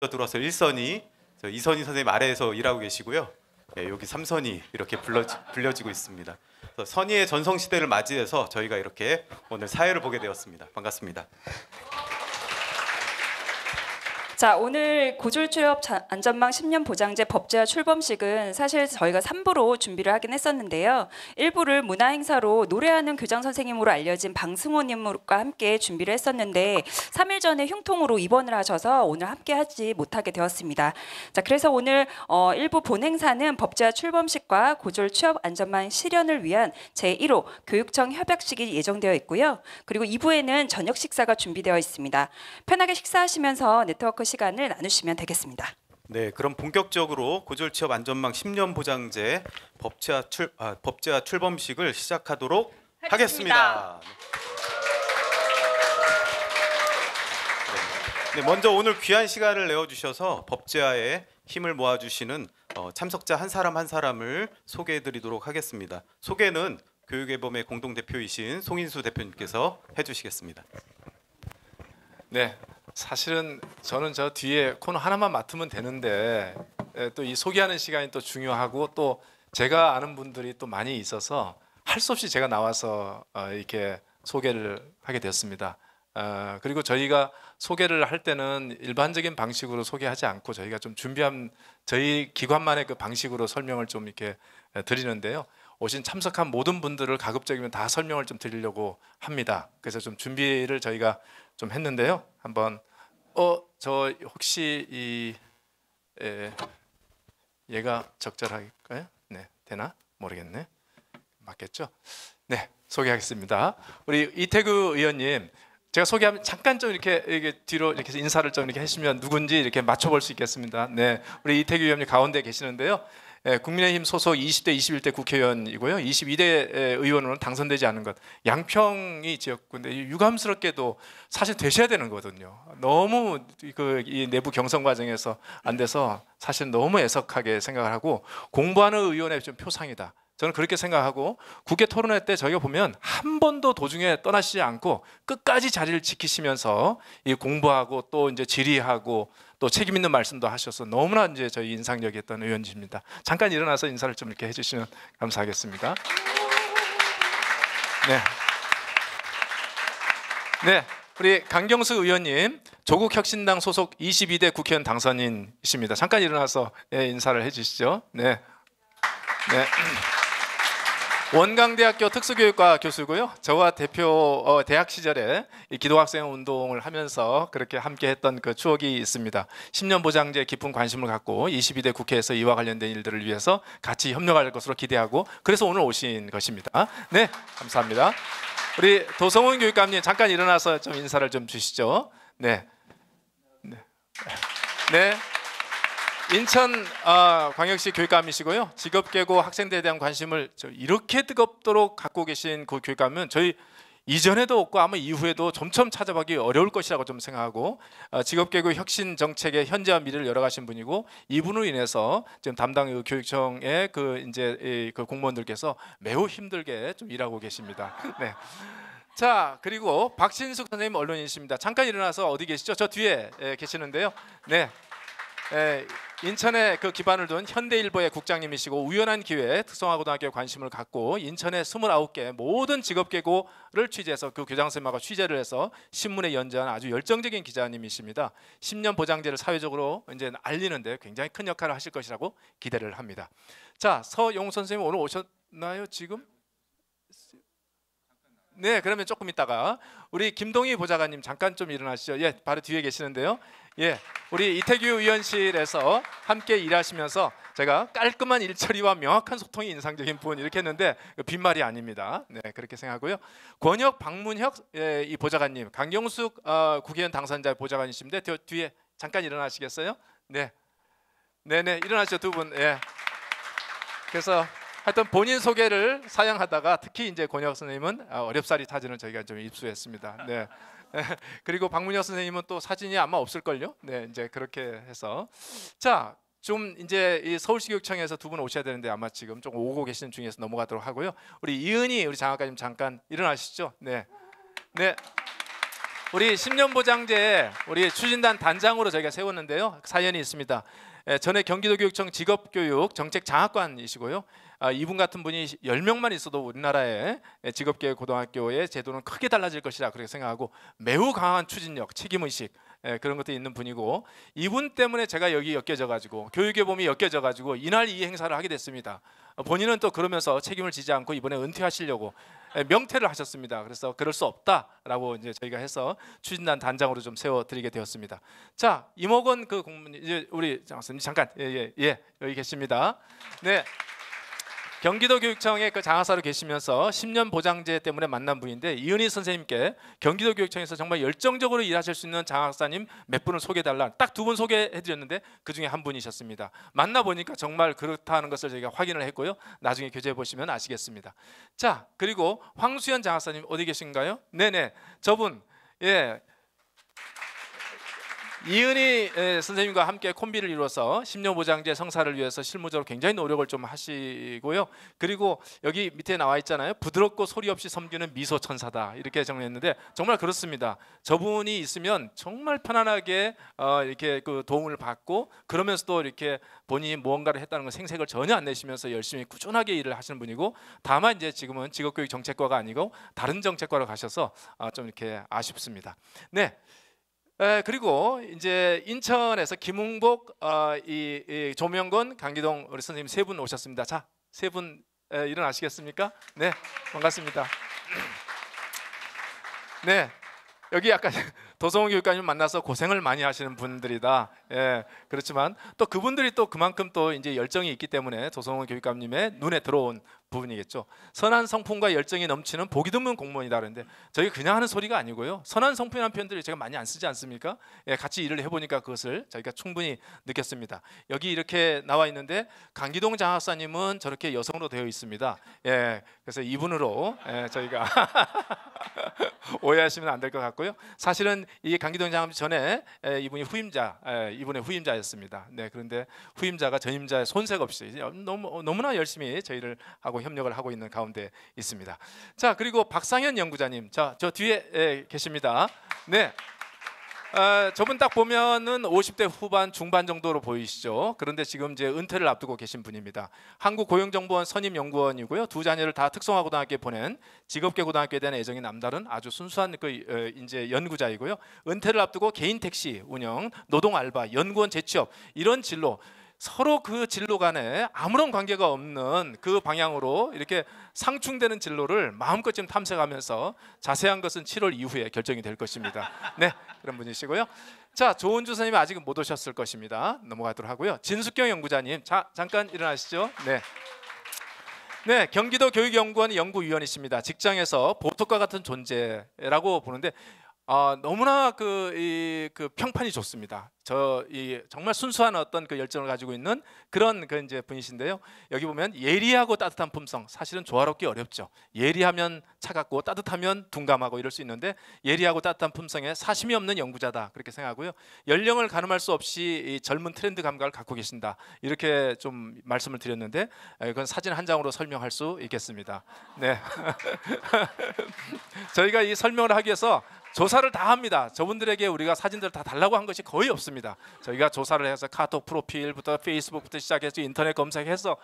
들어서 1선이 2선희 선생님 아래에서 일하고 계시고요. 예, 여기 3선이 이렇게 불려지고 있습니다. 그래서 선의의 전성시대를 맞이해서 저희가 이렇게 오늘 사회를 보게 되었습니다. 반갑습니다. 자, 오늘 고졸취업 안전망 10년 보장제 법제화 출범식은 사실 저희가 3부로 준비를 하긴 했었는데요. 1부를 문화행사로 노래하는 교장 선생님으로 알려진 방승호님과 함께 준비를 했었는데 3일 전에 흉통으로 입원을 하셔서 오늘 함께 하지 못하게 되었습니다. 자, 그래서 오늘 1부 본행사는 법제화 출범식과 고졸 취업 안전망 실현을 위한 제1호 교육청 협약식이 예정되어 있고요. 그리고 2부에는 저녁 식사가 준비되어 있습니다. 편하게 식사하시면서 네트워크 시간을 나누시면 되겠습니다. 네, 그럼 본격적으로 고졸취업 안전망 10년 보장제 법제화 출범식을 시작하도록 하겠습니다. 네, 먼저 오늘 귀한 시간을 내어주셔서 법제화에 힘을 모아주시는 참석자 한 사람 한 사람을 소개해드리도록 하겠습니다. 소개는 교육애범의 공동대표이신 송인수 대표님께서 해주시겠습니다. 네, 사실은 저는 저 뒤에 코너 하나만 맡으면 되는데 또 이 소개하는 시간이 또 중요하고 또 제가 아는 분들이 또 많이 있어서 할 수 없이 제가 나와서 이렇게 소개를 하게 됐습니다. 그리고 저희가 소개를 할 때는 일반적인 방식으로 소개하지 않고 저희가 좀 준비한 저희 기관만의 그 방식으로 설명을 좀 이렇게 드리는데요. 오신 참석한 모든 분들을 가급적이면 다 설명을 좀 드리려고 합니다. 그래서 좀 준비를 저희가 좀 했는데요. 한번 저 혹시 얘가 적절할까요? 네, 되나? 모르겠네. 맞겠죠? 네, 소개하겠습니다. 우리 이태규 의원님, 제가 소개하면 잠깐 좀 이렇게 뒤로 이렇게 인사를 좀 이렇게 해주시면 누군지 이렇게 맞춰볼 수 있겠습니다. 네, 우리 이태규 의원님 가운데 계시는데요. 국민의힘 소속 20대, 21대 국회의원이고요. 22대 의원으로는 당선되지 않은 것. 양평이 지역구인데 유감스럽게도 사실 되셔야 되는 거거든요. 너무 이 내부 경선 과정에서 안 돼서 사실 너무 애석하게 생각을 하고 공부하는 의원의 좀 표상이다. 저는 그렇게 생각하고 국회 토론회 때 저희가 보면 한 번도 도중에 떠나시지 않고 끝까지 자리를 지키시면서 이 공부하고 또 이제 질의하고 또 책임 있는 말씀도 하셔서 너무나 이제 저희 인상적이었던 의원님입니다. 잠깐 일어나서 인사를 좀 이렇게 해주시면 감사하겠습니다. 네, 네, 우리 강경수 의원님 조국혁신당 소속 22대 국회의원 당선인이십니다. 잠깐 일어나서 인사를 해주시죠. 네, 네. 원광대학교 특수교육과 교수고요. 저와 대표 대학 시절에 이 기도학생 운동을 하면서 그렇게 함께했던 그 추억이 있습니다. 10년 보장제에 깊은 관심을 갖고 22대 국회에서 이와 관련된 일들을 위해서 같이 협력할 것으로 기대하고 그래서 오늘 오신 것입니다. 네, 감사합니다. 우리 도성훈 교육감님 잠깐 일어나서 좀 인사를 좀 주시죠. 네, 네, 네. 인천 광역시 교육감이시고요. 직업계고 학생들에 대한 관심을 이렇게 뜨겁도록 갖고 계신 그 교육감은 저희 이전에도 없고 아마 이후에도 점점 찾아보기 어려울 것이라고 좀 생각하고 직업계고 혁신 정책의 현재와 미래를 열어가신 분이고 이분으로 인해서 지금 담당 교육청의 그 공무원들께서 매우 힘들게 좀 일하고 계십니다. 네. 자, 그리고 박신숙 선생님 언론인이십니다. 잠깐 일어나서 어디 계시죠? 저 뒤에 계시는데요. 네. 인천에 그 기반을 둔 현대일보의 국장님이시고 우연한 기회에 특성화고등학교에 관심을 갖고 인천의 29개 모든 직업계고를 취재해서 그 교장선생님하고 취재를 해서 신문에 연재한 아주 열정적인 기자님이십니다. 10년 보장제를 사회적으로 이제 알리는데 굉장히 큰 역할을 하실 것이라고 기대를 합니다. 자, 서용 선생님 오늘 오셨나요 지금? 네, 그러면 조금 있다가 우리 김동희 보좌관님 잠깐 좀 일어나시죠. 예, 바로 뒤에 계시는데요. 예, 우리 이태규 의원실에서 함께 일하시면서 제가 깔끔한 일처리와 명확한 소통이 인상적인 분 이렇게 했는데 빈말이 아닙니다. 네, 그렇게 생각하고요. 권혁, 박문혁 이 보좌관님, 강경숙 국회의원 당선자 보좌관이십니다. 뒤에 잠깐 일어나시겠어요? 네, 네네 일어나시죠 두 분. 예. 그래서 하여튼 본인 소개를 사양하다가 특히 이제 권혁 선생님은 어렵사리 사진을 저희가 좀 입수했습니다. 네. 그리고 박문혁 선생님은 또 사진이 아마 없을걸요. 네, 이제 그렇게 해서 자, 좀 이제 이 서울시 교육청에서 두 분 오셔야 되는데 아마 지금 좀 오고 계시는 중에서 넘어가도록 하고요. 우리 이은희 우리 장학관님 잠깐 일어나시죠. 네, 네. 우리 10년 보장제 우리 추진단 단장으로 저희가 세웠는데요. 사연이 있습니다. 전에 경기도교육청 직업교육 정책장학관이시고요. 이분 같은 분이 10명만 있어도 우리나라의 직업계획 고등학교의 제도는 크게 달라질 것이라 그렇게 생각하고 매우 강한 추진력, 책임의식 그런 것도 있는 분이고, 이분 때문에 제가 여기 엮여져가지고 교육의 봄이 엮여져가지고 이날 이 행사를 하게 됐습니다. 본인은 또 그러면서 책임을 지지 않고 이번에 은퇴하시려고 명퇴를 하셨습니다. 그래서 그럴 수 없다라고 이제 저희가 해서 추진단 단장으로 좀 세워드리게 되었습니다. 자, 이목원 그 공문 이제 우리 장학생님 잠깐 여기 계십니다. 네. 경기도교육청의 그 장학사로 계시면서 10년 보장제 때문에 만난 분인데, 이은희 선생님께 경기도교육청에서 정말 열정적으로 일하실 수 있는 장학사님 몇 분을 소개해달라, 딱 2분 소개해드렸는데 그 중에 한 분이셨습니다. 만나보니까 정말 그렇다는 것을 저희가 확인을 했고요. 나중에 교재해 보시면 아시겠습니다. 자, 그리고 황수연 장학사님 어디 계신가요? 네네, 저분. 예. 이은희 선생님과 함께 콤비를 이루어서 10년 보장제 성사를 위해서 실무적으로 굉장히 노력을 좀 하시고요. 그리고 여기 밑에 나와 있잖아요. 부드럽고 소리 없이 섬기는 미소 천사다, 이렇게 정리했는데 정말 그렇습니다. 저분이 있으면 정말 편안하게 이렇게 그 도움을 받고, 그러면서도 이렇게 본인이 무언가를 했다는 걸 생색을 전혀 안 내시면서 열심히 꾸준하게 일을 하시는 분이고, 다만 이제 지금은 직업교육 정책과가 아니고 다른 정책과로 가셔서 좀 이렇게 아쉽습니다. 네. 그리고 이제 인천에서 김웅복, 이 조명건, 강기동 우리 선생님 세 분 오셨습니다. 자, 세 분 일어나시겠습니까? 네, 반갑습니다. 네, 여기 약간 도성훈 교육관님 만나서 고생을 많이 하시는 분들이다. 예, 그렇지만 또 그분들이 또 그만큼 또 이제 열정이 있기 때문에 도성훈 교육감님의 눈에 들어온 부분이겠죠. 선한 성품과 열정이 넘치는 보기 드문 공무원이다 그러는데, 저희 그냥 하는 소리가 아니고요. 선한 성품이라는 표현들을 제가 많이 안 쓰지 않습니까? 예, 같이 일을 해보니까 그것을 저희가 충분히 느꼈습니다. 여기 이렇게 나와 있는데 강기동 장학사님은 저렇게 여성으로 되어 있습니다. 예, 그래서 이분으로 저희가 오해하시면 안 될 것 같고요. 사실은 이 강기동 장학님 전에 이분이 이분의 후임자였습니다. 네, 그런데 후임자가 전임자의 손색 없이 너무나 열심히 저희를 하고 협력을 하고 있는 가운데 있습니다. 자, 그리고 박상현 연구자님, 자, 저 뒤에 계십니다. 네. 저분 딱 보면은 50대 후반 중반 정도로 보이시죠. 그런데 지금 이제 은퇴를 앞두고 계신 분입니다. 한국고용정보원 선임연구원이고요. 2 자녀를 다 특성화고등학교에 보낸 직업계 고등학교에 대한 애정이 남다른 아주 순수한 그 이제 연구자이고요. 은퇴를 앞두고 개인 택시 운영, 노동 알바, 연구원 재취업, 이런 진로, 서로 그 진로 간에 아무런 관계가 없는 그 방향으로 이렇게 상충되는 진로를 마음껏 좀 탐색하면서, 자세한 것은 7월 이후에 결정이 될 것입니다. 네, 그런 분이시고요. 자, 조은주 선생님이 아직은 못 오셨을 것입니다. 넘어가도록 하고요. 진숙경 연구자님, 자, 잠깐 일어나시죠. 네. 네, 경기도 교육연구원 연구위원이십니다. 직장에서 보톡과 같은 존재라고 보는데 너무나 그 평판이 좋습니다. 정말 순수한 어떤 그 열정을 가지고 있는 그런 그 이제 분이신데요. 여기 보면 예리하고 따뜻한 품성, 사실은 조화롭기 어렵죠. 예리하면 차갑고 따뜻하면 둔감하고 이럴 수 있는데, 예리하고 따뜻한 품성에 사심이 없는 연구자다, 그렇게 생각하고요. 연령을 가늠할 수 없이 이 젊은 트렌드 감각을 갖고 계신다, 이렇게 좀 말씀을 드렸는데 이건 사진 한 장으로 설명할 수 있겠습니다. 네. 저희가 이 설명을 하기 위해서 조사를 다 합니다. 저분들에게 우리가 사진들을 다 달라고 한 것이 거의 없습니다. 저희가 조사를 해서 카톡 프로필부터 페이스북부터 시작해서 인터넷 검색해서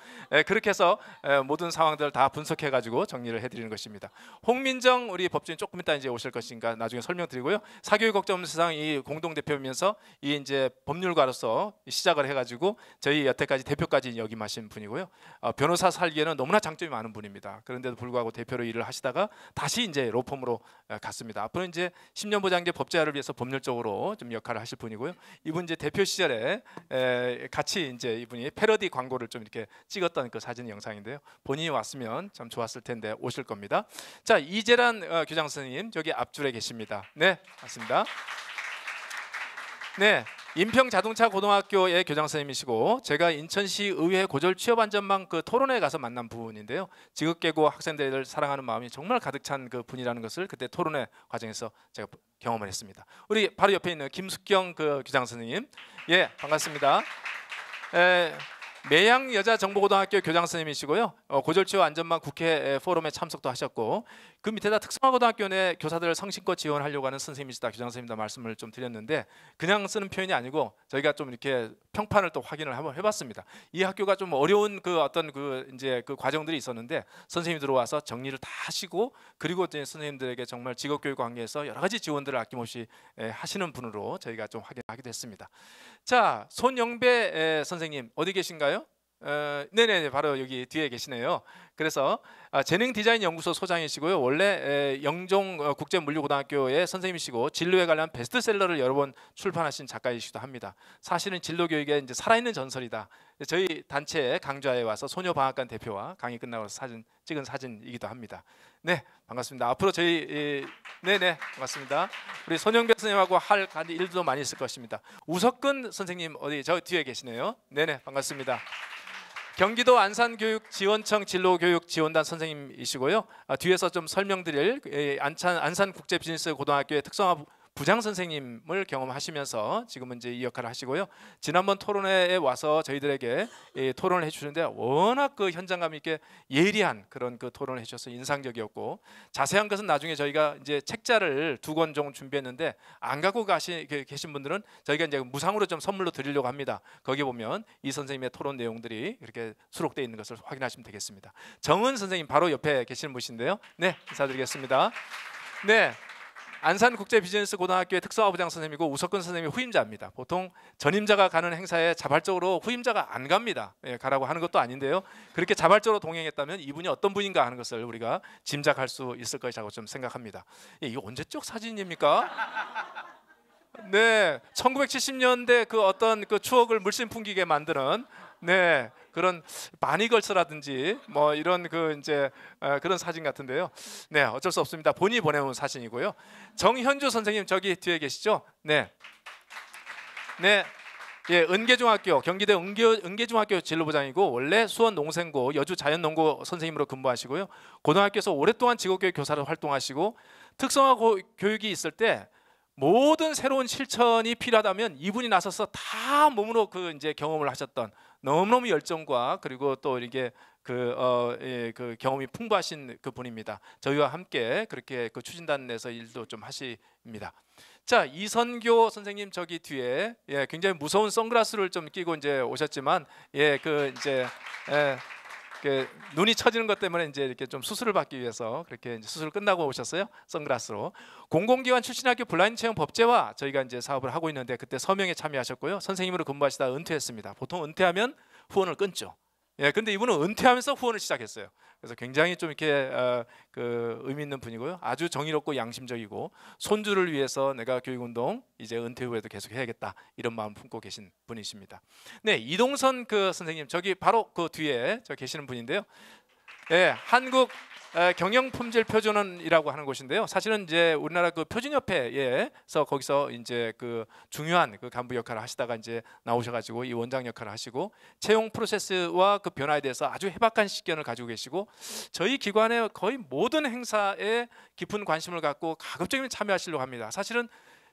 그렇게 해서 모든 상황들을 다 분석해 가지고 정리를 해드리는 것입니다. 홍민정 우리 법조인 조금 이따 이제 오실 것인가 나중에 설명드리고요. 사교육 걱정 세상 이 공동 대표면서 이 이제 법률가로서 시작을 해가지고 저희 여태까지 대표까지 역임하신 분이고요. 변호사 살기에는 너무나 장점이 많은 분입니다. 그런데도 불구하고 대표로 일을 하시다가 다시 이제 로펌으로 갔습니다. 앞으로 이제 10년 보장제 법제화를 위해서 법률적으로 좀 역할을 하실 분이고요. 이분 이제 대표 시절에 같이 이제 이분이 패러디 광고를 좀 이렇게 찍었던 그 사진 영상인데요. 본인이 왔으면 참 좋았을 텐데 오실 겁니다. 자, 이재란 교장 선생님 저기 앞줄에 계십니다. 네, 맞습니다. 네, 인평자동차고등학교의 교장 선생님이시고, 제가 인천시 의회 고졸 취업 안전망 그 토론회에 가서 만난 분인데요. 지극계고 학생들을 사랑하는 마음이 정말 가득 찬 그 분이라는 것을 그때 토론회 과정에서 제가 경험을 했습니다. 우리 바로 옆에 있는 김숙경 그 교장 선생님, 예, 반갑습니다. 매양 여자정보고등학교 교장 선생님이시고요. 고졸취업 안전망 국회 포럼에 참석도 하셨고 그 밑에다 특성화고등학교 내 교사들 성심껏 지원하려고 하는 선생님이시다 교장 선생님도 말씀을 좀 드렸는데 그냥 쓰는 표현이 아니고 저희가 좀 이렇게 평판을 또 확인을 한번 해봤습니다. 이 학교가 좀 어려운 그 어떤 그 이제 그 과정들이 있었는데 선생님이 들어와서 정리를 다 하시고 그리고 이제 선생님들에게 정말 직업교육 관계에서 여러 가지 지원들을 아낌없이 하시는 분으로 저희가 좀 확인하게 됐습니다. 자, 손영배 선생님 어디 계신가요? 네네 바로 여기 뒤에 계시네요. 그래서 재능디자인연구소 소장이시고요. 원래 영종 국제물류고등학교의 선생님이시고 진로에 관련 베스트셀러를 여러 번 출판하신 작가이시기도 합니다. 사실은 진로교육의 이제 살아있는 전설이다. 저희 단체에 강좌에 와서 소녀방학관 대표와 강의 끝나고 찍은 사진이기도 합니다. 네 반갑습니다. 앞으로 저희 네네 반갑습니다. 우리 손영배 선생님하고 할 일도 많이 있을 것입니다. 우석근 선생님 어디 저 뒤에 계시네요. 네네 반갑습니다. 경기도 안산교육지원청 진로교육지원단 선생님이시고요. 뒤에서 좀 설명드릴 안산국제비즈니스고등학교의 특성화 부장 선생님을 경험하시면서 지금은 이제 이 역할을 하시고요. 지난번 토론회에 와서 저희들에게 토론을 해주시는데 워낙 그 현장감 있게 예리한 그런 그 토론을 해주셔서 인상적이었고 자세한 것은 나중에 저희가 이제 책자를 2권 정도 준비했는데 안 갖고 계신 분들은 저희가 이제 무상으로 좀 선물로 드리려고 합니다. 거기 보면 이 선생님의 토론 내용들이 이렇게 수록되어 있는 것을 확인하시면 되겠습니다. 정은 선생님 바로 옆에 계시는 분이신데요. 네 인사드리겠습니다. 네. 안산국제비즈니스고등학교의 특성화 부장 선생님이고 우석근 선생님이 후임자입니다. 보통 전임자가 가는 행사에 자발적으로 후임자가 안 갑니다. 가라고 하는 것도 아닌데요. 그렇게 자발적으로 동행했다면 이분이 어떤 분인가 하는 것을 우리가 짐작할 수 있을 것이라고 좀 생각합니다. 이거 언제적 사진입니까? 네, 1970년대 그 어떤 그 추억을 물씬 풍기게 만드는 네 그런 바니걸스라든지 뭐 이런 그 이제 그런 사진 같은데요. 네 어쩔 수 없습니다. 본인이 보내온 사진이고요. 정현주 선생님 저기 뒤에 계시죠? 네, 네. 예, 은계중학교 경기대 은계중학교 진로부장이고 원래 수원 농생고 여주 자연농고 선생님으로 근무하시고요. 고등학교에서 오랫동안 직업교육 교사로 활동하시고 특성화 교육이 있을 때 모든 새로운 실천이 필요하다면 이분이 나서서 다 몸으로 그 이제 경험을 하셨던 너무너무 열정과 그리고 또 이게 그 경험이 풍부하신 그 분입니다. 저희와 함께 그렇게 그 추진단 내에서 일도 좀 하십니다. 자 이선교 선생님 저기 뒤에 굉장히 무서운 선글라스를 좀 끼고 이제 오셨지만 눈이 처지는 것 때문에 이제 이렇게 좀 수술을 받기 위해서 그렇게 이제 수술 끝나고 오셨어요. 선글라스로. 공공기관 출신 학교 블라인드 채용 법제화 저희가 이제 사업을 하고 있는데 그때 서명에 참여하셨고요. 선생님으로 근무하시다 은퇴했습니다. 보통 은퇴하면 후원을 끊죠. 근데 이분은 은퇴하면서 후원을 시작했어요. 그래서 굉장히 좀 이렇게 그 의미 있는 분이고요. 아주 정의롭고 양심적이고 손주를 위해서 내가 교육운동 이제 은퇴 후에도 계속 해야겠다 이런 마음 품고 계신 분이십니다. 네, 이동선 그 선생님 저기 바로 그 뒤에 저 계시는 분인데요. 한국 경영품질표준원이라고 하는 곳인데요. 사실은 이제 우리나라 그 표준협회에서 거기서 이제 그 중요한 그 간부 역할을 하시다가 이제 나오셔가지고 이 원장 역할을 하시고 채용 프로세스와 그 변화에 대해서 아주 해박한 식견을 가지고 계시고 저희 기관의 거의 모든 행사에 깊은 관심을 갖고 가급적이면 참여하시려고 합니다. 사실은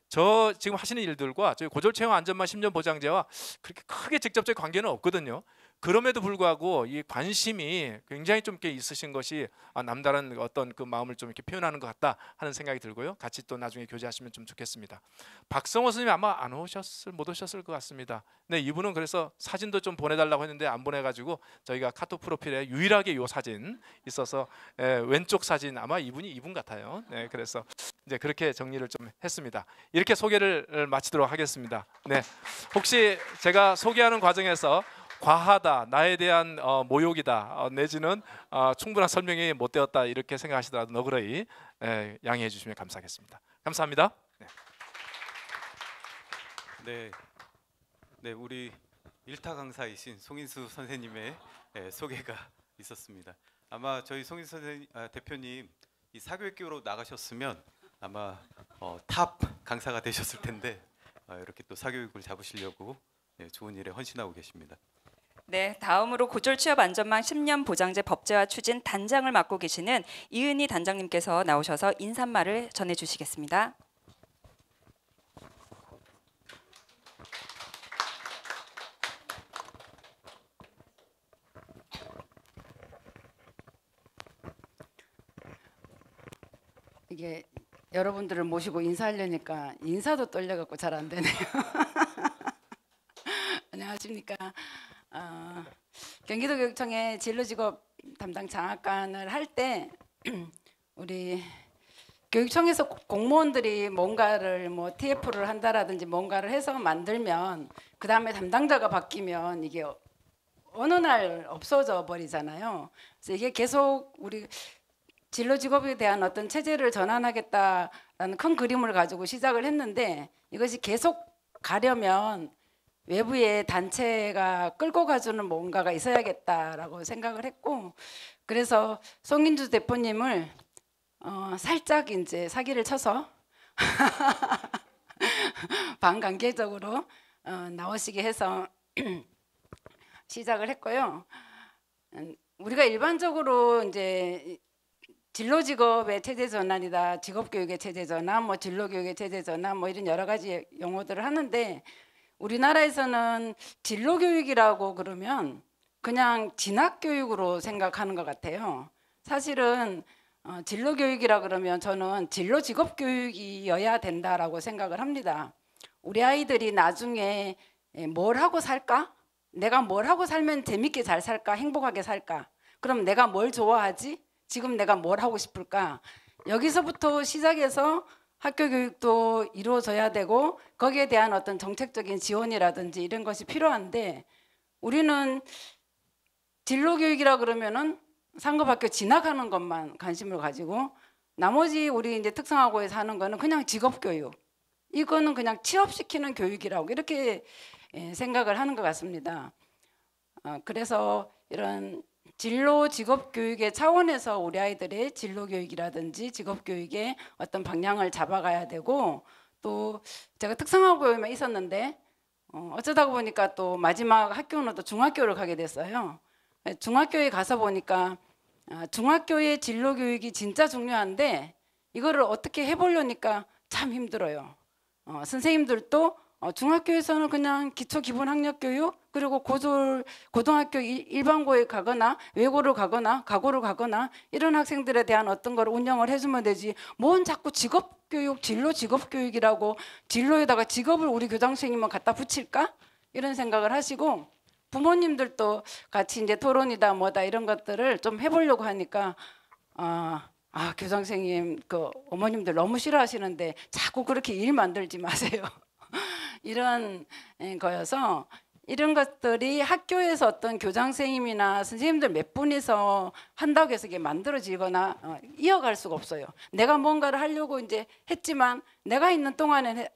저 지금 하시는 일들과 저희 고졸채용 안전망 10년 보장제와 그렇게 크게 직접적 관계는 없거든요. 그럼에도 불구하고 이 관심이 굉장히 좀 이렇게 있으신 것이 남다른 어떤 그 마음을 좀 이렇게 표현하는 것 같다 하는 생각이 들고요. 같이 또 나중에 교제하시면 좀 좋겠습니다. 박성호 선생님 아마 못 오셨을 것 같습니다. 네, 이분은 그래서 사진도 좀 보내달라고 했는데 안 보내가지고 저희가 카톡 프로필에 유일하게 이 사진 있어서 왼쪽 사진 아마 이분 같아요. 네, 그래서 이제 그렇게 정리를 좀 했습니다. 이렇게 소개를 마치도록 하겠습니다. 네, 혹시 제가 소개하는 과정에서 과하다, 나에 대한 모욕이다, 내지는 충분한 설명이 못 되었다 이렇게 생각하시더라도 너그러이 양해해 주시면 감사하겠습니다. 감사합니다. 네, 우리 일타 강사이신 송인수 선생님의 소개가 있었습니다. 아마 저희 송인수 대표님 이 사교육교로 나가셨으면 아마 탑 강사가 되셨을 텐데 이렇게 또 사교육을 잡으시려고 좋은 일에 헌신하고 계십니다. 네, 다음으로 고졸취업 안전망 10년 보장제 법제화 추진 단장을 맡고 계시는 이은희 단장님께서 나오셔서 인사말을 전해주시겠습니다. 이게 여러분들을 모시고 인사하려니까 인사도 떨려갖고 잘 안 되네요. 안녕하십니까. 경기도교육청의 진로직업 담당 장학관을 할 때 우리 교육청에서 공무원들이 뭔가를 뭐 TF를 한다라든지 뭔가를 해서 만들면 그 다음에 담당자가 바뀌면 이게 어느 날 없어져 버리잖아요. 그래서 이게 계속 우리 진로 직업에 대한 어떤 체제를 전환하겠다라는 큰 그림을 가지고 시작을 했는데 이것이 계속 가려면 외부의 단체가 끌고 가주는 뭔가가 있어야겠다라고 생각을 했고 그래서 송인주 대표님을 살짝 이제 사기를 쳐서 반강제적으로 나오시게 해서 시작을 했고요. 우리가 일반적으로 이제 진로 직업의 체제 전환이다, 직업 교육의 체제 전환, 뭐 진로 교육의 체제 전환, 뭐 이런 여러 가지 용어들을 하는데 우리나라에서는 진로 교육이라고 그러면 그냥 진학 교육으로 생각하는 것 같아요. 사실은 진로 교육이라 그러면 저는 진로 직업 교육이어야 된다라고 생각을 합니다. 우리 아이들이 나중에 뭘 하고 살까? 내가 뭘 하고 살면 재밌게 잘 살까? 행복하게 살까? 그럼 내가 뭘 좋아하지? 지금 내가 뭘 하고 싶을까? 여기서부터 시작해서 학교 교육도 이루어져야 되고 거기에 대한 어떤 정책적인 지원이라든지 이런 것이 필요한데 우리는 진로 교육이라 그러면은 상급학교 진학하는 것만 관심을 가지고 나머지 우리 이제 특성화고에서 하는 거는 그냥 직업 교육, 이거는 그냥 취업시키는 교육이라고 이렇게 생각을 하는 것 같습니다. 그래서 이런 진로 직업 교육의 차원에서 우리 아이들의 진로 교육이라든지 직업 교육의 어떤 방향을 잡아가야 되고 또 제가 특성화고에만 있었는데 어쩌다 보니까 또 마지막 학교는 또 중학교를 가게 됐어요. 중학교에 가서 보니까 중학교의 진로 교육이 진짜 중요한데 이거를 어떻게 해보려니까 참 힘들어요. 선생님들도 중학교에서는 그냥 기초 기본 학력 교육 그리고 고등학교 일반고에 가거나 외고를 가거나 가고를 가거나 이런 학생들에 대한 어떤 걸 운영을 해주면 되지 뭔 자꾸 직업 교육 진로 직업 교육이라고 진로에다가 직업을 우리 교장 선생님은 갖다 붙일까 이런 생각을 하시고 부모님들도 같이 이제 토론이다 뭐다 이런 것들을 좀 해보려고 하니까 교장 선생님 그 어머님들 너무 싫어하시는데 자꾸 그렇게 일 만들지 마세요. 이런 거여서 이런 것들이 학교에서 어떤 교장 선생님이나 선생님들 몇 분이서 한다고 해서 이게 만들어지거나 이어갈 수가 없어요. 내가 뭔가를 하려고 이제 했지만 내가 있는 동안에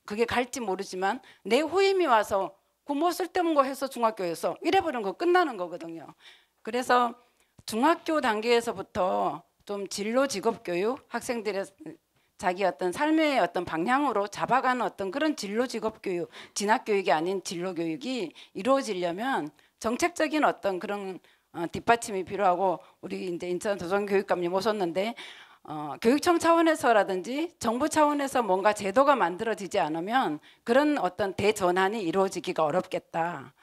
그게 갈지 모르지만 내 후임이 와서 그 뭐 쓸데없는 거 해서 중학교에서 이래버리는 거 끝나는 거거든요. 그래서 중학교 단계에서부터 좀 진로 직업 교육 학생들의 자기 어떤 삶의 어떤 방향으로 잡아가는 어떤 그런 진로 직업 교육, 진학 교육이 아닌 진로 교육이 이루어지려면 정책적인 어떤 그런 뒷받침이 필요하고 우리 이제 인천 도전교육감님 오셨는데 교육청 차원에서라든지 정부 차원에서 뭔가 제도가 만들어지지 않으면 그런 어떤 대전환이 이루어지기가 어렵겠다.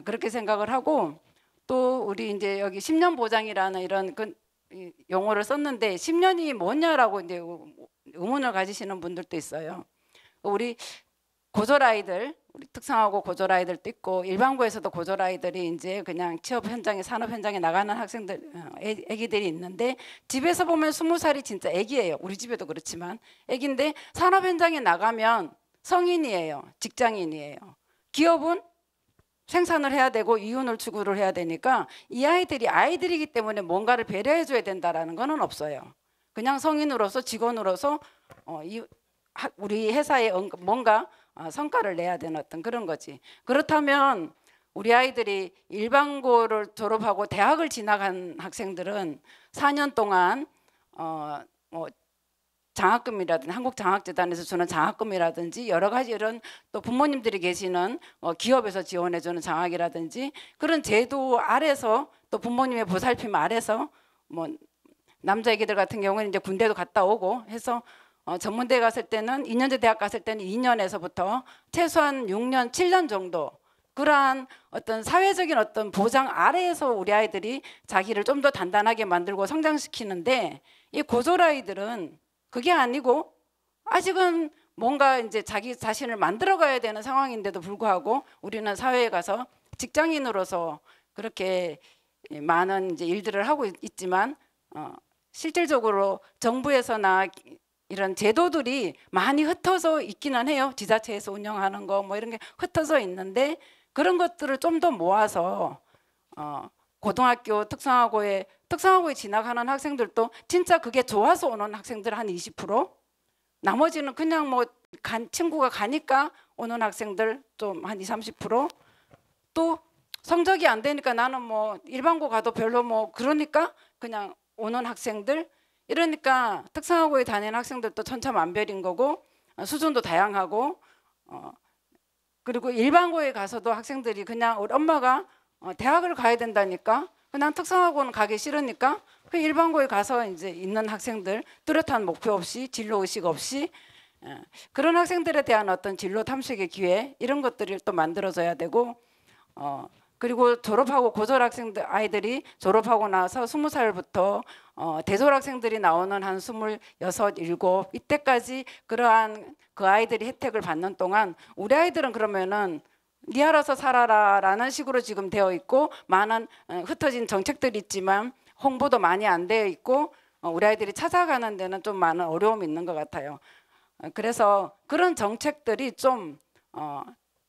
그렇게 생각을 하고 또 우리 이제 여기 10년 보장이라는 이런 그 용어를 썼는데 10년이 뭐냐라고 이제 의문을 가지시는 분들도 있어요. 우리 고졸 아이들, 우리 특성화고 고졸 아이들도 있고 일반고에서도 고졸 아이들이 이제 그냥 취업 현장에 산업 현장에 나가는 학생들, 애기들이 있는데 집에서 보면 20살이 진짜 애기예요. 우리 집에도 그렇지만 애기인데 산업 현장에 나가면 성인이에요. 직장인이에요. 기업은 생산을 해야 되고 이윤을 추구를 해야 되니까 이 아이들이 아이들이기 때문에 뭔가를 배려해 줘야 된다라는 거는 없어요. 그냥 성인으로서 직원으로서 우리 회사에 뭔가 성과를 내야 되는 어떤 그런 거지. 그렇다면 우리 아이들이 일반고를 졸업하고 대학을 진학한 학생들은 4년 동안 장학금이라든지 한국장학재단에서 주는 장학금이라든지 여러 가지 이런 또 부모님들이 계시는 기업에서 지원해주는 장학이라든지 그런 제도 아래서 또 부모님의 보살핌 아래서 뭐 남자애기들 같은 경우는 이제 군대도 갔다 오고 해서 전문대 갔을 때는 2년제 대학 갔을 때는 2년에서부터 최소한 6년, 7년 정도 그러한 어떤 사회적인 어떤 보장 아래에서 우리 아이들이 자기를 좀 더 단단하게 만들고 성장시키는데 이 고졸 아이들은 그게 아니고 아직은 뭔가 이제 자기 자신을 만들어가야 되는 상황인데도 불구하고 우리는 사회에 가서 직장인으로서 그렇게 많은 이제 일들을 하고 있지만 실질적으로 정부에서나 이런 제도들이 많이 흩어져 있기는 해요. 지자체에서 운영하는 거 뭐 이런 게 흩어져 있는데 그런 것들을 좀 더 모아서 고등학교 특성화고에 진학하는 학생들도 진짜 그게 좋아서 오는 학생들 한 20%, 나머지는 그냥 뭐 친구가 가니까 오는 학생들 좀 한 20-30%, 또 성적이 안 되니까 나는 뭐 일반고 가도 별로 뭐 그러니까 그냥 오는 학생들. 이러니까 특성화고에 다니는 학생들도 천차만별인 거고 수준도 다양하고 그리고 일반고에 가서도 학생들이 그냥 우리 엄마가 대학을 가야 된다니까 그냥 특성화고는 가기 싫으니까 그 일반고에 가서 이제 있는 학생들, 뚜렷한 목표 없이 진로 의식 없이 그런 학생들에 대한 어떤 진로 탐색의 기회 이런 것들을 또 만들어줘야 되고 그리고 졸업하고 고졸 학생들 아이들이 졸업하고 나서 20살부터 대졸 학생들이 나오는 한 26, 7 이때까지 그러한 그 아이들이 혜택을 받는 동안 우리 아이들은 그러면은 니 알아서 살아라라는 식으로 지금 되어 있고 많은 흩어진 정책들이 있지만 홍보도 많이 안 되어 있고 우리 아이들이 찾아가는 데는 좀 많은 어려움이 있는 것 같아요. 그래서 그런 정책들이 좀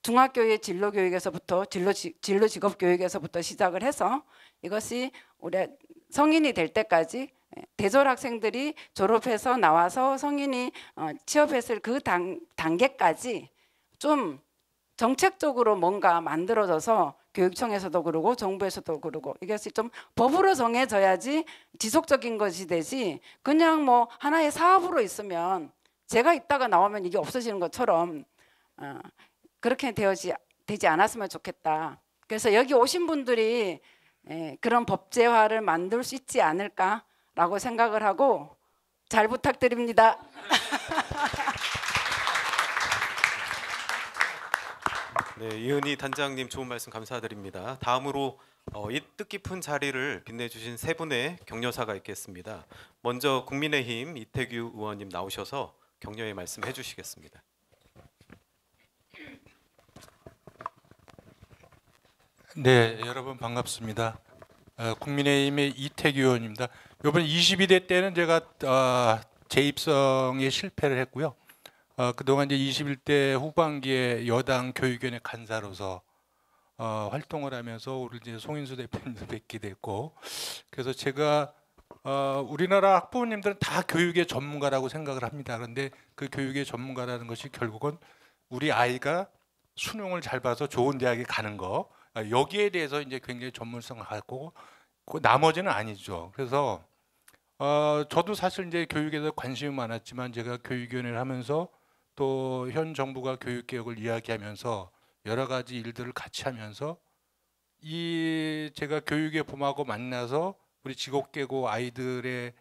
중학교의 진로 교육에서부터 진로 직업 교육에서부터 시작을 해서 이것이 우리 성인이 될 때까지 대졸 학생들이 졸업해서 나와서 성인이 취업했을 그 단계까지 좀 정책적으로 뭔가 만들어져서 교육청에서도 그러고 정부에서도 그러고 이것이 좀 법으로 정해져야지 지속적인 것이 되지 그냥 뭐 하나의 사업으로 있으면 제가 있다가 나오면 이게 없어지는 것처럼 그렇게 되지 않았으면 좋겠다. 그래서 여기 오신 분들이 그런 법제화를 만들 수 있지 않을까라고 생각을 하고 잘 부탁드립니다. 네, 이은희 단장님 좋은 말씀 감사드립니다. 다음으로 이 뜻깊은 자리를 빛내주신 세 분의 격려사가 있겠습니다. 먼저 국민의힘 이태규 의원님 나오셔서 격려의 말씀 해주시겠습니다. 네, 여러분 반갑습니다. 국민의힘의 이태규 의원입니다. 이번 22대 때는 제가 재입성에 실패를 했고요. 그동안 이제 21대 후반기에 여당 교육위원회 간사로서 활동을 하면서 우리 이제 송인수 대표님도 뵙게 됐고, 그래서 제가 우리나라 학부모님들은 다 교육의 전문가라고 생각을 합니다. 그런데 그 교육의 전문가라는 것이 결국은 우리 아이가 수능을 잘 봐서 좋은 대학에 가는 거, 여기에 대해서 이제 굉장히 전문성을 갖고 나머지는 아니죠. 그래서 저도 사실 이제 교육에 관심이 많았지만 제가 교육위원회를 하면서 또 현 정부가 교육개혁을 이야기하면서 여러 가지 일들을 같이 하면서 제가 교육의 봄하고 만나서 우리 직업계고 아이들의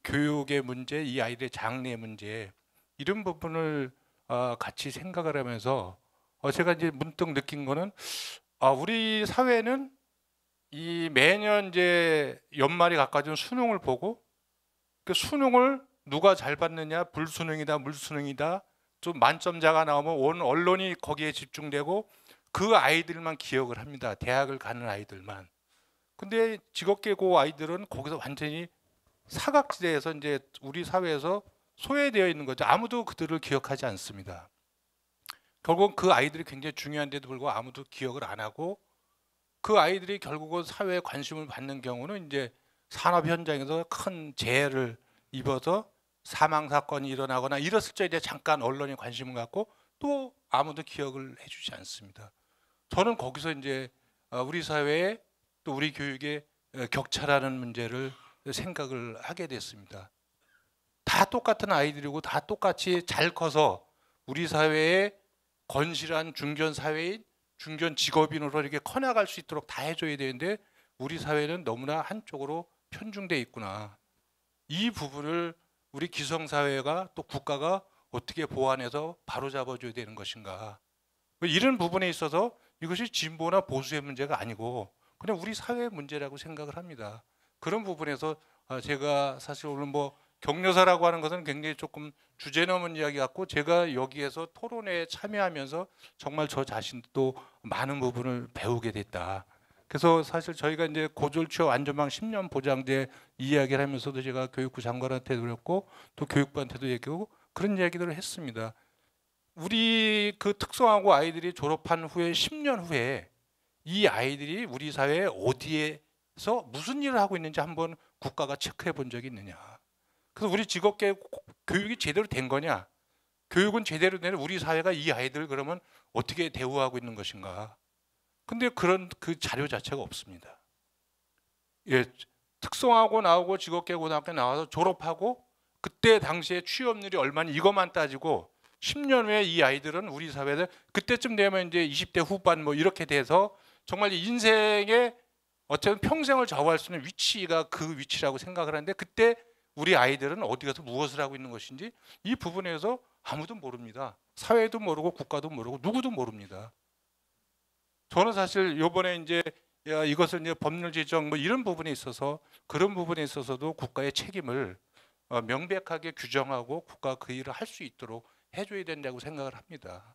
교육의 문제, 이 아이들의 장래의 문제 이런 부분을 같이 생각을 하면서 제가 이제 문득 느낀 거는 우리 사회는 이 매년 이제 연말이 가까워지면 수능을 보고 그 수능을 누가 잘 봤느냐, 불수능이다, 물수능이다, 좀 만점자가 나오면 온 언론이 거기에 집중되고 그 아이들만 기억을 합니다. 대학을 가는 아이들만. 근데 직업계고 아이들은 거기서 완전히 사각지대에서 이제 우리 사회에서 소외되어 있는 거죠. 아무도 그들을 기억하지 않습니다. 결국 그 아이들이 굉장히 중요한데도 불구하고 아무도 기억을 안 하고 그 아이들이 결국은 사회에 관심을 받는 경우는 이제 산업 현장에서 큰 재해를 입어서 사망 사건이 일어나거나 이랬을 때 이제 잠깐 언론이 관심을 갖고 또 아무도 기억을 해주지 않습니다. 저는 거기서 이제 우리 사회에 또 우리 교육의 격차라는 문제를 생각을 하게 됐습니다. 다 똑같은 아이들이고 다 똑같이 잘 커서 우리 사회에 건실한 중견 사회인, 중견 직업인으로 이렇게 커나갈 수 있도록 다 해줘야 되는데 우리 사회는 너무나 한쪽으로 편중돼 있구나. 이 부분을 우리 기성사회가 또 국가가 어떻게 보완해서 바로잡아줘야 되는 것인가. 이런 부분에 있어서 이것이 진보나 보수의 문제가 아니고 그냥 우리 사회의 문제라고 생각을 합니다. 그런 부분에서 제가 사실 오늘 뭐 격려사라고 하는 것은 굉장히 조금 주제 넘은 이야기 같고, 제가 여기에서 토론회에 참여하면서 정말 저 자신도 많은 부분을 배우게 됐다. 그래서 사실 저희가 이제 고졸 취업 안전망 10년 보장제 이야기를 하면서도 제가 교육부 장관한테도 그랬고 또 교육부한테도 얘기하고 그런 이야기들을 했습니다. 우리 그 특성화고 아이들이 졸업한 후에 10년 후에 이 아이들이 우리 사회에 어디에서 무슨 일을 하고 있는지 한번 국가가 체크해 본 적이 있느냐. 그래서 우리 직업계 교육이 제대로 된 거냐, 교육은 제대로 되는 우리 사회가 이 아이들 그러면 어떻게 대우하고 있는 것인가. 근데 그런 그 자료 자체가 없습니다. 예, 특성화고 나오고 직업계 고등학교 나와서 졸업하고 그때 당시에 취업률이 얼마니 이것만 따지고 10년 후에 이 아이들은 우리 사회에 그때쯤 되면 이제 20대 후반 뭐 이렇게 돼서 정말 인생의 어쨌든 평생을 좌우할 수 있는 위치가 그 위치라고 생각을 하는데, 그때 우리 아이들은 어디 가서 무엇을 하고 있는 것인지 이 부분에서 아무도 모릅니다. 사회도 모르고 국가도 모르고 누구도 모릅니다. 저는 사실 이번에 이제 이것을 이제 법률 지정 뭐 이런 부분에 있어서 그런 부분에 있어서도 국가의 책임을 명백하게 규정하고 국가 그 일을 할 수 있도록 해줘야 된다고 생각을 합니다.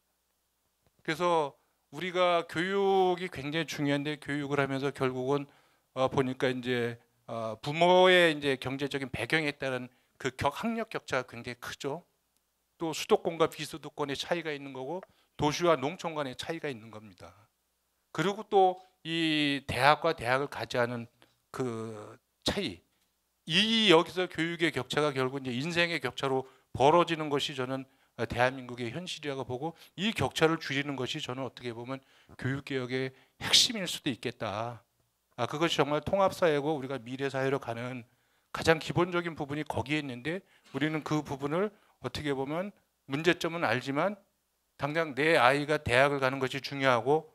그래서 우리가 교육이 굉장히 중요한데, 교육을 하면서 결국은 보니까 이제 부모의 이제 경제적인 배경에 따른 그 학력 격차가 굉장히 크죠. 또 수도권과 비수도권의 차이가 있는 거고 도시와 농촌 간의 차이가 있는 겁니다. 그리고 또 이 대학과 대학을 가지 않은 그 차이, 이 여기서 교육의 격차가 결국 이제 인생의 격차로 벌어지는 것이 저는 대한민국의 현실이라고 보고, 이 격차를 줄이는 것이 저는 어떻게 보면 교육개혁의 핵심일 수도 있겠다. 그것이 정말 통합사회고 우리가 미래사회로 가는 가장 기본적인 부분이 거기에 있는데, 우리는 그 부분을 어떻게 보면 문제점은 알지만 당장 내 아이가 대학을 가는 것이 중요하고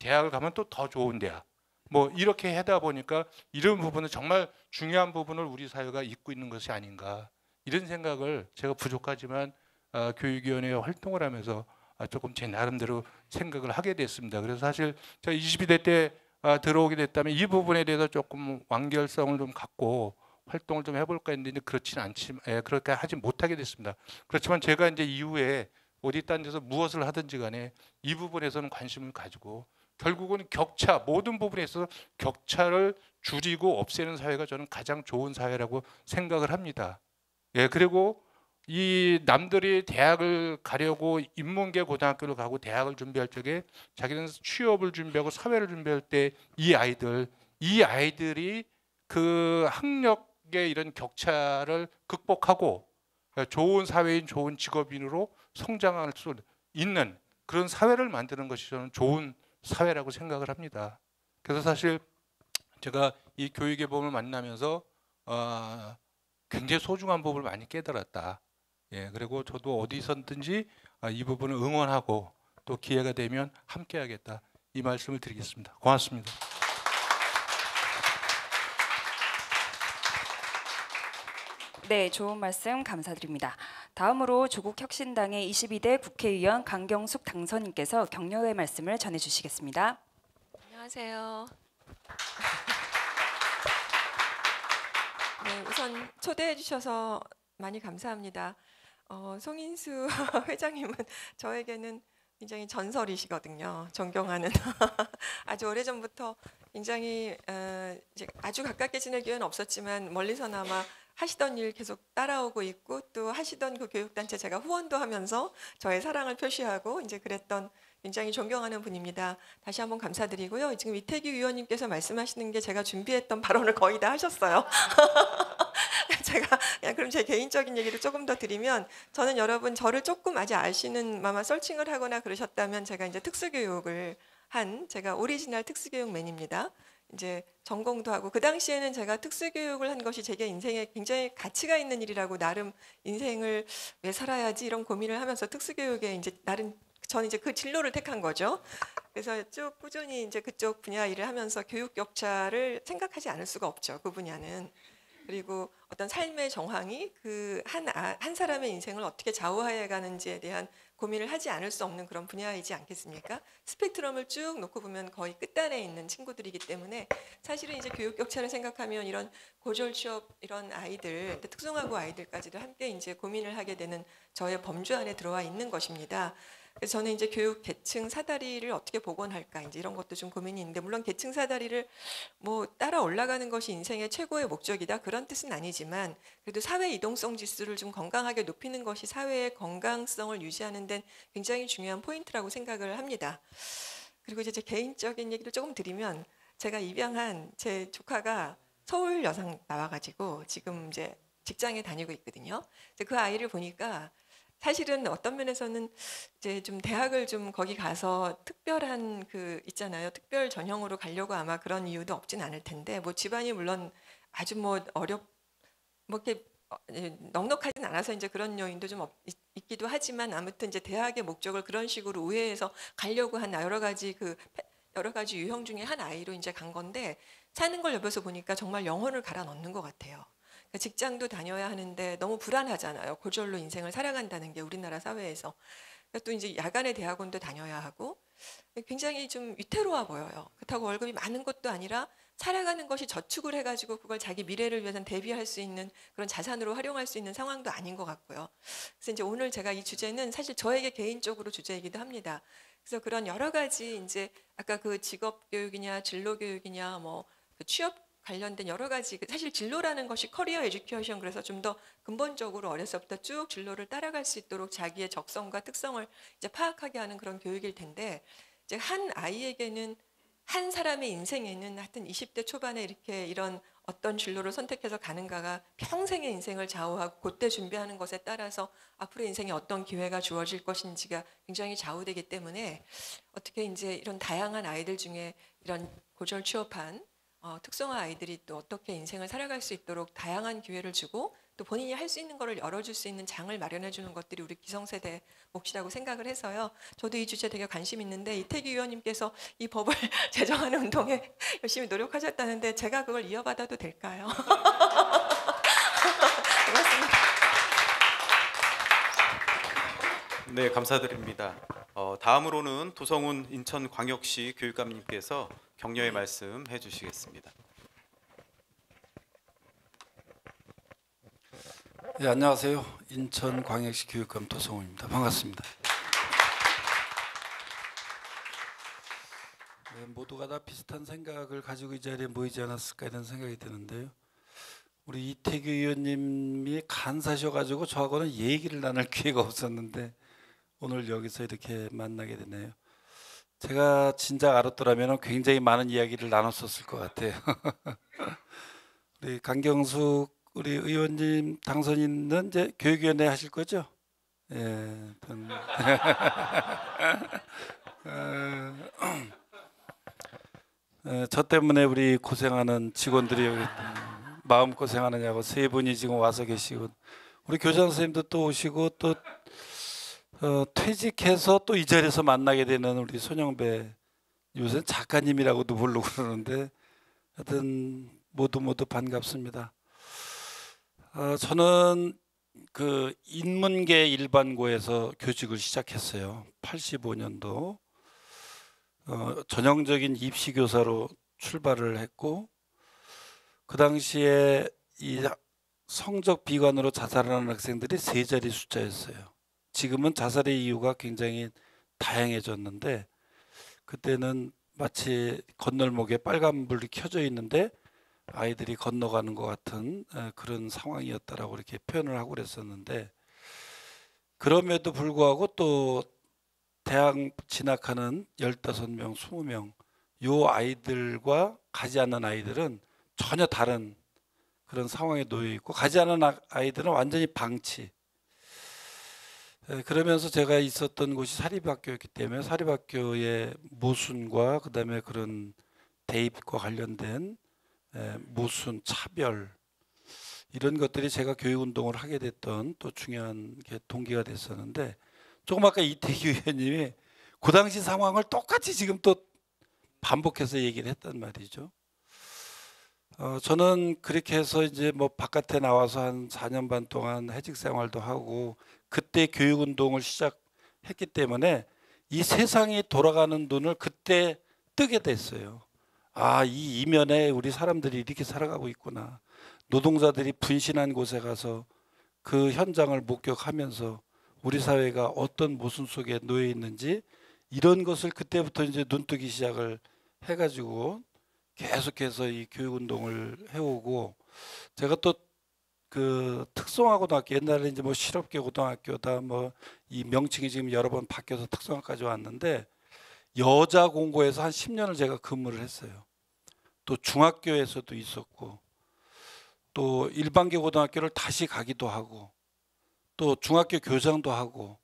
대학을 가면 또 더 좋은 대학 뭐 이렇게 하다 보니까 이런 부분은 정말 중요한 부분을 우리 사회가 잊고 있는 것이 아닌가, 이런 생각을 제가 부족하지만 교육위원회 활동을 하면서 조금 제 나름대로 생각을 하게 됐습니다. 그래서 사실 제가 22대 때 들어오게 됐다면 이 부분에 대해서 조금 완결성을 좀 갖고 활동을 좀 해볼까 했는데 그렇지는 않지만 그렇게 하지 못하게 됐습니다. 그렇지만 제가 이제 이후에 어디 딴 데서 무엇을 하든지 간에 이 부분에서는 관심을 가지고 결국은 격차, 모든 부분에 있어서 격차를 줄이고 없애는 사회가 저는 가장 좋은 사회라고 생각을 합니다. 그리고 이 남들이 대학을 가려고 인문계 고등학교를 가고 대학을 준비할 적에 자기는 취업을 준비하고 사회를 준비할 때 이 아이들이 그 학력의 이런 격차를 극복하고 좋은 사회인, 좋은 직업인으로 성장할 수 있는 그런 사회를 만드는 것이 저는 좋은 사회라고 생각을 합니다. 그래서 사실 제가 이 교육의 법을 만나면서 굉장히 소중한 법을 많이 깨달았다. 그리고 저도 어디서든지 이 부분을 응원하고 또 기회가 되면 함께하겠다, 이 말씀을 드리겠습니다. 고맙습니다. 네, 좋은 말씀 감사드립니다. 다음으로 조국혁신당의 22대 국회의원 강경숙 당선인께서 격려의 말씀을 전해주시겠습니다. 안녕하세요. 네, 우선 초대해 주셔서 많이 감사합니다. 송인수 회장님은 저에게는 굉장히 전설이시거든요. 존경하는 아주 오래전부터 굉장히 이제 아주 가깝게 지낼 기회는 없었지만 멀리서나마 하시던 일 계속 따라오고 있고 또 하시던 그 교육단체 제가 후원도 하면서 저의 사랑을 표시하고 이제 그랬던 굉장히 존경하는 분입니다. 다시 한번 감사드리고요. 지금 이태규 의원님께서 말씀하시는 게 제가 준비했던 발언을 거의 다 하셨어요. 제가 그냥 그럼 제 개인적인 얘기를 조금 더 드리면, 저는 여러분 저를 조금 아직 아시는 아마 서칭을 하거나 그러셨다면 제가 이제 특수교육을 한 제가 오리지널 특수교육맨입니다. 이제 전공도 하고 그 당시에는 제가 특수교육을 한 것이 제게 인생에 굉장히 가치가 있는 일이라고 나름 인생을 왜 살아야지 이런 고민을 하면서 특수교육에 이제 나름 저는 이제 그 진로를 택한 거죠. 그래서 쭉 꾸준히 이제 그쪽 분야 일을 하면서 교육 격차를 생각하지 않을 수가 없죠. 그 분야는. 그리고 어떤 삶의 정황이 그 한 사람의 인생을 어떻게 좌우해 가는지에 대한 고민을 하지 않을 수 없는 그런 분야이지 않겠습니까? 스펙트럼을 쭉 놓고 보면 거의 끝단에 있는 친구들이기 때문에 사실은 이제 교육 격차를 생각하면 이런 고졸 취업 이런 아이들, 특성화고 아이들까지도 함께 이제 고민을 하게 되는 저의 범주 안에 들어와 있는 것입니다. 그래서 저는 이제 교육 계층 사다리를 어떻게 복원할까 이제 이런 것도 좀 고민이 있는데, 물론 계층 사다리를 뭐 따라 올라가는 것이 인생의 최고의 목적이다 그런 뜻은 아니지만, 그래도 사회 이동성 지수를 좀 건강하게 높이는 것이 사회의 건강성을 유지하는 데는 굉장히 중요한 포인트라고 생각을 합니다. 그리고 이제 제 개인적인 얘기를 조금 드리면, 제가 입양한 제 조카가 서울 여상 나와가지고 지금 이제 직장에 다니고 있거든요. 그 아이를 보니까 사실은 어떤 면에서는 이제 좀 대학을 좀 거기 가서 특별한 그 있잖아요. 특별 전형으로 가려고 아마 그런 이유도 없진 않을 텐데, 뭐 집안이 물론 아주 뭐 뭐 이렇게 넉넉하진 않아서 이제 그런 요인도 좀 있기도 하지만, 아무튼 이제 대학의 목적을 그런 식으로 우회해서 가려고 한 여러 가지 유형 중에 한 아이로 이제 간 건데, 사는 걸 옆에서 보니까 정말 영혼을 갈아 넣는 것 같아요. 직장도 다녀야 하는데 너무 불안하잖아요. 고졸로 인생을 살아간다는 게 우리나라 사회에서. 또 이제 야간에 대학원도 다녀야 하고 굉장히 좀 위태로워 보여요. 그렇다고 월급이 많은 것도 아니라 살아가는 것이 저축을 해가지고 그걸 자기 미래를 위해서 대비할 수 있는 그런 자산으로 활용할 수 있는 상황도 아닌 것 같고요. 그래서 이제 오늘 제가 이 주제는 사실 저에게 개인적으로 주제이기도 합니다. 그래서 그런 여러 가지 이제 아까 그 직업 교육이냐 진로 교육이냐 뭐 그 취업 관련된 여러 가지, 사실 진로라는 것이 커리어 에듀케이션, 그래서 좀 더 근본적으로 어려서부터 쭉 진로를 따라갈 수 있도록 자기의 적성과 특성을 이제 파악하게 하는 그런 교육일 텐데, 이제 한 아이에게는 한 사람의 인생에는 하여튼 20대 초반에 이렇게 이런 어떤 진로를 선택해서 가는가가 평생의 인생을 좌우하고, 그때 준비하는 것에 따라서 앞으로 인생에 어떤 기회가 주어질 것인지가 굉장히 좌우되기 때문에, 어떻게 이제 이런 다양한 아이들 중에 이런 고졸 취업한 특성화 아이들이 또 어떻게 인생을 살아갈 수 있도록 다양한 기회를 주고, 또 본인이 할 수 있는 거를 열어줄 수 있는 장을 마련해 주는 것들이 우리 기성세대의 몫이라고 생각을 해서요. 저도 이 주제 되게 관심 있는데, 이태규 의원님께서 이 법을 제정하는 운동에 열심히 노력하셨다는데 제가 그걸 이어받아도 될까요? 고맙습니다. 네, 감사드립니다. 다음으로는 도성훈 인천광역시 교육감님께서 격려의 말씀 해주시겠습니다. 네, 안녕하세요. 인천광역시 교육감 도성훈입니다. 반갑습니다. 네, 모두가 다 비슷한 생각을 가지고 이 자리에 모이지 않았을까 이런 생각이 드는데요. 우리 이태규 의원님이 간사셔가지고 저하고는 얘기를 나눌 기회가 없었는데 오늘 여기서 이렇게 만나게 되네요. 제가 진작 알았더라면 굉장히 많은 이야기를 나눴었을 것 같아요. 우리 강경숙 우리 의원님 당선인은 이제 교육위원회 하실 거죠? 예. 저 때문에 우리 고생하는 직원들이 여기 마음 고생하느냐고 세 분이 지금 와서 계시고, 우리 교장 선생님도 또 오시고, 또 퇴직해서 또 이 자리에서 만나게 되는 우리 손영배, 요새 작가님이라고도 부르고 그러는데 하여튼 모두 반갑습니다. 저는 그 인문계 일반고에서 교직을 시작했어요. 85년도 전형적인 입시교사로 출발을 했고, 그 당시에 이 성적 비관으로 자살하는 학생들이 세 자리 숫자였어요. 지금은 자살의 이유가 굉장히 다양해졌는데, 그때는 마치 건널목에 빨간불이 켜져 있는데 아이들이 건너가는 것 같은 그런 상황이었다라고 이렇게 표현을 하고 그랬었는데, 그럼에도 불구하고 또 대학 진학하는 15명, 20명 요 아이들과 가지 않는 아이들은 전혀 다른 그런 상황에 놓여 있고, 가지 않은 아이들은 완전히 방치. 그러면서 제가 있었던 곳이 사립학교였기 때문에 사립학교의 모순과 그다음에 그런 대입과 관련된 모순, 차별 이런 것들이 제가 교육운동을 하게 됐던 또 중요한 동기가 됐었는데, 조금 아까 이태규 의원님이 그 당시 상황을 똑같이 지금 또 반복해서 얘기를 했단 말이죠. 저는 그렇게 해서 이제 뭐 바깥에 나와서 한 4년 반 동안 해직 생활도 하고, 그때 교육운동을 했기 때문에 이 세상이 돌아가는 눈을 그때 뜨게 됐어요. 아, 이 이면에 우리 사람들이 이렇게 살아가고 있구나. 노동자들이 분신한 곳에 가서 그 현장을 목격하면서 우리 사회가 어떤 모순 속에 놓여 있는지 이런 것을 그때부터 이제 눈뜨기 시작을 해가지고 계속해서 이 교육 운동을 해오고, 제가 또 그 특성화고등학교, 옛날에 이제 뭐 실업계 고등학교다 뭐 이 명칭이 지금 여러 번 바뀌어서 특성화까지 왔는데, 여자 공고에서 한 10년을 제가 근무를 했어요. 또 중학교에서도 있었고, 또 일반계 고등학교를 다시 가기도 하고, 또 중학교 교장도 하고,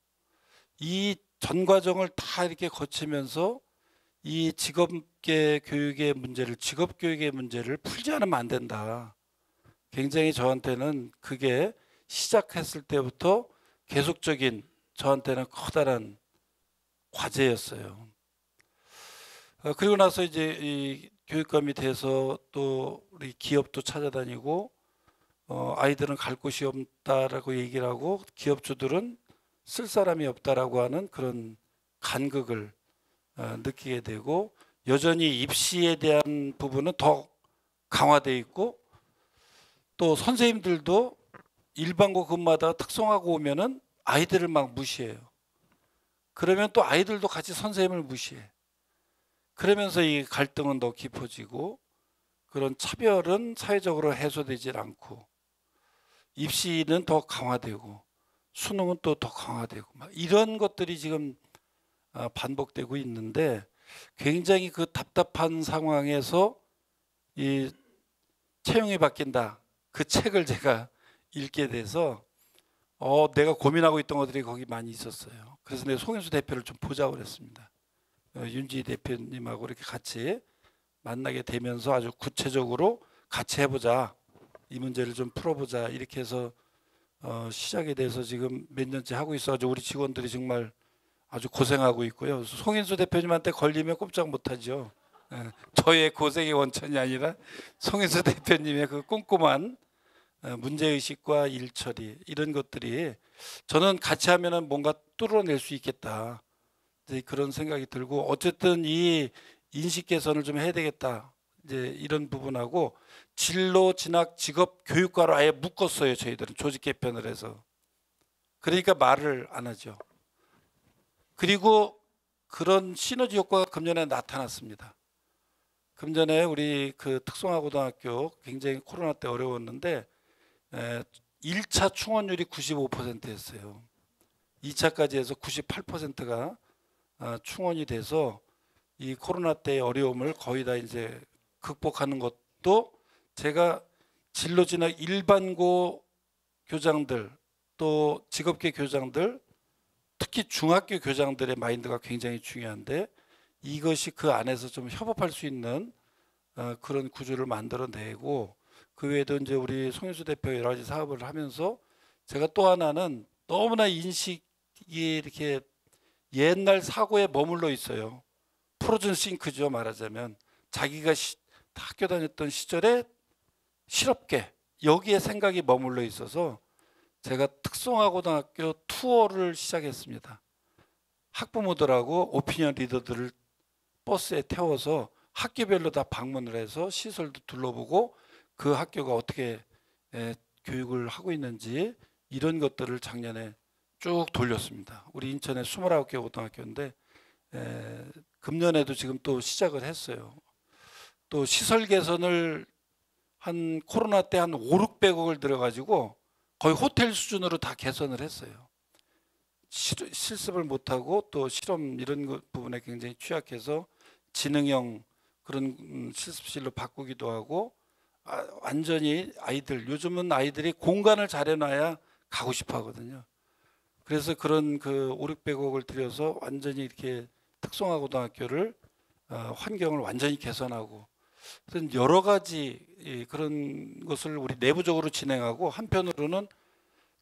이 전 과정을 다 이렇게 거치면서 이 직업계 교육의 문제를, 직업 교육의 문제를 풀지 않으면 안 된다. 굉장히 저한테는 그게 시작했을 때부터 계속적인 저한테는 커다란 과제였어요. 그리고 나서 이제 이 교육과 밑에서 또 우리 기업도 찾아다니고, 아이들은 갈 곳이 없다라고 얘기를 하고 기업주들은 쓸 사람이 없다라고 하는 그런 간극을 느끼게 되고, 여전히 입시에 대한 부분은 더 강화돼 있고, 또 선생님들도 일반고 근무하다가 특성화고 오면은 아이들을 막 무시해요. 그러면 또 아이들도 같이 선생님을 무시해. 그러면서 이 갈등은 더 깊어지고, 그런 차별은 사회적으로 해소되질 않고, 입시는 더 강화되고 수능은 또 더 강화되고, 막 이런 것들이 지금 반복되고 있는데, 굉장히 그 답답한 상황에서 이 채용이 바뀐다, 그 책을 제가 읽게 돼서 내가 고민하고 있던 것들이 거기 많이 있었어요. 그래서 내가 송인수 대표를 좀 보자고 그랬습니다. 윤지 대표님하고 이렇게 같이 만나게 되면서 아주 구체적으로 같이 해보자, 이 문제를 좀 풀어보자, 이렇게 해서 시작이 돼서 지금 몇 년째 하고 있어가지고 우리 직원들이 정말 아주 고생하고 있고요. 송인수 대표님한테 걸리면 꼼짝 못하죠. 저의 고생의 원천이 아니라 송인수 대표님의 그 꼼꼼한 문제의식과 일처리, 이런 것들이 저는 같이 하면은 뭔가 뚫어낼 수 있겠다, 이제 그런 생각이 들고, 어쨌든 이 인식 개선을 좀 해야 되겠다, 이제 이런 부분하고, 진로 진학 직업 교육과로 아예 묶었어요. 저희들은 조직 개편을 해서. 그러니까 말을 안 하죠. 그리고 그런 시너지 효과가 금년에 나타났습니다. 금년에 우리 그 특성화고등학교 굉장히 코로나 때 어려웠는데 1차 충원율이 95%였어요. 2차까지 해서 98%가 충원이 돼서 이 코로나 때의 어려움을 거의 다 이제 극복하는 것도, 제가 진로 진학 일반고 교장들, 또 직업계 교장들, 특히 중학교 교장들의 마인드가 굉장히 중요한데, 이것이 그 안에서 좀 협업할 수 있는 그런 구조를 만들어내고, 그 외에도 이제 우리 송인수 대표 여러 가지 사업을 하면서 제가 또 하나는 너무나 인식이 이렇게 옛날 사고에 머물러 있어요. 프로즌 싱크죠, 말하자면. 자기가 학교 다녔던 시절에 실업계, 여기에 생각이 머물러 있어서 제가 특성화고등학교 투어를 시작했습니다. 학부모들하고 오피니언 리더들을 버스에 태워서 학교별로 다 방문을 해서 시설도 둘러보고, 그 학교가 어떻게 교육을 하고 있는지, 이런 것들을 작년에 쭉 돌렸습니다. 우리 인천에 29개 고등학교인데 금년에도 지금 또 시작을 했어요. 또 시설 개선을 한 코로나 때 한 5,600억을 들여가지고 거의 호텔 수준으로 다 개선을 했어요. 실습을 못하고 또 실험 이런 부분에 굉장히 취약해서 지능형 그런 실습실로 바꾸기도 하고, 완전히 아이들, 요즘은 아이들이 공간을 잘 해놔야 가고 싶어 하거든요. 그래서 그런 그 5,600억을 들여서 완전히 이렇게 특성화고등학교를 환경을 완전히 개선하고, 여러 가지 그런 것을 우리 내부적으로 진행하고, 한편으로는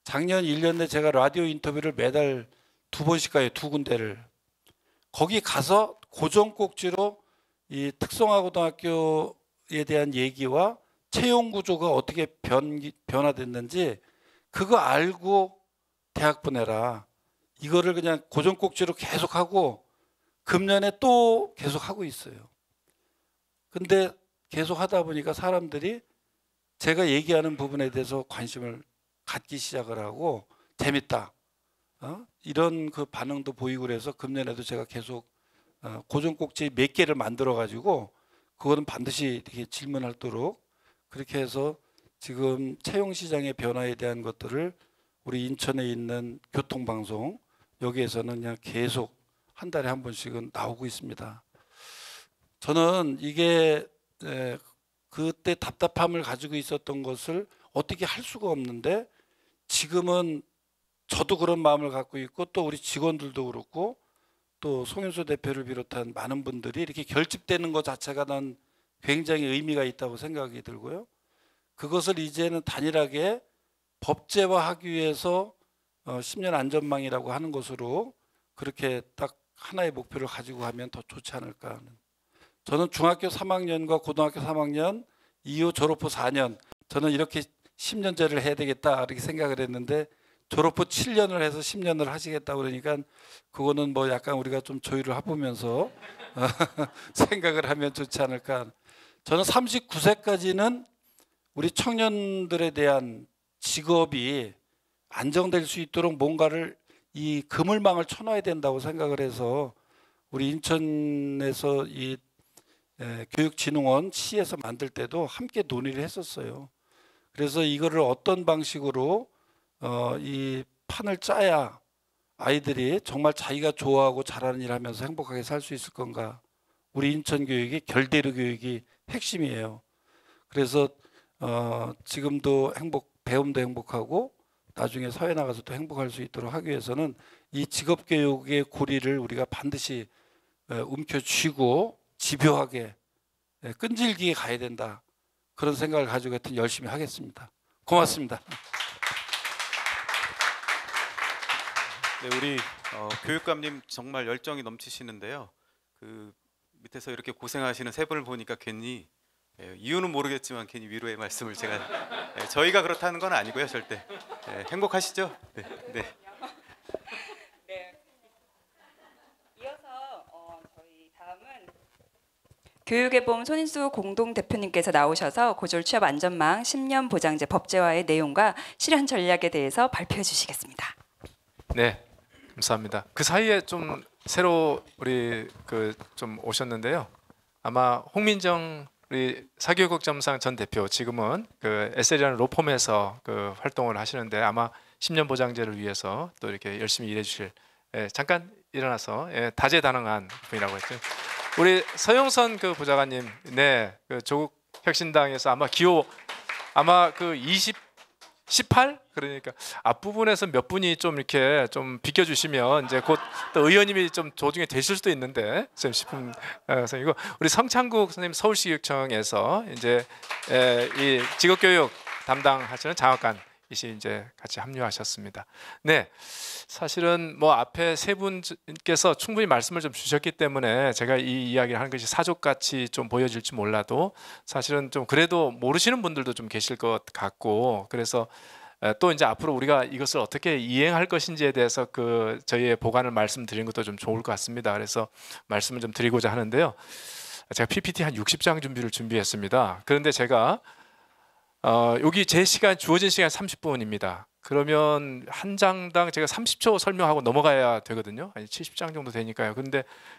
작년 1년 내 제가 라디오 인터뷰를 매달 2번씩 가요. 2군데를. 거기 가서 고정 꼭지로 이 특성화고등학교에 대한 얘기와 채용 구조가 어떻게 변화됐는지 그거 알고 대학 보내라, 이거를 그냥 고정 꼭지로 계속하고 금년에 또 계속하고 있어요. 근데 계속 하다 보니까 사람들이 제가 얘기하는 부분에 대해서 관심을 갖기 시작을 하고 재밌다. 이런 그 반응도 보이고 그래서 금년에도 제가 계속 고정 꼭지 몇 개를 만들어 가지고 그거는 반드시 이렇게 질문하도록 그렇게 해서 지금 채용 시장의 변화에 대한 것들을 우리 인천에 있는 교통방송 여기에서는 그냥 계속 한 달에 한 번씩은 나오고 있습니다. 저는 이게 그때 답답함을 가지고 있었던 것을 어떻게 할 수가 없는데 지금은 저도 그런 마음을 갖고 있고 또 우리 직원들도 그렇고 또 송윤수 대표를 비롯한 많은 분들이 이렇게 결집되는 것 자체가 난 굉장히 의미가 있다고 생각이 들고요. 그것을 이제는 단일하게 법제화하기 위해서 10년 안전망이라고 하는 것으로 그렇게 딱 하나의 목표를 가지고 하면 더 좋지 않을까 하는. 저는 중학교 3학년과 고등학교 3학년 이후 졸업 후 4년 저는 이렇게 10년제를 해야 되겠다 이렇게 생각을 했는데 졸업 후 7년을 해서 10년을 하시겠다 그러니까 그거는 뭐 약간 우리가 좀 조율을 해보면서 생각을 하면 좋지 않을까. 저는 39세까지는 우리 청년들에 대한 직업이 안정될 수 있도록 뭔가를 이 그물망을 쳐놔야 된다고 생각을 해서 우리 인천에서 이 교육진흥원 시에서 만들 때도 함께 논의를 했었어요. 그래서 이거를 어떤 방식으로 이 판을 짜야 아이들이 정말 자기가 좋아하고 잘하는 일 하면서 행복하게 살 수 있을 건가. 우리 인천 교육이 결대로 교육이 핵심이에요. 그래서 지금도 배움도 행복하고 나중에 사회 나가서도 행복할 수 있도록 하기 위해서는 이 직업교육의 고리를 우리가 반드시 움켜쥐고 집요하게 끈질기게 가야 된다. 그런 생각을 가지고 하여튼 열심히 하겠습니다. 고맙습니다. 네, 우리 교육감님 정말 열정이 넘치시는데요. 그 밑에서 이렇게 고생하시는 세 분을 보니까 괜히 이유는 모르겠지만 괜히 위로의 말씀을 제가 저희가 그렇다는 건 아니고요, 절대. 행복하시죠? 네. 네. 네. 이어서 저희 다음은 교육애봄 손인수 공동대표님께서 나오셔서 고졸 취업 안전망 10년 보장제 법제화의 내용과 실현 전략에 대해서 발표해 주시겠습니다. 네, 감사합니다. 그 사이에 좀 새로 우리 좀 오셨는데요. 아마 홍민정 우리 사교육국점상 전 대표 지금은 그 SL이라는 로펌에서 그 활동을 하시는데 아마 10년 보장제를 위해서 또 이렇게 열심히 일해 주실 잠깐 일어나서 다재다능한 분이라고 했죠. 우리 서영선 그 보좌관님, 네, 그 조국 혁신당에서 아마 기호 아마 그 18 그러니까 앞부분에서 몇 분이 좀 이렇게 좀 비켜주시면 이제 곧 또 의원님이 좀 조중에 되실 수도 있는데 좀 싶은 선생님이고 우리 성창국 선생님 서울시교육청에서 이제 이 직업교육 담당하시는 장학관이시 이제 같이 합류하셨습니다. 네, 사실은 뭐 앞에 세 분께서 충분히 말씀을 좀 주셨기 때문에 제가 이 이야기를 하는 것이 사족같이 좀 보여질지 몰라도 사실은 좀 그래도 모르시는 분들도 좀 계실 것 같고 그래서 또 이제 앞으로 우리가 이것을 어떻게 이행할 것인지에 대해서 그 저희의 보관을 말씀드리는 것도 좀 좋을 것 같습니다. 그래서 말씀을 좀 드리고자 하는데요. 제가 PPT 한 60장 준비했습니다. 그런데 제가 여기 제 시간 주어진 시간 30분입니다. 그러면 한 장당 제가 30초 설명하고 넘어가야 되거든요. 아니 70장 정도 되니까요.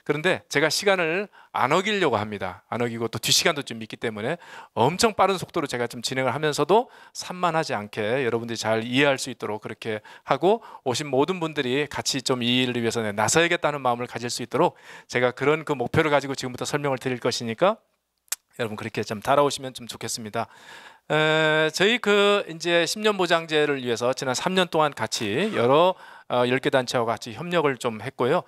그런데 제가 시간을 안 어기려고 합니다. 안 어기고 또 뒷시간도 좀 있기 때문에 엄청 빠른 속도로 제가 좀 진행을 하면서도 산만하지 않게 여러분들이 잘 이해할 수 있도록 그렇게 하고 오신 모든 분들이 같이 좀 이 일을 위해서 나서야겠다는 마음을 가질 수 있도록 제가 그런 그 목표를 가지고 지금부터 설명을 드릴 것이니까 여러분 그렇게 좀 따라오시면 좀 좋겠습니다. 저희 그 이제 10년 보장제를 위해서 지난 3년 동안 같이 여러 10개 단체와 같이 협력을 좀 했고요.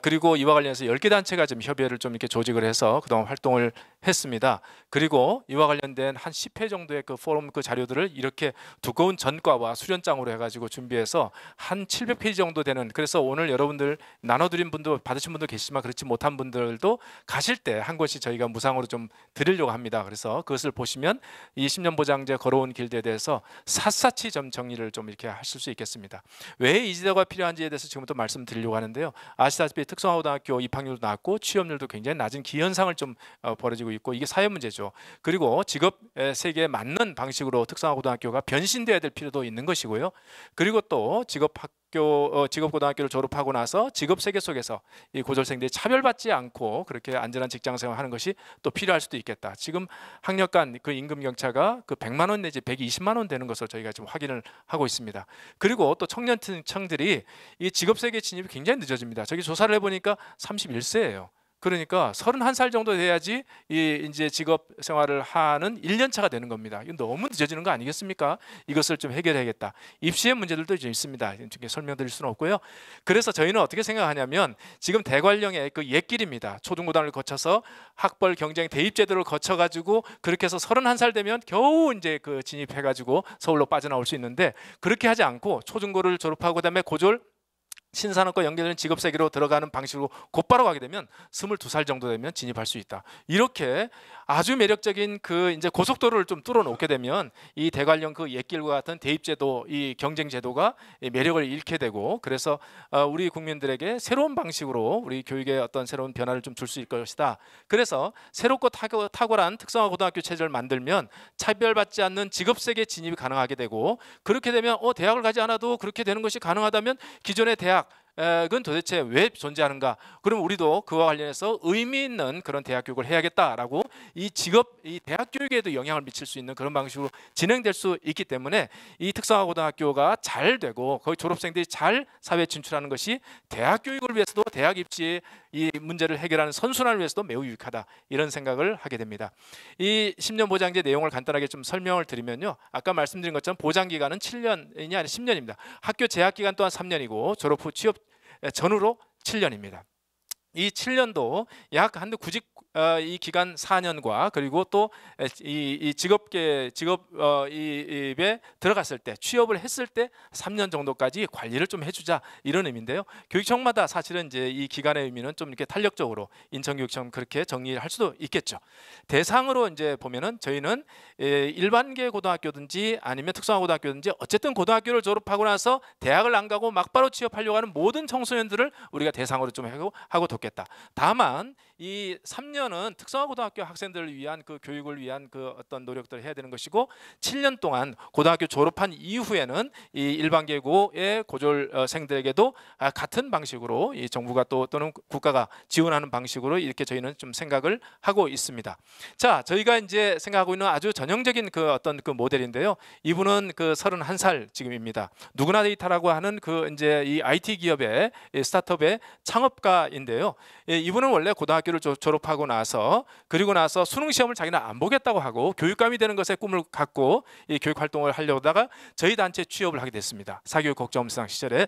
그리고 이와 관련해서 10개 단체가 좀 협의회를 좀 이렇게 조직을 해서 그동안 활동을 했습니다. 그리고 이와 관련된 한 10회 정도의 그 포럼 그 자료들을 이렇게 두꺼운 전과와 수련장으로 해가지고 준비해서 한 700페이지 정도 되는, 그래서 오늘 여러분들 나눠드린 분도 받으신 분도 계시지만 그렇지 못한 분들도 가실 때 한 권씩 저희가 무상으로 좀 드리려고 합니다. 그래서 그것을 보시면 이 10년 보장제 걸어온 길에 대해서 샅샅이 좀 정리를 좀 이렇게 하실 수 있겠습니다. 왜 이 지도가 필요한지에 대해서 지금부터 말씀드리려고 하는데요. 아시다시피 특성화고등학교 입학률도 낮고 취업률도 굉장히 낮은 기현상을 좀 벌어지고 있고, 이게 사회 문제죠. 그리고 직업 세계에 맞는 방식으로 특성화고등학교가 변신돼야 될 필요도 있는 것이고요. 그리고 또 직업고등학교를 졸업하고 나서 직업 세계 속에서 이 고졸생들이 차별받지 않고 그렇게 안전한 직장생활 하는 것이 또 필요할 수도 있겠다. 지금 학력 간 그 임금 격차가 그 100만 원 내지 120만 원 되는 것을 저희가 지금 확인을 하고 있습니다. 그리고 또 청년층들이 이 직업 세계 진입이 굉장히 늦어집니다. 저기 조사를 해보니까 31세예요. 그러니까 31살 정도 돼야지 이제 직업 생활을 하는 1년 차가 되는 겁니다. 이건 너무 늦어지는 거 아니겠습니까? 이것을 좀 해결해야겠다. 입시의 문제들도 좀 있습니다. 이렇게 설명드릴 수는 없고요. 그래서 저희는 어떻게 생각하냐면 지금 대관령의 그 옛길입니다. 초중고등을 거쳐서 학벌 경쟁 대입 제도를 거쳐 가지고 그렇게 해서 31살 되면 겨우 이제 그 진입해 가지고 서울로 빠져나올 수 있는데, 그렇게 하지 않고 초중고를 졸업하고 그다음에 고졸 신산업과 연계되는 직업 세계로 들어가는 방식으로 곧바로 가게 되면 22살 정도 되면 진입할 수 있다. 이렇게 아주 매력적인 그 이제 고속도로를 좀 뚫어 놓게 되면 이 대관령 그 옛길과 같은 대입제도, 이 경쟁제도가 매력을 잃게 되고, 그래서 우리 국민들에게 새로운 방식으로 우리 교육의 어떤 새로운 변화를 좀 줄 수 있을 것이다. 그래서 새롭고 탁월한 특성화 고등학교 체제를 만들면 차별받지 않는 직업 세계 진입이 가능하게 되고, 그렇게 되면 대학을 가지 않아도 그렇게 되는 것이 가능하다면 기존의 대학은 도대체 왜 존재하는가? 그럼 우리도 그와 관련해서 의미 있는 그런 대학 교육을 해야겠다라고 이 대학 교육에도 영향을 미칠 수 있는 그런 방식으로 진행될 수 있기 때문에 이 특성화 고등학교가 잘 되고 거기 졸업생들이 잘 사회에 진출하는 것이 대학 교육을 위해서도, 대학 입시의 이 문제를 해결하는 선순환을 위해서도 매우 유익하다, 이런 생각을 하게 됩니다. 이 10년 보장제 내용을 간단하게 좀 설명을 드리면요. 아까 말씀드린 것처럼 보장 기간은 7년이 아니라 10년입니다. 학교 재학 기간 또한 3년이고 졸업 후 취업 전후로 7년입니다. 이 7년도 약 한 구직 이 기간 4년과 그리고 또 이 직업에 들어갔을 때, 취업을 했을 때 3년 정도까지 관리를 좀 해주자, 이런 의미인데요. 교육청마다 사실은 이제 이 기간의 의미는 좀 이렇게 탄력적으로 인천교육청 그렇게 정리할 수도 있겠죠. 대상으로 이제 보면은 저희는 일반계 고등학교든지 아니면 특성화 고등학교든지 어쨌든 고등학교를 졸업하고 나서 대학을 안 가고 막바로 취업하려고 하는 모든 청소년들을 우리가 대상으로 좀 하고 돕겠다. 다만 이 3년은 특성화 고등학교 학생들을 위한 그 교육을 위한 그 어떤 노력들을 해야 되는 것이고, 7년 동안 고등학교 졸업한 이후에는 이 일반계고의 고졸생들에게도 같은 방식으로 이 정부가 또는 국가가 지원하는 방식으로 이렇게 저희는 좀 생각을 하고 있습니다. 자, 저희가 이제 생각하고 있는 아주 전형적인 그 어떤 그 모델인데요. 이분은 그 31살 지금입니다. 누구나 데이터라고 하는 그 이제 이 IT 기업의 스타트업의 창업가인데요. 이분은 원래 고등학교를 졸업하고 나서 그리고 나서 수능 시험을 자기는 안 보겠다고 하고 교육감이 되는 것에 꿈을 갖고 이 교육 활동을 하려다가 저희 단체에 취업을 하게 됐습니다. 사교육 국정원수상 시절에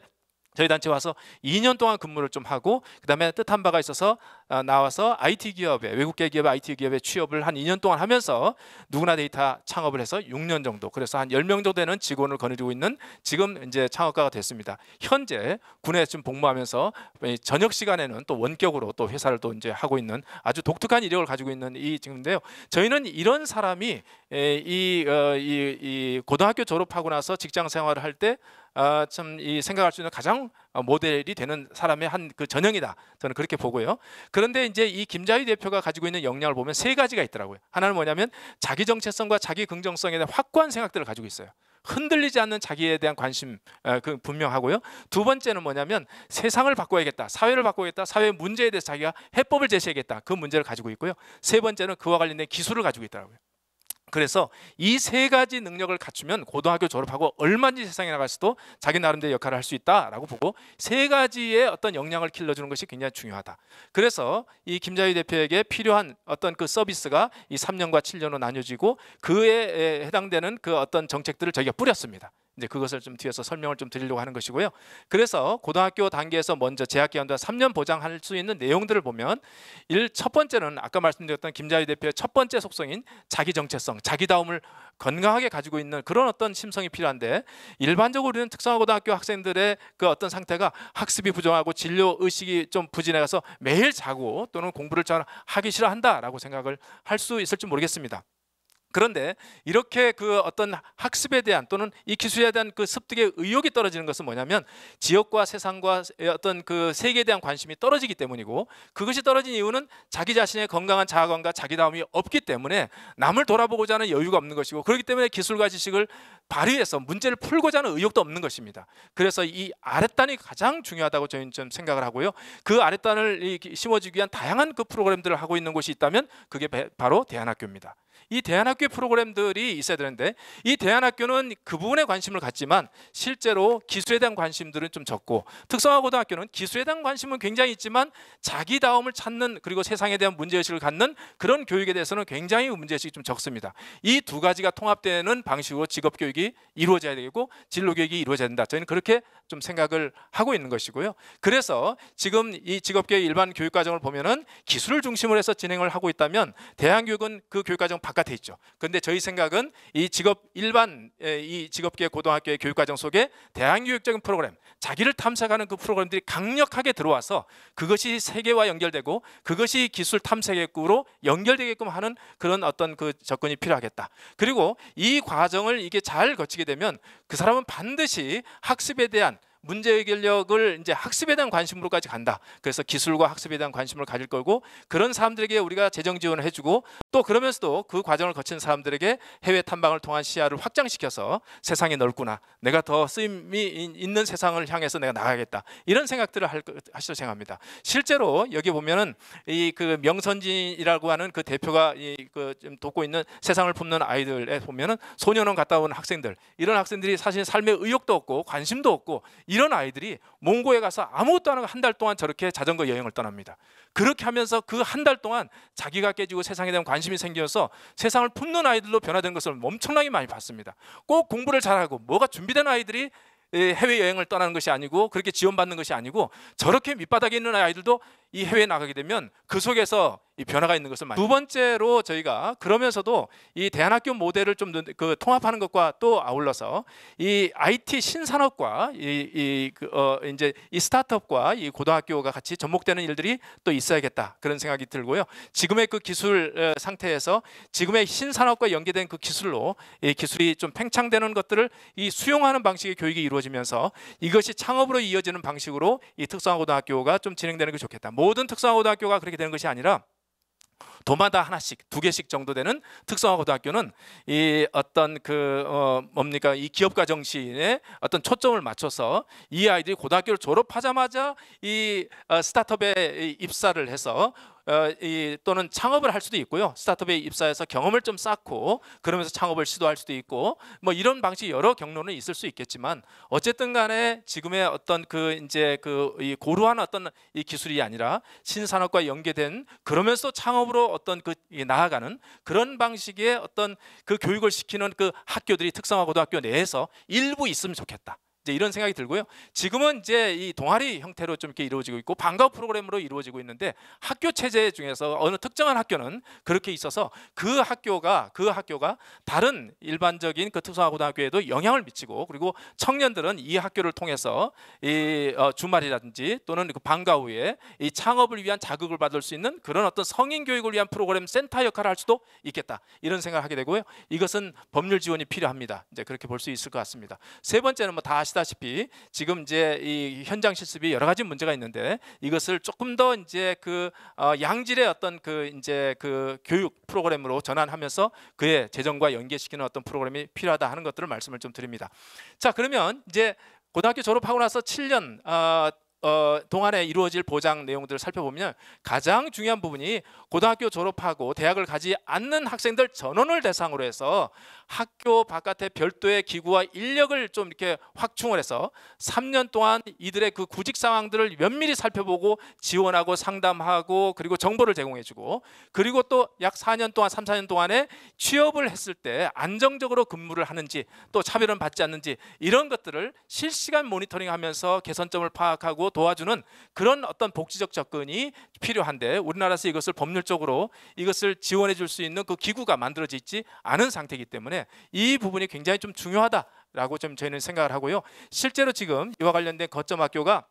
저희 단체 와서 2년 동안 근무를 좀 하고, 그다음에 뜻한 바가 있어서 나와서 IT 기업에, 외국계 기업의 IT 기업에 취업을 한 2년 동안 하면서 누구나 데이터 창업을 해서 6년 정도, 그래서 한 10명 정도 되는 직원을 거느리고 있는 지금 이제 창업가가 됐습니다. 현재 군에 좀 복무하면서 저녁 시간에는 또 원격으로 또 회사를 또 이제 하고 있는 아주 독특한 이력을 가지고 있는 이 친구인데요. 저희는 이런 사람이 이 고등학교 졸업하고 나서 직장 생활을 할 때 참 이 생각할 수 있는 가장 모델이 되는 사람의 한 그 전형이다, 저는 그렇게 보고요. 그런데 이제 이 김자희 대표가 가지고 있는 역량을 보면 세 가지가 있더라고요. 하나는 뭐냐면 자기 정체성과 자기 긍정성에 대한 확고한 생각들을 가지고 있어요. 흔들리지 않는 자기에 대한 관심 그 분명하고요. 두 번째는 뭐냐면 세상을 바꿔야겠다, 사회를 바꿔야겠다, 사회 문제에 대해서 자기가 해법을 제시하겠다, 그 문제를 가지고 있고요. 세 번째는 그와 관련된 기술을 가지고 있더라고요. 그래서 이 세 가지 능력을 갖추면 고등학교 졸업하고 얼마든지 세상에 나가서도 자기 나름대로 역할을 할 수 있다라고 보고, 세 가지의 어떤 역량을 길러주는 것이 굉장히 중요하다. 그래서 이 김자희 대표에게 필요한 어떤 그 서비스가 이 3년과 7년으로 나뉘어지고 그에 해당되는 그 어떤 정책들을 저희가 뿌렸습니다. 이제 그것을 좀 뒤에서 설명을 좀 드리려고 하는 것이고요. 그래서 고등학교 단계에서 먼저 재학 기간도 3년 보장할 수 있는 내용들을 보면 첫 번째는 아까 말씀드렸던 김자희 대표의 첫 번째 속성인 자기 정체성, 자기다움을 건강하게 가지고 있는 그런 어떤 심성이 필요한데, 일반적으로 우리는 특성화고등학교 학생들의 그 어떤 상태가 학습이 부정하고 진로 의식이 좀 부진해서 매일 자고 또는 공부를 잘 하기 싫어한다라고 생각을 할 수 있을지 모르겠습니다. 그런데 이렇게 그 어떤 학습에 대한 또는 이 기술에 대한 그 습득의 의욕이 떨어지는 것은 뭐냐면 지역과 세상과 어떤 그 세계에 대한 관심이 떨어지기 때문이고, 그것이 떨어진 이유는 자기 자신의 건강한 자아감과 자기다움이 없기 때문에 남을 돌아보고자 하는 여유가 없는 것이고, 그렇기 때문에 기술과 지식을 발휘해서 문제를 풀고자 하는 의욕도 없는 것입니다. 그래서 이 아랫단이 가장 중요하다고 저희는 좀 생각을 하고요. 그 아랫단을 심어주기 위한 다양한 그 프로그램들을 하고 있는 곳이 있다면 그게 바로 대안학교입니다. 이 대안학교 프로그램들이 있어야 되는데, 이 대안학교는 그 부분에 관심을 갖지만 실제로 기술에 대한 관심들은 좀 적고, 특성화고등학교는 기술에 대한 관심은 굉장히 있지만 자기다움을 찾는, 그리고 세상에 대한 문제의식을 갖는 그런 교육에 대해서는 굉장히 문제의식이 좀 적습니다. 이 두 가지가 통합되는 방식으로 직업교육이 이루어져야 되고 진로교육이 이루어져야 된다. 저희는 그렇게 좀 생각을 하고 있는 것이고요. 그래서 지금 이 직업교육 일반 교육과정을 보면은 기술을 중심으로 해서 진행을 하고 있다면 대안교육은 그 교육과정 바깥에 있죠. 그런데 저희 생각은 이 이 직업계의 고등학교의 교육과정 속에 대안교육적인 프로그램, 자기를 탐색하는 그 프로그램들이 강력하게 들어와서 그것이 세계와 연결되고 그것이 기술 탐색으로 연결되게끔 하는 그런 어떤 그 접근이 필요하겠다. 그리고 이 과정을 이게 잘 거치게 되면 그 사람은 반드시 학습에 대한 문제 해결력을 이제 학습에 대한 관심으로까지 간다. 그래서 기술과 학습에 대한 관심을 가질 거고, 그런 사람들에게 우리가 재정 지원을 해주고, 또 그러면서도 그 과정을 거친 사람들에게 해외 탐방을 통한 시야를 확장시켜서 세상이 넓구나, 내가 더 쓰임이 있는 세상을 향해서 내가 나가겠다, 이런 생각들을 하시려 생각합니다. 실제로 여기 보면은 이 그 명선진이라고 하는 그 대표가 그 좀 돕고 있는 세상을 품는 아이들에 보면은 소년원 갔다 온 학생들, 이런 학생들이 사실 삶에 의욕도 없고 관심도 없고, 이런 아이들이 몽고에 가서 아무것도 안 하고 한 달 동안 저렇게 자전거 여행을 떠납니다. 그렇게 하면서 그 한 달 동안 자기가 깨지고 세상에 대한 관심이 생겨서 세상을 품는 아이들로 변화된 것을 엄청나게 많이 봤습니다. 꼭 공부를 잘하고 뭐가 준비된 아이들이 해외여행을 떠나는 것이 아니고, 그렇게 지원받는 것이 아니고, 저렇게 밑바닥에 있는 아이들도 이 해외에 나가게 되면 그 속에서 이 변화가 있는 것을 많이. 두 번째로 저희가 그러면서도 이 대안학교 모델을 좀 그 통합하는 것과 또 아울러서 이 IT 신산업과 이제 이 스타트업과 이 고등학교가 같이 접목되는 일들이 또 있어야겠다, 그런 생각이 들고요. 지금의 그 기술 상태에서 지금의 신산업과 연계된 그 기술로 이 기술이 좀 팽창되는 것들을 이 수용하는 방식의 교육이 이루어지면서 이것이 창업으로 이어지는 방식으로 이 특성화고등학교가 좀 진행되는 게 좋겠다. 모든 특성화고등학교가 그렇게 되는 것이 아니라 도마다 하나씩, 2개씩 정도 되는 특성화고등학교는 이 어떤 뭡니까, 이 기업가 정신에 어떤 초점을 맞춰서 이 아이들이 고등학교를 졸업하자마자 이 스타트업에 입사를 해서 또는 창업을 할 수도 있고요. 스타트업에 입사해서 경험을 좀 쌓고 그러면서 창업을 시도할 수도 있고, 뭐 이런 방식 여러 경로는 있을 수 있겠지만, 어쨌든 간에 지금의 어떤 이 고루한 어떤 이 기술이 아니라 신산업과 연계된, 그러면서 창업으로 어떤 나아가는 그런 방식의 어떤 그 교육을 시키는 그 학교들이 특성화고등학교 내에서 일부 있으면 좋겠다, 이제 이런 생각이 들고요. 지금은 이제 이 동아리 형태로 좀 이렇게 이루어지고 있고 방과 프로그램으로 이루어지고 있는데, 학교 체제 중에서 어느 특정한 학교는 그렇게 있어서 그 학교가 다른 일반적인 그 특성화고등학교에도 영향을 미치고, 그리고 청년들은 이 학교를 통해서 이 주말이라든지 또는 그 방과 후에 이 창업을 위한 자극을 받을 수 있는 그런 어떤 성인 교육을 위한 프로그램 센터 역할을 할 수도 있겠다, 이런 생각을 하게 되고요. 이것은 법률 지원이 필요합니다. 이제 그렇게 볼 수 있을 것 같습니다. 세 번째는 뭐 다 아시다시피 지금 이제 이 현장 실습이 여러 가지 문제가 있는데, 이것을 조금 더 이제 양질의 어떤 교육 프로그램으로 전환하면서 그의 재정과 연계시키는 어떤 프로그램이 필요하다 하는 것들을 말씀을 좀 드립니다. 자, 그러면 이제 고등학교 졸업하고 나서 7년 동안에 이루어질 보장 내용들을 살펴보면 가장 중요한 부분이 고등학교 졸업하고 대학을 가지 않는 학생들 전원을 대상으로 해서 학교 바깥에 별도의 기구와 인력을 좀 이렇게 확충을 해서 3년 동안 이들의 그 구직 상황들을 면밀히 살펴보고 지원하고 상담하고 그리고 정보를 제공해주고 그리고 또 약 4년 동안 3, 4년 동안에 취업을 했을 때 안정적으로 근무를 하는지 또 차별은 받지 않는지 이런 것들을 실시간 모니터링하면서 개선점을 파악하고 도와주는 그런 어떤 복지적 접근이 필요한데 우리나라에서 이것을 법률적으로 이것을 지원해 줄 수 있는 그 기구가 만들어져 있지 않은 상태이기 때문에 이 부분이 굉장히 좀 중요하다라고 좀 저희는 생각을 하고요. 실제로 지금 이와 관련된 거점 학교가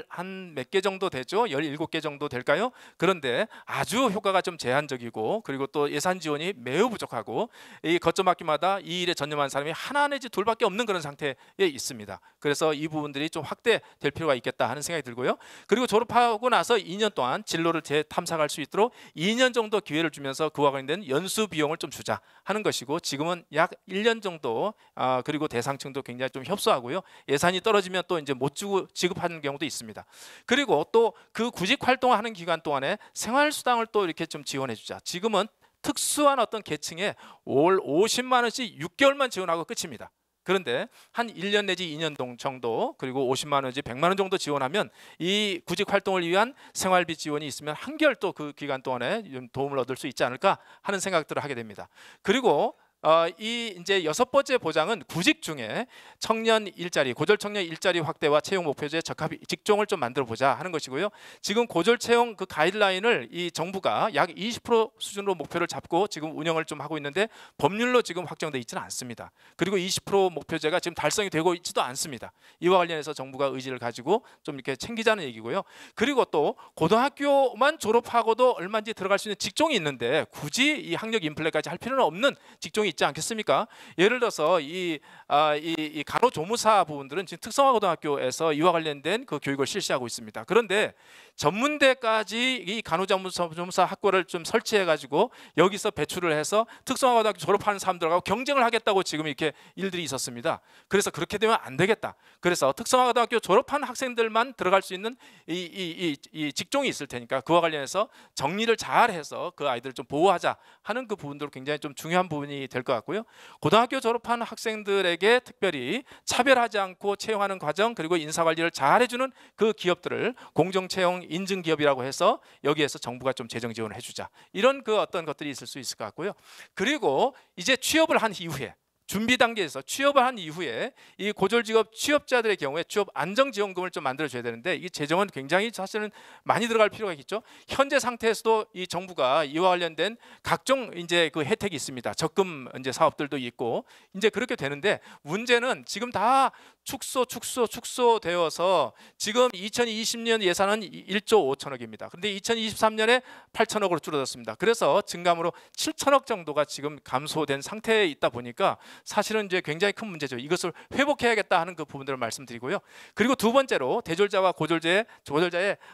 한 몇 개 정도 되죠? 17개 정도 될까요? 그런데 아주 효과가 좀 제한적이고 그리고 또 예산 지원이 매우 부족하고 이 거점 학교마다 이 일에 전념한 사람이 하나 내지 둘밖에 없는 그런 상태에 있습니다. 그래서 이 부분들이 좀 확대될 필요가 있겠다 하는 생각이 들고요. 그리고 졸업하고 나서 2년 동안 진로를 재탐색할 수 있도록 2년 정도 기회를 주면서 그와 관련된 연수 비용을 좀 주자 하는 것이고 지금은 약 1년 정도 그리고 대상층도 굉장히 좀 협소하고요. 예산이 떨어지면 또 이제 못 주고 지급하는 경우도 있습니다. 그리고 또 그 구직 활동을 하는 기간 동안에 생활수당을 또 이렇게 좀 지원해 주자. 지금은 특수한 어떤 계층에 월 50만 원씩 6개월만 지원하고 끝입니다. 그런데 한 1년 내지 2년 정도 그리고 50만 원 내지 100만 원 정도 지원하면 이 구직 활동을 위한 생활비 지원이 있으면 한결 또 그 기간 동안에 좀 도움을 얻을 수 있지 않을까 하는 생각들을 하게 됩니다. 그리고 이 이제 6번째 보장은 구직 중에 청년 일자리, 고졸 청년 일자리 확대와 채용 목표제 적합 직종을 좀 만들어 보자 하는 것이고요. 지금 고졸 채용 그 가이드라인을 이 정부가 약 20% 수준으로 목표를 잡고 지금 운영을 좀 하고 있는데 법률로 지금 확정돼 있지는 않습니다. 그리고 20% 목표제가 지금 달성이 되고 있지도 않습니다. 이와 관련해서 정부가 의지를 가지고 좀 이렇게 챙기자는 얘기고요. 그리고 또 고등학교만 졸업하고도 얼마인지 들어갈 수 있는 직종이 있는데 굳이 이 학력 인플레까지 할 필요는 없는 직종이 있지 않겠습니까? 예를 들어서 이 간호조무사 부분들은 지금 특성화고등학교에서 이와 관련된 그 교육을 실시하고 있습니다. 그런데 전문대까지 이 간호조무사 학과를 좀 설치해가지고 여기서 배출을 해서 특성화고등학교 졸업하는 사람들하고 경쟁을 하겠다고 지금 이렇게 일들이 있었습니다. 그래서 그렇게 되면 안 되겠다. 그래서 특성화고등학교 졸업한 학생들만 들어갈 수 있는 이 직종이 있을 테니까 그와 관련해서 정리를 잘해서 그 아이들을 좀 보호하자 하는 그 부분도 굉장히 좀 중요한 부분이 될 것 같고요. 고등학교 졸업한 학생들에게 특별히 차별하지 않고 채용하는 과정 그리고 인사관리를 잘 해주는 그 기업들을 공정채용 인증기업이라고 해서 여기에서 정부가 좀 재정 지원을 해주자 이런 그 어떤 것들이 있을 수 있을 것 같고요. 그리고 이제 취업을 한 이후에 준비 단계에서 취업을 한 이후에 이 고졸직업 취업자들의 경우에 취업 안정지원금을 좀 만들어줘야 되는데 이 재정은 굉장히 사실은 많이 들어갈 필요가 있죠. 현재 상태에서도 이 정부가 이와 관련된 각종 이제 그 혜택이 있습니다. 적금 이제 사업들도 있고 이제 그렇게 되는데 문제는 지금 다 축소되어서 지금 2020년 예산은 1조 5천억입니다. 그런데 2023년에 8천억으로 줄어들었습니다. 그래서 증감으로 7천억 정도가 지금 감소된 상태에 있다 보니까 사실은 이제 굉장히 큰 문제죠. 이것을 회복해야겠다 하는 그 부분들을 말씀드리고요. 그리고 두 번째로 대졸자와 고졸자의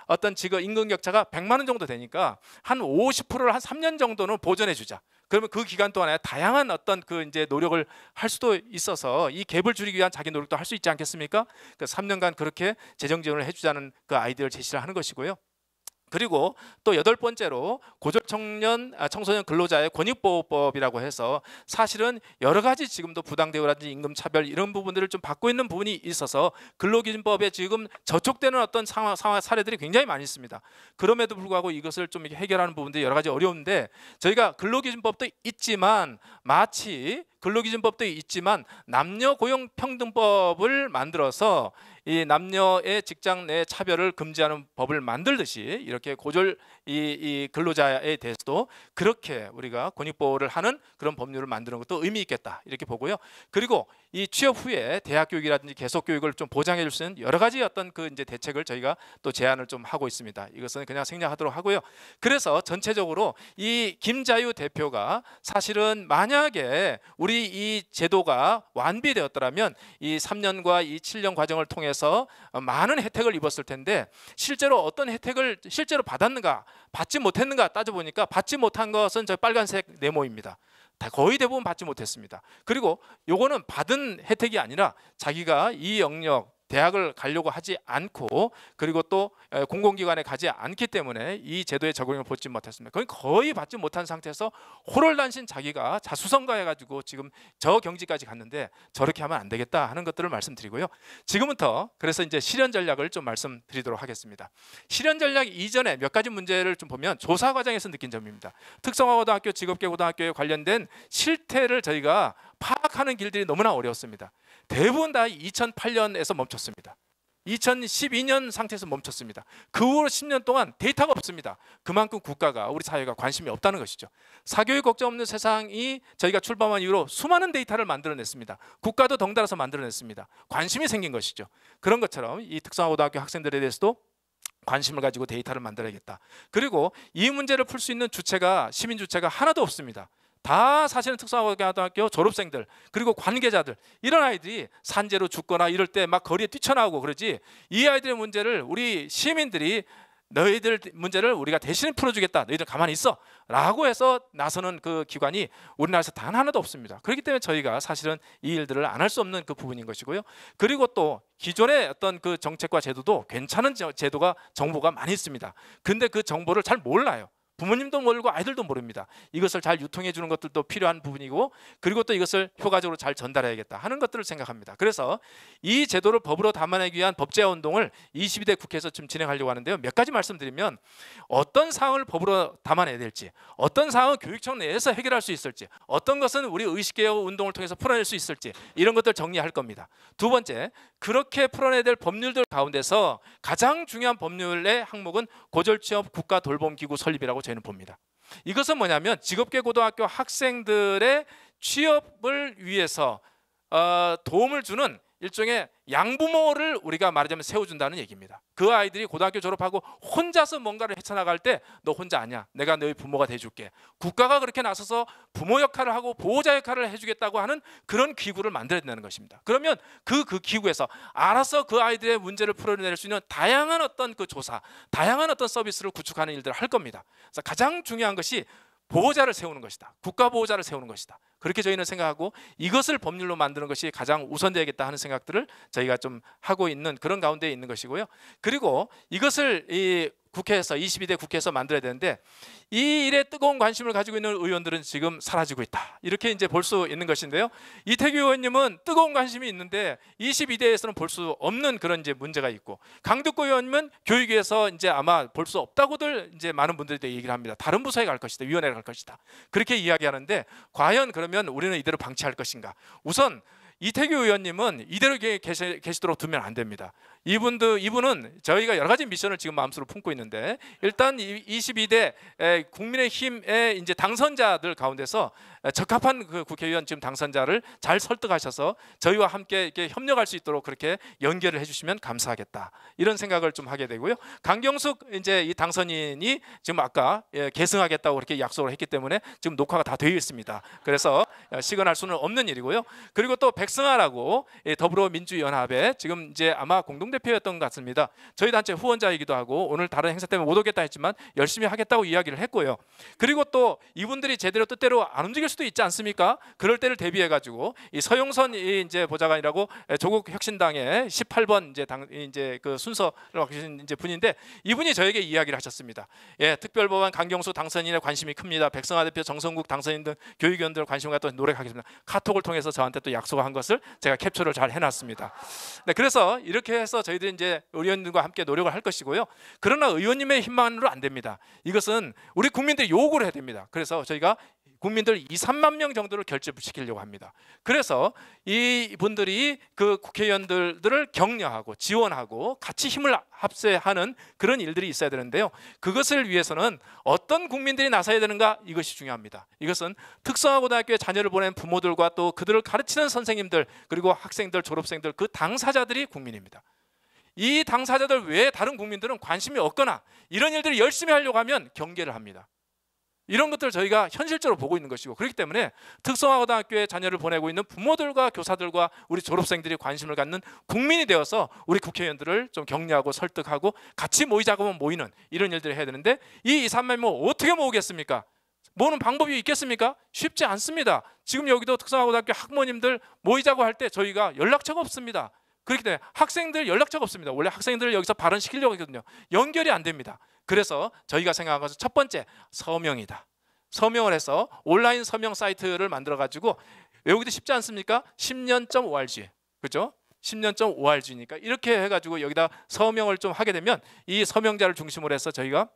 어떤 지금 임금 격차가 100만 원 정도 되니까 한 50%를 한 3년 정도는 보전해 주자. 그러면 그 기간 동안에 다양한 어떤 그 이제 노력을 할 수도 있어서 이 갭을 줄이기 위한 자기 노력도 할 수 있지 않겠습니까? 그 3년간 그렇게 재정 지원을 해주자는 그 아이디어를 제시를 하는 것이고요. 그리고 또 8번째로 고졸 청소년 근로자의 권익보호법이라고 해서 사실은 여러 가지 지금도 부당대우라든지 임금차별 이런 부분들을 좀 받고 있는 부분이 있어서 근로기준법에 지금 저촉되는 어떤 상황 사례들이 굉장히 많이 있습니다. 그럼에도 불구하고 이것을 좀 해결하는 부분들이 여러 가지 어려운데 저희가 근로기준법도 있지만 마치 근로기준법도 있지만 남녀고용평등법을 만들어서 이 남녀의 직장 내 차별을 금지하는 법을 만들듯이 이렇게 고졸 이 근로자에 대해서도 그렇게 우리가 권익보호를 하는 그런 법률을 만드는 것도 의미 있겠다 이렇게 보고요. 그리고 이 취업 후에 대학 교육이라든지 계속 교육을 좀 보장해 줄 수 있는 여러 가지 어떤 그 이제 대책을 저희가 또 제안을 좀 하고 있습니다. 이것은 그냥 생략하도록 하고요. 그래서 전체적으로 이 김자유 대표가 사실은 만약에 우리 이 제도가 완비되었더라면 이 3년과 이 7년 과정을 통해서 많은 혜택을 입었을 텐데 실제로 어떤 혜택을 실제로 받았는가 받지 못했는가 따져보니까 받지 못한 것은 저 빨간색 네모입니다. 다 거의 대부분 받지 못했습니다. 그리고 요거는 받은 혜택이 아니라 자기가 이 영역 대학을 가려고 하지 않고 그리고 또 공공기관에 가지 않기 때문에 이 제도의 적용을 받지 못했습니다. 거의 받지 못한 상태에서 호롤단신 자기가 자수성가해가지고 지금 저 경지까지 갔는데 저렇게 하면 안 되겠다 하는 것들을 말씀드리고요. 지금부터 그래서 이제 실현 전략을 좀 말씀드리도록 하겠습니다. 실현 전략 이전에 몇 가지 문제를 좀 보면 조사 과정에서 느낀 점입니다. 특성화고등학교, 직업계고등학교에 관련된 실태를 저희가 파악하는 길들이 너무나 어려웠습니다. 대부분 다 2008년에서 멈췄습니다. 2012년 상태에서 멈췄습니다. 그 후로 10년 동안 데이터가 없습니다. 그만큼 국가가 우리 사회가 관심이 없다는 것이죠. 사교육 걱정 없는 세상이 저희가 출범한 이후로 수많은 데이터를 만들어냈습니다. 국가도 덩달아서 만들어냈습니다. 관심이 생긴 것이죠. 그런 것처럼 이 특성화고등학교 학생들에 대해서도 관심을 가지고 데이터를 만들어야겠다. 그리고 이 문제를 풀 수 있는 주체가 시민 주체가 하나도 없습니다. 다 사실은 특성화고등학교 졸업생들 그리고 관계자들 이런 아이들이 산재로 죽거나 이럴 때 막 거리에 뛰쳐나오고 그러지 이 아이들의 문제를 우리 시민들이 너희들 문제를 우리가 대신 풀어주겠다. 너희들 가만히 있어 라고 해서 나서는 그 기관이 우리나라에서 단 하나도 없습니다. 그렇기 때문에 저희가 사실은 이 일들을 안 할 수 없는 그 부분인 것이고요. 그리고 또 기존의 어떤 그 정책과 제도도 괜찮은 제도가 정보가 많이 있습니다. 근데 그 정보를 잘 몰라요. 부모님도 모르고 아이들도 모릅니다. 이것을 잘 유통해 주는 것들도 필요한 부분이고 그리고 또 이것을 효과적으로 잘 전달해야겠다 하는 것들을 생각합니다. 그래서 이 제도를 법으로 담아내기 위한 법제화 운동을 22대 국회에서 좀 진행하려고 하는데요. 몇 가지 말씀드리면 어떤 사항을 법으로 담아내야 될지 어떤 사항은 교육청 내에서 해결할 수 있을지 어떤 것은 우리 의식개혁 운동을 통해서 풀어낼 수 있을지 이런 것들 정리할 겁니다. 두 번째, 그렇게 풀어내야 될 법률들 가운데서 가장 중요한 법률의 항목은 고졸취업 국가돌봄기구 설립이라고 저희는 봅니다. 이것은 뭐냐면 직업계고등학교 학생들의 취업을 위해서 도움을 주는 일종의 양부모를 우리가 말하자면 세워준다는 얘기입니다. 그 아이들이 고등학교 졸업하고 혼자서 뭔가를 헤쳐나갈 때 너 혼자 아니야. 내가 너희 부모가 돼줄게. 국가가 그렇게 나서서 부모 역할을 하고 보호자 역할을 해주겠다고 하는 그런 기구를 만들어야 된다는 것입니다. 그러면 그 기구에서 알아서 그 아이들의 문제를 풀어낼 수 있는 다양한 어떤 그 조사, 다양한 어떤 서비스를 구축하는 일들을 할 겁니다. 그래서 가장 중요한 것이 보호자를 세우는 것이다. 국가 보호자를 세우는 것이다. 그렇게 저희는 생각하고 이것을 법률로 만드는 것이 가장 우선되겠다 하는 생각들을 저희가 좀 하고 있는 그런 가운데 있는 것이고요. 그리고 이것을 이 국회에서 22대 국회에서 만들어야 되는데 이 일에 뜨거운 관심을 가지고 있는 의원들은 지금 사라지고 있다. 이렇게 이제 볼 수 있는 것인데요. 이태규 의원님은 뜨거운 관심이 있는데 22대에서는 볼 수 없는 그런 이제 문제가 있고 강덕구 의원님은 교육위에서 이제 아마 볼 수 없다고들 이제 많은 분들이 얘기를 합니다. 다른 부서에 갈 것이다. 위원회에 갈 것이다. 그렇게 이야기하는데 과연 그러면 우리는 이대로 방치할 것인가? 우선 이태규 의원님은 이대로 계시도록 두면 안 됩니다. 이분은 저희가 여러 가지 미션을 지금 마음속으로 품고 있는데 일단 22대 국민의힘의 이제 당선자들 가운데서 적합한 그 국회의원 지금 당선자를 잘 설득하셔서 저희와 함께 이렇게 협력할 수 있도록 그렇게 연결을 해주시면 감사하겠다 이런 생각을 좀 하게 되고요. 강경숙 이제 이 당선인이 지금 아까 계승하겠다고 그렇게 약속을 했기 때문에 지금 녹화가 다 되어 있습니다. 그래서 시건할 수는 없는 일이고요. 그리고 또 백승아라고 더불어민주연합에 지금 이제 아마 공동대표였던 것 같습니다. 저희 단체 후원자이기도 하고 오늘 다른 행사 때문에 못 오겠다 했지만 열심히 하겠다고 이야기를 했고요. 그리고 또 이분들이 제대로 뜻대로 안 움직일 수도 있지 않습니까? 그럴 때를 대비해 가지고 이 서용선 이제 보좌관이라고 조국 혁신당의 18번 이제 그 순서를 맡으신 이제 분인데 이분이 저에게 이야기를 하셨습니다. 예, 특별법안 강경수 당선인에 관심이 큽니다. 백승아 대표, 정성국 당선인 등 교육위원들 관심 갖고 노력하겠습니다. 카톡을 통해서 저한테 또 약속한 것을 제가 캡처를 잘 해놨습니다. 네, 그래서 이렇게 해서 저희들이 이제 의원님과 함께 노력을 할 것이고요. 그러나 의원님의 힘만으로 안 됩니다. 이것은 우리 국민들이 요구를 해야 됩니다. 그래서 저희가 국민들 2-3만 명 정도를 결집시키려고 합니다. 그래서 이분들이 그 국회의원들을 격려하고 지원하고 같이 힘을 합세하는 그런 일들이 있어야 되는데요. 그것을 위해서는 어떤 국민들이 나서야 되는가 이것이 중요합니다. 이것은 특성화고등학교에 자녀를 보낸 부모들과 또 그들을 가르치는 선생님들 그리고 학생들, 졸업생들 그 당사자들이 국민입니다. 이 당사자들 외에 다른 국민들은 관심이 없거나 이런 일들을 열심히 하려고 하면 경계를 합니다. 이런 것들을 저희가 현실적으로 보고 있는 것이고 그렇기 때문에 특성화고등학교에 자녀를 보내고 있는 부모들과 교사들과 우리 졸업생들이 관심을 갖는 국민이 되어서 우리 국회의원들을 좀 격려하고 설득하고 같이 모이자고 하면 모이는 이런 일들을 해야 되는데 이 2-3만 명 어떻게 모으겠습니까? 모으는 방법이 있겠습니까? 쉽지 않습니다. 지금 여기도 특성화고등학교 학부모님들 모이자고 할 때 저희가 연락처가 없습니다. 그렇기 때문에 학생들 연락처가 없습니다. 원래 학생들을 여기서 발언시키려고 했거든요. 연결이 안 됩니다. 그래서 저희가 생각한 것은 첫 번째 서명이다. 서명을 해서 온라인 서명 사이트를 만들어 가지고 외우기도 쉽지 않습니까? 10년.org 그죠? 10년.org니까 이렇게 해가지고 여기다 서명을 좀 하게 되면 이 서명자를 중심으로 해서 저희가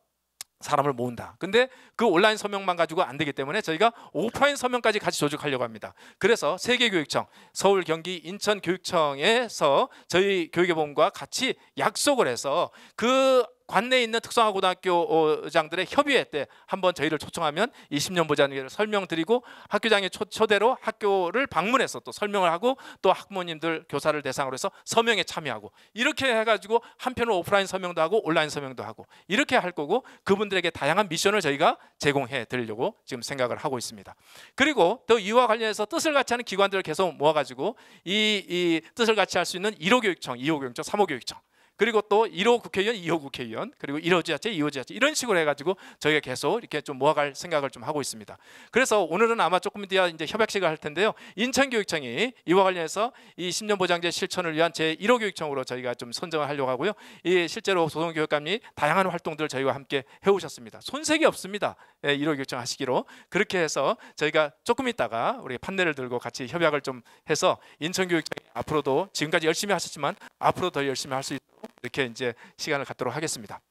사람을 모은다. 근데 그 온라인 서명만 가지고 안 되기 때문에 저희가 오프라인 서명까지 같이 조직하려고 합니다. 그래서 세계교육청, 서울, 경기, 인천 교육청에서 저희 교육예보험과 같이 약속을 해서 그 관내에 있는 특성화고등학교장들의 협의회 때 한번 저희를 초청하면 이 10년 보장제를 설명드리고 학교장의 초대로 학교를 방문해서 또 설명을 하고 또 학부모님들 교사를 대상으로 해서 서명에 참여하고 이렇게 해가지고 한편으로 오프라인 서명도 하고 온라인 서명도 하고 이렇게 할 거고 그분들에게 다양한 미션을 저희가 제공해 드리려고 지금 생각을 하고 있습니다. 그리고 또 이와 관련해서 뜻을 같이 하는 기관들을 계속 모아가지고 이 뜻을 같이 할 수 있는 1호 교육청, 2호 교육청, 3호 교육청 그리고 또 1호 국회의원, 2호 국회의원, 그리고 1호 지자체, 2호 지자체 이런 식으로 해가지고 저희가 계속 이렇게 좀 모아갈 생각을 좀 하고 있습니다. 그래서 오늘은 아마 조금 뒤에 이제 협약식을 할 텐데요. 인천교육청이 이와 관련해서 이 10년 보장제 실천을 위한 제 1호 교육청으로 저희가 좀 선정을 하려고 하고요. 이 실제로 조성교육감이 다양한 활동들을 저희와 함께 해오셨습니다. 손색이 없습니다. 1호 교육청 하시기로 그렇게 해서 저희가 조금 있다가 우리 판넬을 들고 같이 협약을 좀 해서 인천교육청이 앞으로도 지금까지 열심히 하셨지만 앞으로 더 열심히 할 수 있도록 이렇게 이제 시간을 갖도록 하겠습니다.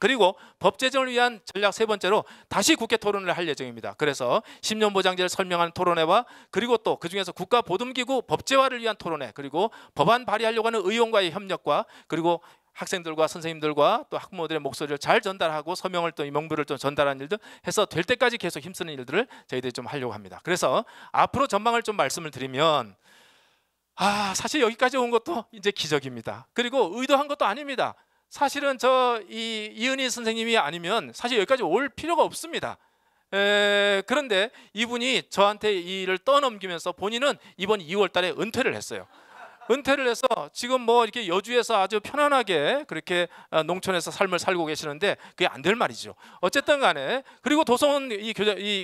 그리고 법 제정을 위한 전략 세 번째로 다시 국회 토론을 할 예정입니다. 그래서 10년 보장제를 설명하는 토론회와 그리고 또 그중에서 국가보듬기구 법제화를 위한 토론회 그리고 법안 발의하려고 하는 의원과의 협력과 그리고 학생들과 선생님들과 또 학부모들의 목소리를 잘 전달하고 서명을 또 이 명부를 또 전달하는 일들 해서 될 때까지 계속 힘쓰는 일들을 저희들이 좀 하려고 합니다. 그래서 앞으로 전망을 좀 말씀을 드리면 사실 여기까지 온 것도 이제 기적입니다. 그리고 의도한 것도 아닙니다. 사실은 이은희 선생님이 아니면 사실 여기까지 올 필요가 없습니다. 그런데 이분이 저한테 이 일을 떠넘기면서 본인은 이번 2월 달에 은퇴를 했어요. 은퇴를 해서 지금 뭐 이렇게 여주에서 아주 편안하게 그렇게 농촌에서 삶을 살고 계시는데 그게 안 될 말이죠. 어쨌든 간에 그리고 도성은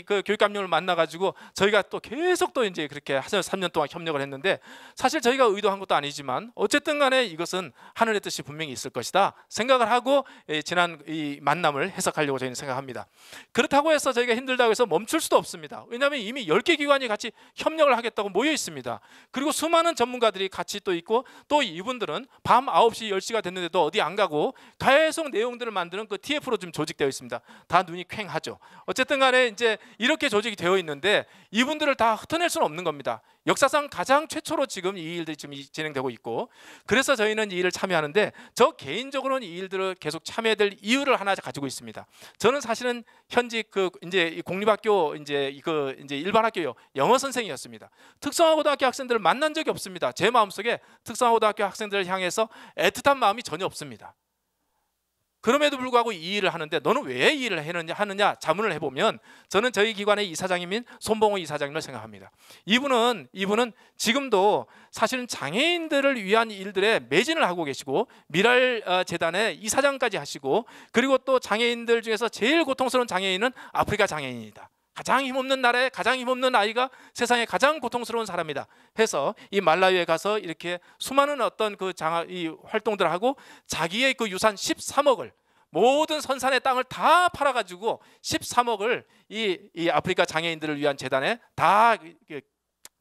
그 교육감님을 만나가지고 저희가 또 계속 또 이제 그렇게 3년 동안 협력을 했는데 사실 저희가 의도한 것도 아니지만 어쨌든 간에 이것은 하늘의 뜻이 분명히 있을 것이다 생각을 하고 지난 이 만남을 해석하려고 저희는 생각합니다. 그렇다고 해서 저희가 힘들다고 해서 멈출 수도 없습니다. 왜냐하면 이미 10개 기관이 같이 협력을 하겠다고 모여 있습니다. 그리고 수많은 전문가들이 같이 또 있고 또 이분들은 밤 9시 10시가 됐는데도 어디 안 가고 계속 내용들을 만드는 그 TF로 좀 조직되어 있습니다. 다 눈이 퀭하죠. 어쨌든 간에 이제 이렇게 조직이 되어 있는데 이분들을 다 흩어낼 수는 없는 겁니다. 역사상 가장 최초로 지금 이 일들이 지금 진행되고 있고 그래서 저희는 이 일을 참여하는데 저 개인적으로는 이 일들을 계속 참여해야 될 이유를 하나 가지고 있습니다. 저는 사실은 현직 이제 공립학교 이제 일반 학교 영어 선생이었습니다. 특성화고등학교 학생들을 만난 적이 없습니다. 제 마음속에 특성화고등학교 학생들을 향해서 애틋한 마음이 전혀 없습니다. 그럼에도 불구하고 이 일을 하는데 너는 왜 이 일을 하느냐 자문을 해보면 저는 저희 기관의 이사장님인 손봉호 이사장님을 생각합니다. 이분은 지금도 사실은 장애인들을 위한 일들에 매진을 하고 계시고 미랄 재단의 이사장까지 하시고 그리고 또 장애인들 중에서 제일 고통스러운 장애인은 아프리카 장애인이다. 가장 힘없는 나라에 가장 힘없는 아이가 세상에 가장 고통스러운 사람이다 해서 이 말라위에 가서 이렇게 수많은 어떤 이 활동들을 하고 자기의 그 유산 13억을 모든 선산의 땅을 다 팔아가지고 13억을 이 아프리카 장애인들을 위한 재단에 다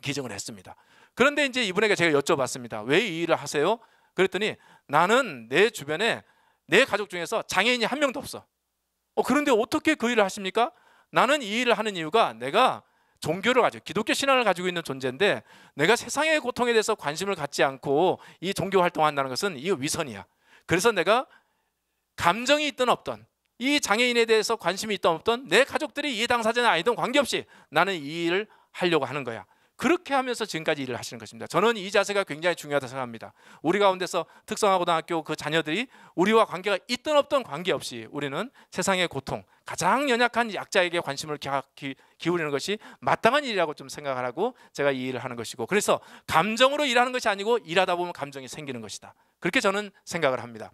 기증을 했습니다. 그런데 이제 이분에게 제가 여쭤봤습니다. 왜 이 일을 하세요? 그랬더니 나는 내 주변에 내 가족 중에서 장애인이 한 명도 없어. 그런데 어떻게 그 일을 하십니까? 나는 이 일을 하는 이유가 내가 종교를 가지고 기독교 신앙을 가지고 있는 존재인데 내가 세상의 고통에 대해서 관심을 갖지 않고 이 종교 활동한다는 것은 이 위선이야. 그래서 내가 감정이 있든 없든 이 장애인에 대해서 관심이 있든 없든 내 가족들이 이해 당사자는 아니든 관계없이 나는 이 일을 하려고 하는 거야. 그렇게 하면서 지금까지 일을 하시는 것입니다. 저는 이 자세가 굉장히 중요하다고 생각합니다. 우리 가운데서 특성화고등학교 그 자녀들이 우리와 관계가 있든 없든 관계없이 우리는 세상의 고통, 가장 연약한 약자에게 관심을 기울이는 것이 마땅한 일이라고 좀 생각을 하고 제가 이 일을 하는 것이고 그래서 감정으로 일하는 것이 아니고 일하다 보면 감정이 생기는 것이다. 그렇게 저는 생각을 합니다.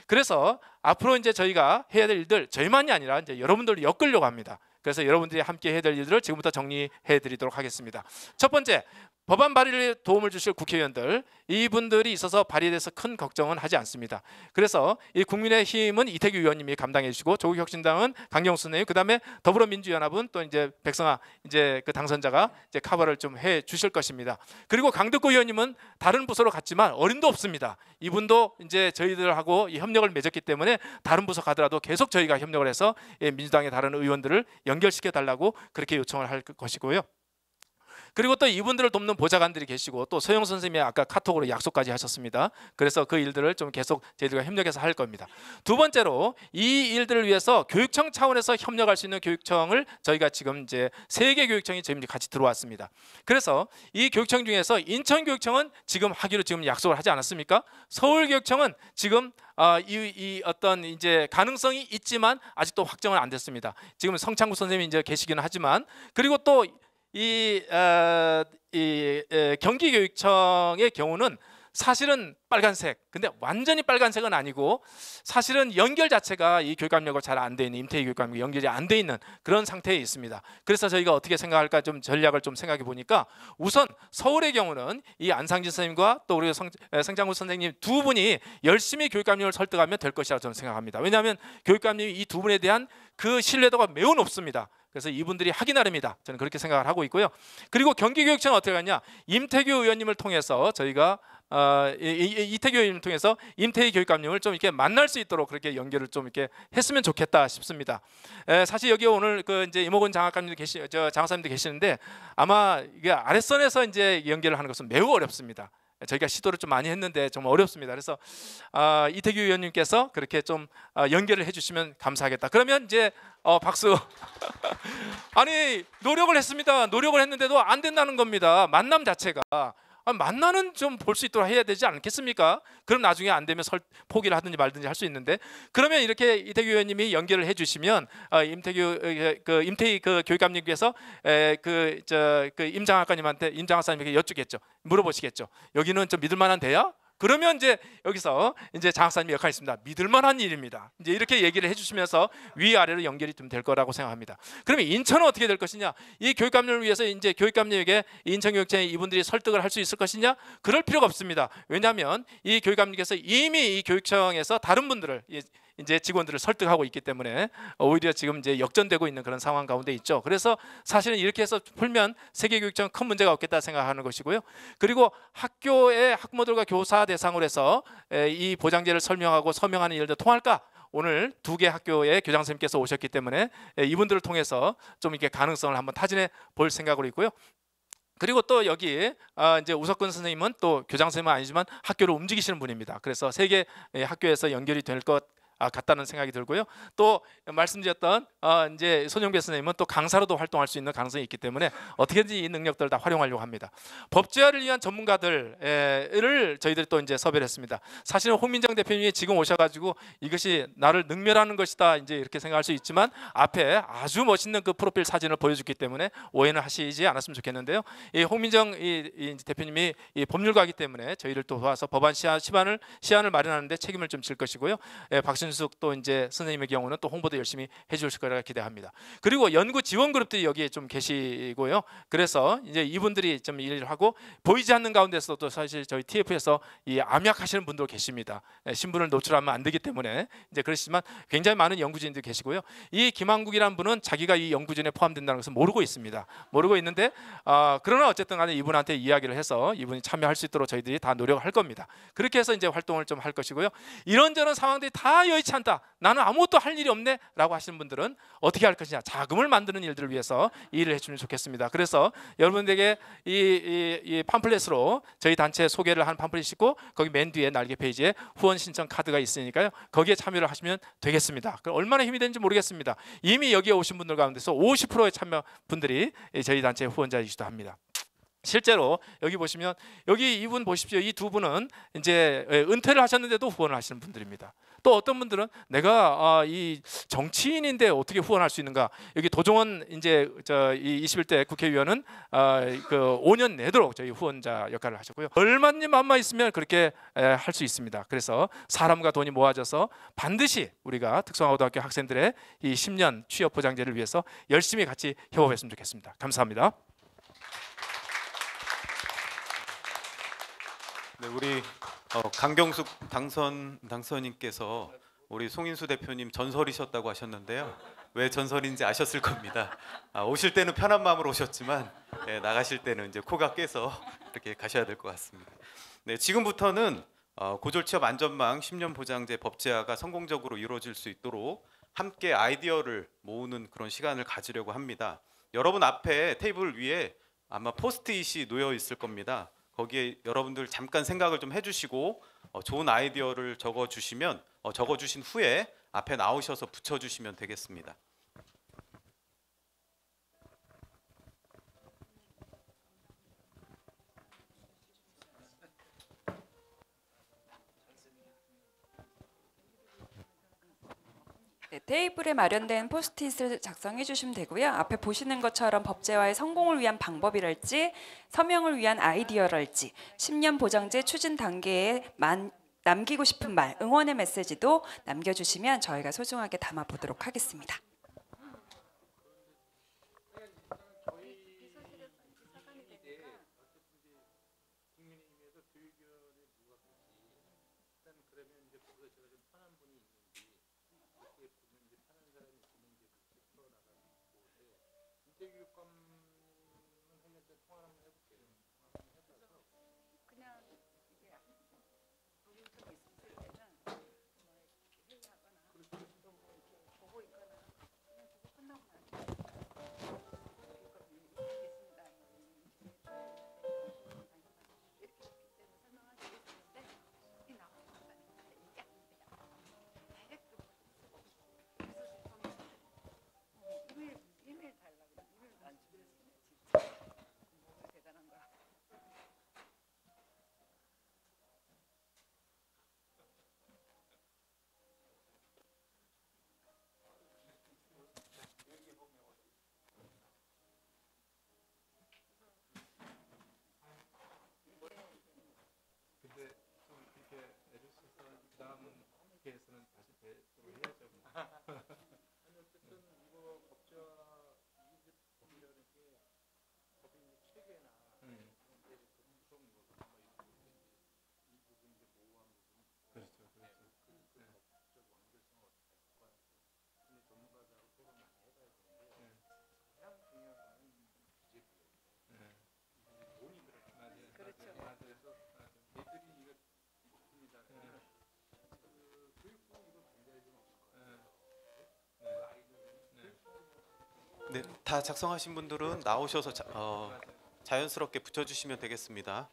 그래서 앞으로 이제 저희가 해야 될 일들 저희만이 아니라 이제 여러분들을 엮으려고 합니다. 그래서 여러분들이 함께 해야 될 일들을 지금부터 정리해 드리도록 하겠습니다. 첫 번째, 법안 발의에 도움을 주실 국회의원들 이분들이 있어서 발의에 대해서 큰 걱정은 하지 않습니다. 그래서 이 국민의힘은 이태규 의원님이 감당해 주시고 조국혁신당은 강경수 선생님, 그다음에 더불어민주연합은 또 이제 백성아 이제 그 당선자가 이제 커버를 좀 해 주실 것입니다. 그리고 강덕구 의원님은 다른 부서로 갔지만 어림도 없습니다. 이분도 이제 저희들하고 이 협력을 맺었기 때문에 다른 부서 가더라도 계속 저희가 협력을 해서 민주당의 다른 의원들을 연결시켜 달라고 그렇게 요청을 할 것이고요. 그리고 또 이분들을 돕는 보좌관들이 계시고 또 서영 선생님이 아까 카톡으로 약속까지 하셨습니다. 그래서 그 일들을 좀 계속 저희들과 협력해서 할 겁니다. 두 번째로 이 일들을 위해서 교육청 차원에서 협력할 수 있는 교육청을 저희가 지금 이제 3개 교육청이 저희 같이 들어왔습니다. 그래서 이 교육청 중에서 인천교육청은 지금 하기로 지금 약속을 하지 않았습니까? 서울교육청은 지금 이 어떤 이제 가능성이 있지만 아직도 확정은 안 됐습니다. 지금 성창구 선생님이 이제 계시기는 하지만, 그리고 또 경기교육청의 경우는 사실은 빨간색, 근데 완전히 빨간색은 아니고 사실은 연결 자체가 이 교육감력으로 잘 안 돼 있는, 임태희 교육감력 연결이 안 돼 있는 그런 상태에 있습니다. 그래서 저희가 어떻게 생각할까 좀 전략을 좀 생각해 보니까, 우선 서울의 경우는 이 안상진 선생님과 또 우리 성장구 선생님 두 분이 열심히 교육감력을 설득하면 될 것이라고 저는 생각합니다. 왜냐하면 교육감력이 이 두 분에 대한 그 신뢰도가 매우 높습니다. 그래서 이분들이 하기 나름이다, 저는 그렇게 생각을 하고 있고요. 그리고 경기교육청은 어떻게 하냐, 임태규 의원님을 통해서 저희가 이태규 의원님을 통해서 임태희 교육감님을 좀 이렇게 만날 수 있도록 그렇게 연결을 좀 이렇게 했으면 좋겠다 싶습니다. 사실 여기 오늘 그 이제 이모건 장학감님도 장학사님도 계시는데 아마 이게 아랫선에서 이제 연결을 하는 것은 매우 어렵습니다. 저희가 시도를 좀 많이 했는데 좀 어렵습니다. 그래서 이태규 의원님께서 그렇게 좀 연결을 해주시면 감사하겠다. 그러면 이제 박수. 아니 노력을 했습니다. 노력을 했는데도 안 된다는 겁니다. 만남 자체가. 만나는 좀 볼 수 있도록 해야 되지 않겠습니까? 그럼 나중에 안 되면 포기를 하든지 말든지 할 수 있는데, 그러면 이렇게 이태규 의원님이 연결을 해주시면 임태희 그 교육감님께서 임장학사님한테 임장학사님에게 여쭙겠죠. 물어보시겠죠. 여기는 좀 믿을만한 데야? 그러면 이제 여기서 이제 장학사님의 역할이 있습니다. 믿을만한 일입니다. 이제 이렇게 얘기를 해주시면서 위아래로 연결이 좀 될 거라고 생각합니다. 그러면 인천은 어떻게 될 것이냐? 이 교육감님을 위해서 이제 교육감님에게 인천교육청에 이분들이 설득을 할 수 있을 것이냐? 그럴 필요가 없습니다. 왜냐하면 이 교육감님께서 이미 이 교육청에서 다른 분들을 이제 직원들을 설득하고 있기 때문에 오히려 지금 이제 역전되고 있는 그런 상황 가운데 있죠. 그래서 사실은 이렇게 해서 풀면 세계교육청 큰 문제가 없겠다 생각하는 것이고요. 그리고 학교의 학부모들과 교사 대상으로 해서 이 보장제를 설명하고 서명하는 일도 통할까? 오늘 2개 학교의 교장 선생님께서 오셨기 때문에 이분들을 통해서 좀 이렇게 가능성을 한번 타진해 볼 생각으로 있고요. 그리고 또 여기 이제 우석근 선생님은 또 교장 선생님은 아니지만 학교를 움직이시는 분입니다. 그래서 3개 학교에서 연결이 될 것 같다는 생각이 들고요. 또 말씀드렸던 이제 손영배 선생님은 또 강사로도 활동할 수 있는 가능성이 있기 때문에 어떻게든지 이 능력들을 다 활용하려고 합니다. 법제화를 위한 전문가들을 저희들이 또 이제 섭외를 했습니다. 사실은 홍민정 대표님이 지금 오셔가지고 이것이 나를 능멸하는 것이다 이제 이렇게 생각할 수 있지만 앞에 아주 멋있는 그 프로필 사진을 보여줬기 때문에 오해는 하시지 않았으면 좋겠는데요. 이 홍민정 이 대표님이 이 법률가이기 때문에 저희를 또 도와서 법안 시안을 마련하는데 책임을 좀 질 것이고요. 박순숙 또 이제 선생님의 경우는 또 홍보도 열심히 해주실 거라 기대합니다. 그리고 연구 지원 그룹들이 여기에 좀 계시고요. 그래서 이제 이분들이 좀 일을 하고 보이지 않는 가운데서도 사실 저희 TF에서 이 암약하시는 분도 계십니다. 신분을 노출하면 안 되기 때문에 이제 그렇지만 굉장히 많은 연구진들이 계시고요. 이 김한국이라는 분은 자기가 이 연구진에 포함된다는 것을 모르고 있습니다. 모르고 있는데 그러나 어쨌든 간에 이분한테 이야기를 해서 이분이 참여할 수 있도록 저희들이 다 노력을 할 겁니다. 그렇게 해서 이제 활동을 좀 할 것이고요. 이런저런 상황들이 다 여의치 않다. 나는 아무것도 할 일이 없네 라고 하시는 분들은 어떻게 할 것이냐, 자금을 만드는 일들을 위해서 일을 해주면 좋겠습니다. 그래서 여러분들에게 이 팜플렛으로 저희 단체 소개를 한 팜플렛이 있고 거기 맨 뒤에 날개 페이지에 후원 신청 카드가 있으니까요. 거기에 참여를 하시면 되겠습니다. 얼마나 힘이 되는지 모르겠습니다. 이미 여기에 오신 분들 가운데서 50%의 참여 분들이 저희 단체의 후원자이기도 합니다. 실제로 여기 보시면 여기 이분 보십시오. 이 두 분은 이제 은퇴를 하셨는데도 후원을 하시는 분들입니다. 또 어떤 분들은 내가 이 정치인인데 어떻게 후원할 수 있는가? 여기 도종원 이제 이 21대 국회의원은 그 5년 내도록 저희 후원자 역할을 하셨고요. 얼마든지 마음만 있으면 그렇게 할 수 있습니다. 그래서 사람과 돈이 모아져서 반드시 우리가 특성화고등학교 학생들의 이 10년 취업 보장제를 위해서 열심히 같이 협업했으면 좋겠습니다. 감사합니다. 네, 우리 강경숙 당선인께서 우리 송인수 대표님 전설이셨다고 하셨는데요. 왜 전설인지 아셨을 겁니다. 오실 때는 편한 마음으로 오셨지만 나가실 때는 이제 코가 깨서 이렇게 가셔야 될 것 같습니다. 네, 지금부터는 고졸취업 안전망 10년 보장제 법제화가 성공적으로 이루어질 수 있도록 함께 아이디어를 모으는 그런 시간을 가지려고 합니다. 여러분 앞에 테이블 위에 아마 포스트잇이 놓여 있을 겁니다. 거기에 여러분들 잠깐 생각을 좀 해주시고 좋은 아이디어를 적어주시면 적어주신 후에 앞에 나오셔서 붙여주시면 되겠습니다. 네, 테이블에 마련된 포스트잇을 작성해 주시면 되고요. 앞에 보시는 것처럼 법제화의 성공을 위한 방법이랄지 서명을 위한 아이디어랄지 10년 보장제 추진 단계에 남기고 싶은 말, 응원의 메시지도 남겨주시면 저희가 소중하게 담아보도록 하겠습니다. 네, 다 작성하신 분들은 나오셔서 자연스럽게 붙여주시면 되겠습니다.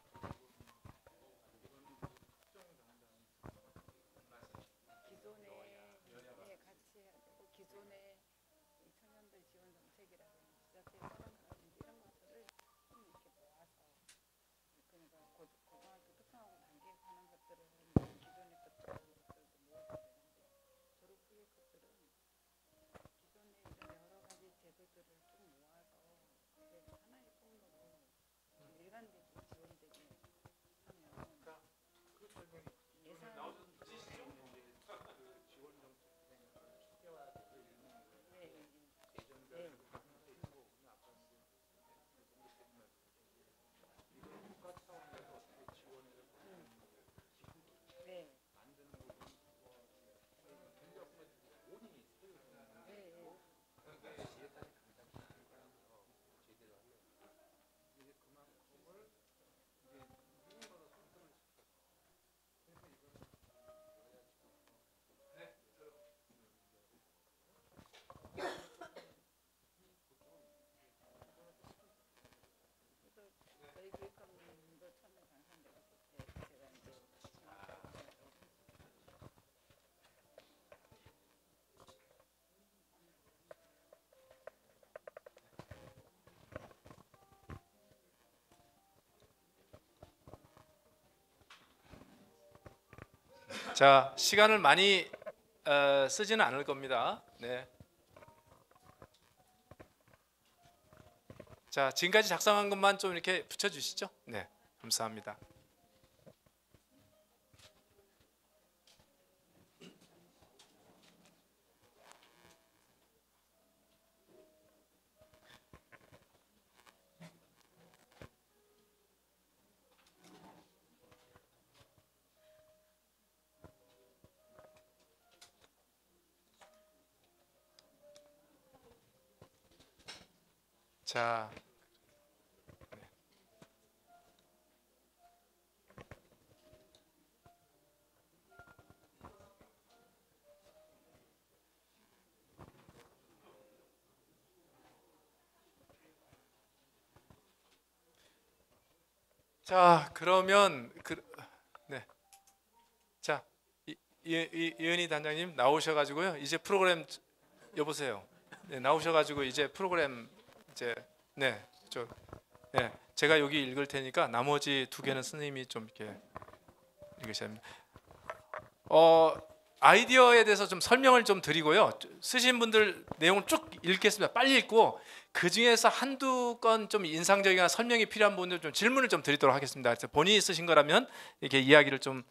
자, 시간을 많이 쓰지는 않을 겁니다. 네. 자, 지금까지 작성한 것만 좀 이렇게 붙여주시죠. 네, 감사합니다. 자, 그러면 네. 자, 이은희 단장님 나오셔가지고요. 이제 프로그램 여보세요. 네, 나오셔가지고 이제 프로그램 이제 제가 여기 읽을 테니까 나머지 두 개는 선생님이 좀 이렇게 읽으셔야 합니다. 아이디어에 대해서 좀 설명을 좀 드리고요. 쓰신 분들 내용을 쭉 읽겠습니다. 빨리 읽고 그 중에서 한두 건 좀 인상적이거나 설명이 필요한 분들 좀 질문을 좀 드리도록 하겠습니다. 그래서 본인이 쓰신 거라면 이렇게 이야기를 좀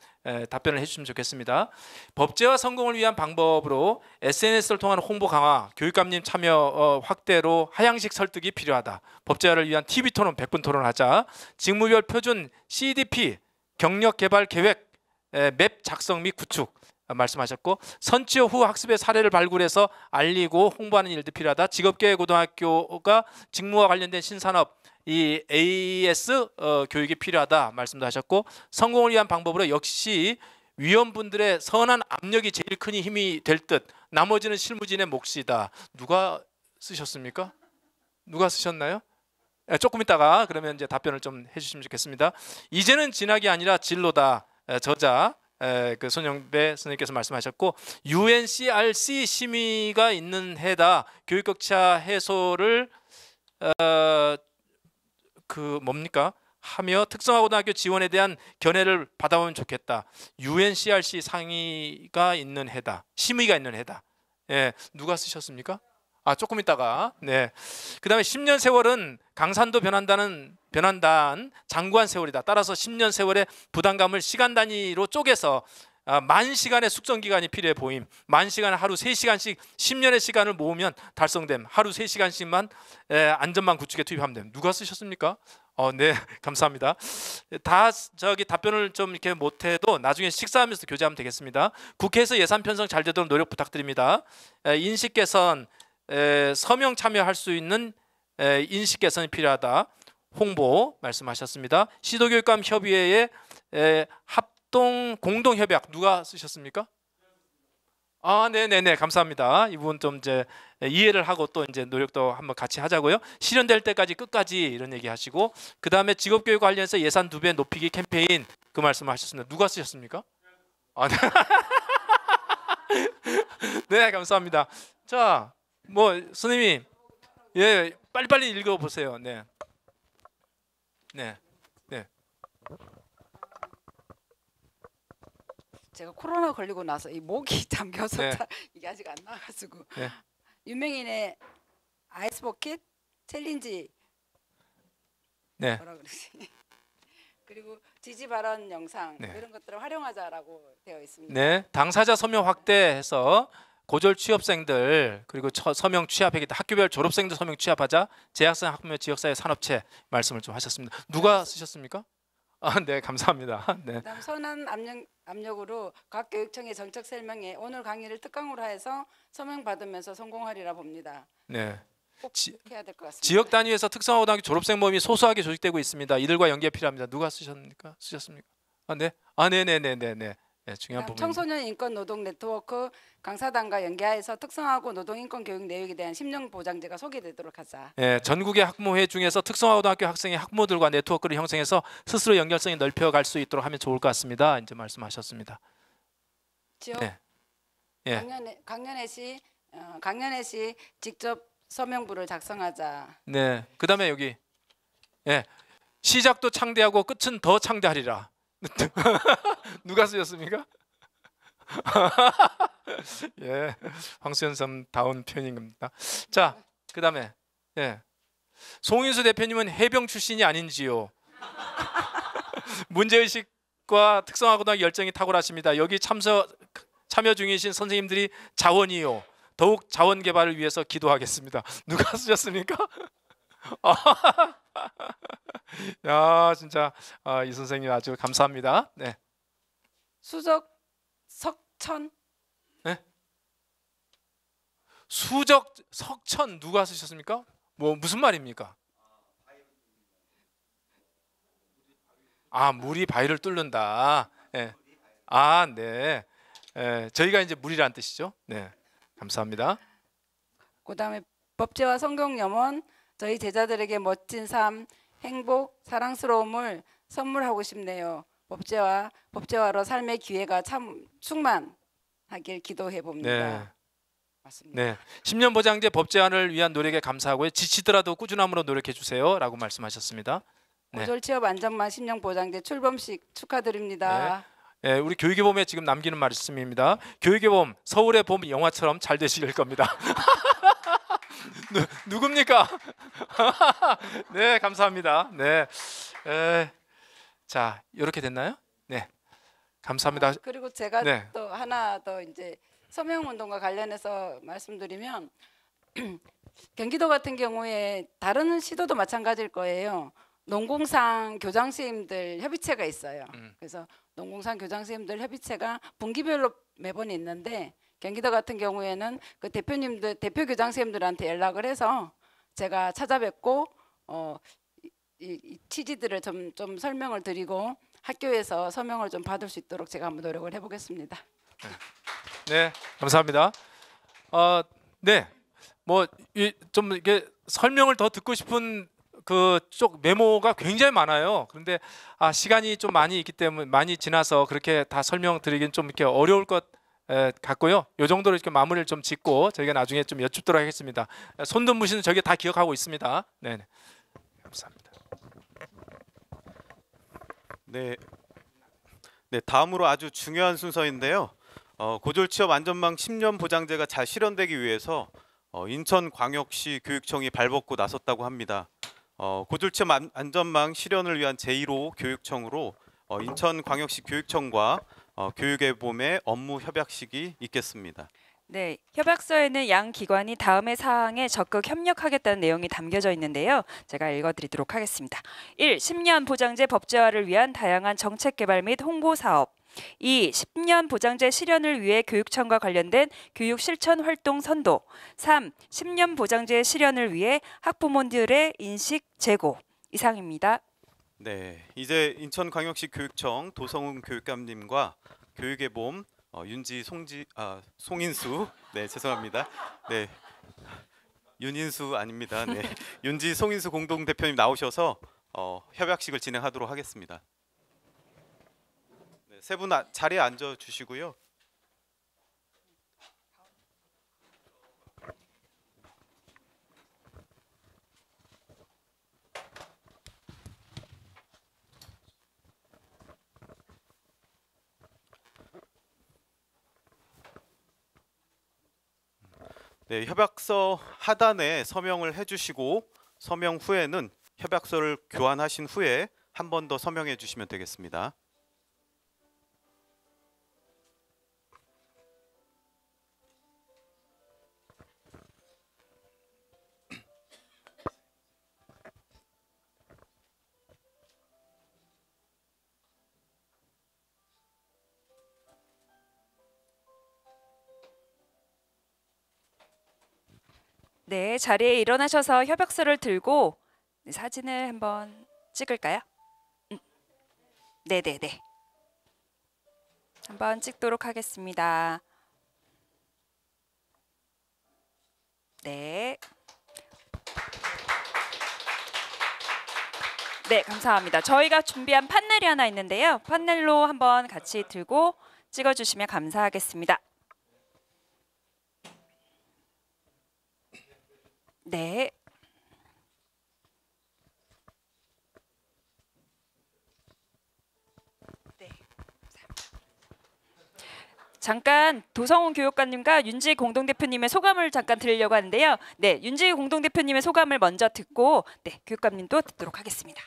답변을 해주시면 좋겠습니다. 법제화 성공을 위한 방법으로 SNS를 통한 홍보 강화, 교육감님 참여 확대로 하향식 설득이 필요하다. 법제화를 위한 TV 토론, 100분 토론하자. 직무별 표준 CDP 경력 개발 계획 맵 작성 및 구축 말씀하셨고, 선취 후 학습의 사례를 발굴해서 알리고 홍보하는 일도 필요하다. 직업계획 고등학교가 직무와 관련된 신산업 이 AS 교육이 필요하다 말씀도 하셨고, 성공을 위한 방법으로 역시 위원분들의 선한 압력이 제일 큰 힘이 될 듯, 나머지는 실무진의 몫이다. 누가 쓰셨습니까? 누가 쓰셨나요? 조금 있다가 그러면 이제 답변을 좀 해주시면 좋겠습니다. 이제는 진학이 아니라 진로다. 저자 그 손영배 선생님께서 말씀하셨고, UNCRC 심의가 있는 해다. 교육격차 해소를 하며 특성화고등학교 지원에 대한 견해를 받아보면 좋겠다. UNCRC 상의가 있는 해다. 심의가 있는 해다. 누가 쓰셨습니까? 조금 있다가. 네. 그다음에 10년 세월은 강산도 변한단 장구한 세월이다. 따라서 10년 세월의 부담감을 시간 단위로 쪼개서 만 시간의 숙성 기간이 필요해 보임. 만 시간을 하루 3시간씩 10년의 시간을 모으면 달성됨. 하루 3시간씩만 안전망 구축에 투입하면 됩니다. 누가 쓰셨습니까? 네, 감사합니다. 다 답변을 좀 이렇게 못해도 나중에 식사하면서 교제하면 되겠습니다. 국회에서 예산 편성 잘 되도록 노력 부탁드립니다. 인식 개선, 서명 참여할 수 있는 인식 개선이 필요하다. 홍보 말씀하셨습니다. 시도교육감 협의회의 합동 공동 협약 누가 쓰셨습니까? 네네네, 감사합니다. 이 부분 좀 이제 이해를 하고 또 이제 노력도 한번 같이 하자고요. 실현될 때까지 끝까지 이런 얘기하시고, 그 다음에 직업교육 관련해서 예산 2배 높이기 캠페인 그 말씀하셨습니다. 누가 쓰셨습니까? 네. 네, 감사합니다. 자, 선생님이 빨리빨리 읽어보세요. 네. 제가 코로나 걸리고 나서 이 목이 잠겨서 네. 이게 아직 안 나와가지고. 네. 유명인의 아이스버킷 챌린지 네. 뭐라 그러지? 그리고 지지 발언 영상 네. 이런 것들을 활용하자라고 되어 있습니다. 네, 당사자 서명 확대해서 고졸 취업생들 그리고 서명 취합하겠다. 학교별 졸업생들 서명 취합하자. 재학생 학부모 지역사회 산업체 말씀을 좀 하셨습니다. 누가 쓰셨습니까? 네, 감사합니다. 네. 그다음 선한 압력으로 각 교육청의 정책 설명에 오늘 강의를 특강으로 해서 서명 받으면서 성공하리라 봅니다. 네. 꼭 해야 될 것 같습니다. 지역 단위에서 특성화고등학교 졸업생 모임이 소소하게 조직되고 있습니다. 이들과 연계가 필요합니다. 누가 쓰셨습니까? 네. 네네네네네. 네, 중요한 부분. 청소년 인권 노동 네트워크 강사단과 연계하여서 특성화고 노동 인권 교육 내용에 대한 10년 보장제가 소개되도록 하자. 네, 전국의 학부모회 중에서 특성화고등학교 학생의 학부모들과 네트워크를 형성해서 스스로 연결성이 넓혀갈 수 있도록 하면 좋을 것 같습니다. 이제 말씀하셨습니다. 지역 네. 강연회 시 직접 서명부를 작성하자. 네. 그다음에 여기 시작도 창대하고 끝은 더 창대하리라. 누가 쓰셨습니까? 황수연선 다운 표현인 겁니다. 자, 그다음에 송인수 대표님은 해병 출신이 아닌지요? 문제의식과 특성화고등학교 열정이 탁월하십니다. 여기 참여 중이신 선생님들이 자원이요. 더욱 자원 개발을 위해서 기도하겠습니다. 누가 쓰셨습니까? 야, 진짜 이 선생님 아주 감사합니다. 네. 수적 석천. 네? 수적 석천 누가 쓰셨습니까? 뭐 무슨 말입니까? 아, 물이 바위를 뚫는다. 예. 아, 네. 저희가 이제 물이란 뜻이죠. 네. 감사합니다. 그다음에 법제와 성경 염원 저희 제자들에게 멋진 삶, 행복, 사랑스러움을 선물하고 싶네요. 법제와로 삶의 기회가 참 충만하길 기도해 봅니다. 네. 맞습니다. 네. 10년 보장제 법제화를 위한 노력에 감사하고요. 지치더라도 꾸준함으로 노력해 주세요라고 말씀하셨습니다. 네. 고졸 취업 안전망 10년 보장제 출범식 축하드립니다. 네, 우리 교육의 봄에 지금 남기는 말씀입니다. 교육의 봄, 서울의 봄 영화처럼 잘 되실 겁니다. 누굽니까? 네, 감사합니다. 네, 자 이렇게 됐나요? 네, 감사합니다. 그리고 제가 네. 또 하나 더 이제 서명 운동과 관련해서 말씀드리면 경기도 같은 경우에 다른 시도도 마찬가지일 거예요. 농공상 교장 선생님들 협의체가 있어요. 그래서 농공상 교장 선생님들 협의체가 분기별로 매번 있는데 경기도 같은 경우에는 그 대표 교장 선생님들한테 연락을 해서 제가 찾아뵙고 이 취지들을 좀 설명을 드리고 학교에서 서명을 좀 받을 수 있도록 제가 한번 노력을 해보겠습니다. 네, 감사합니다. 네, 뭐 좀 이게 설명을 더 듣고 싶은 그쪽 메모가 굉장히 많아요. 그런데 시간이 좀 많이 있기 때문에 많이 지나서 그렇게 다 설명드리긴 좀 이렇게 어려울 것 같고요. 요 정도로 이렇게 마무리를 좀 짓고 저희가 나중에 좀 여쭙도록 하겠습니다. 손든무 씨는 저게 다 기억하고 있습니다. 네, 감사합니다. 네. 네, 다음으로 아주 중요한 순서인데요. 고졸 취업 안전망 10년 보장제가 잘 실현되기 위해서 인천광역시 교육청이 발벗고 나섰다고 합니다. 고졸 취업 안전망 실현을 위한 제1호 교육청으로 인천광역시 교육청과 교육의 봄의 업무 협약식이 있겠습니다. 네, 협약서에는 양 기관이 다음의 사항에 적극 협력하겠다는 내용이 담겨져 있는데요. 제가 읽어드리도록 하겠습니다. 1. 10년 보장제 법제화를 위한 다양한 정책 개발 및 홍보 사업. 2. 10년 보장제 실현을 위해 교육청과 관련된 교육 실천 활동 선도. 3. 10년 보장제 실현을 위해 학부모들의 인식 제고. 이상입니다. 네, 이제 인천광역시 교육청 도성훈 교육감님과 교육의 봄 송인수, 네 죄송합니다. 네 윤인수 아닙니다. 네 윤지 송인수 공동 대표님 나오셔서 협약식을 진행하도록 하겠습니다. 네, 세 분 자리에 앉아 주시고요. 네, 협약서 하단에 서명을 해주시고 서명 후에는 협약서를 교환하신 후에 한 번 더 서명해 주시면 되겠습니다. 네, 자리에 일어나셔서 협약서를 들고 사진을 한번 찍을까요? 네네네. 한번 찍도록 하겠습니다. 네. 네, 감사합니다. 저희가 준비한 판넬이 하나 있는데요. 판넬로 한번 같이 들고 찍어주시면 감사하겠습니다. 네. 네. 잠깐 도성훈 교육감님과 윤지 공동대표님의 소감을 잠깐 들으려고 하는데요. 네, 윤지 공동대표님의 소감을 먼저 듣고 네, 교육감님도 듣도록 하겠습니다.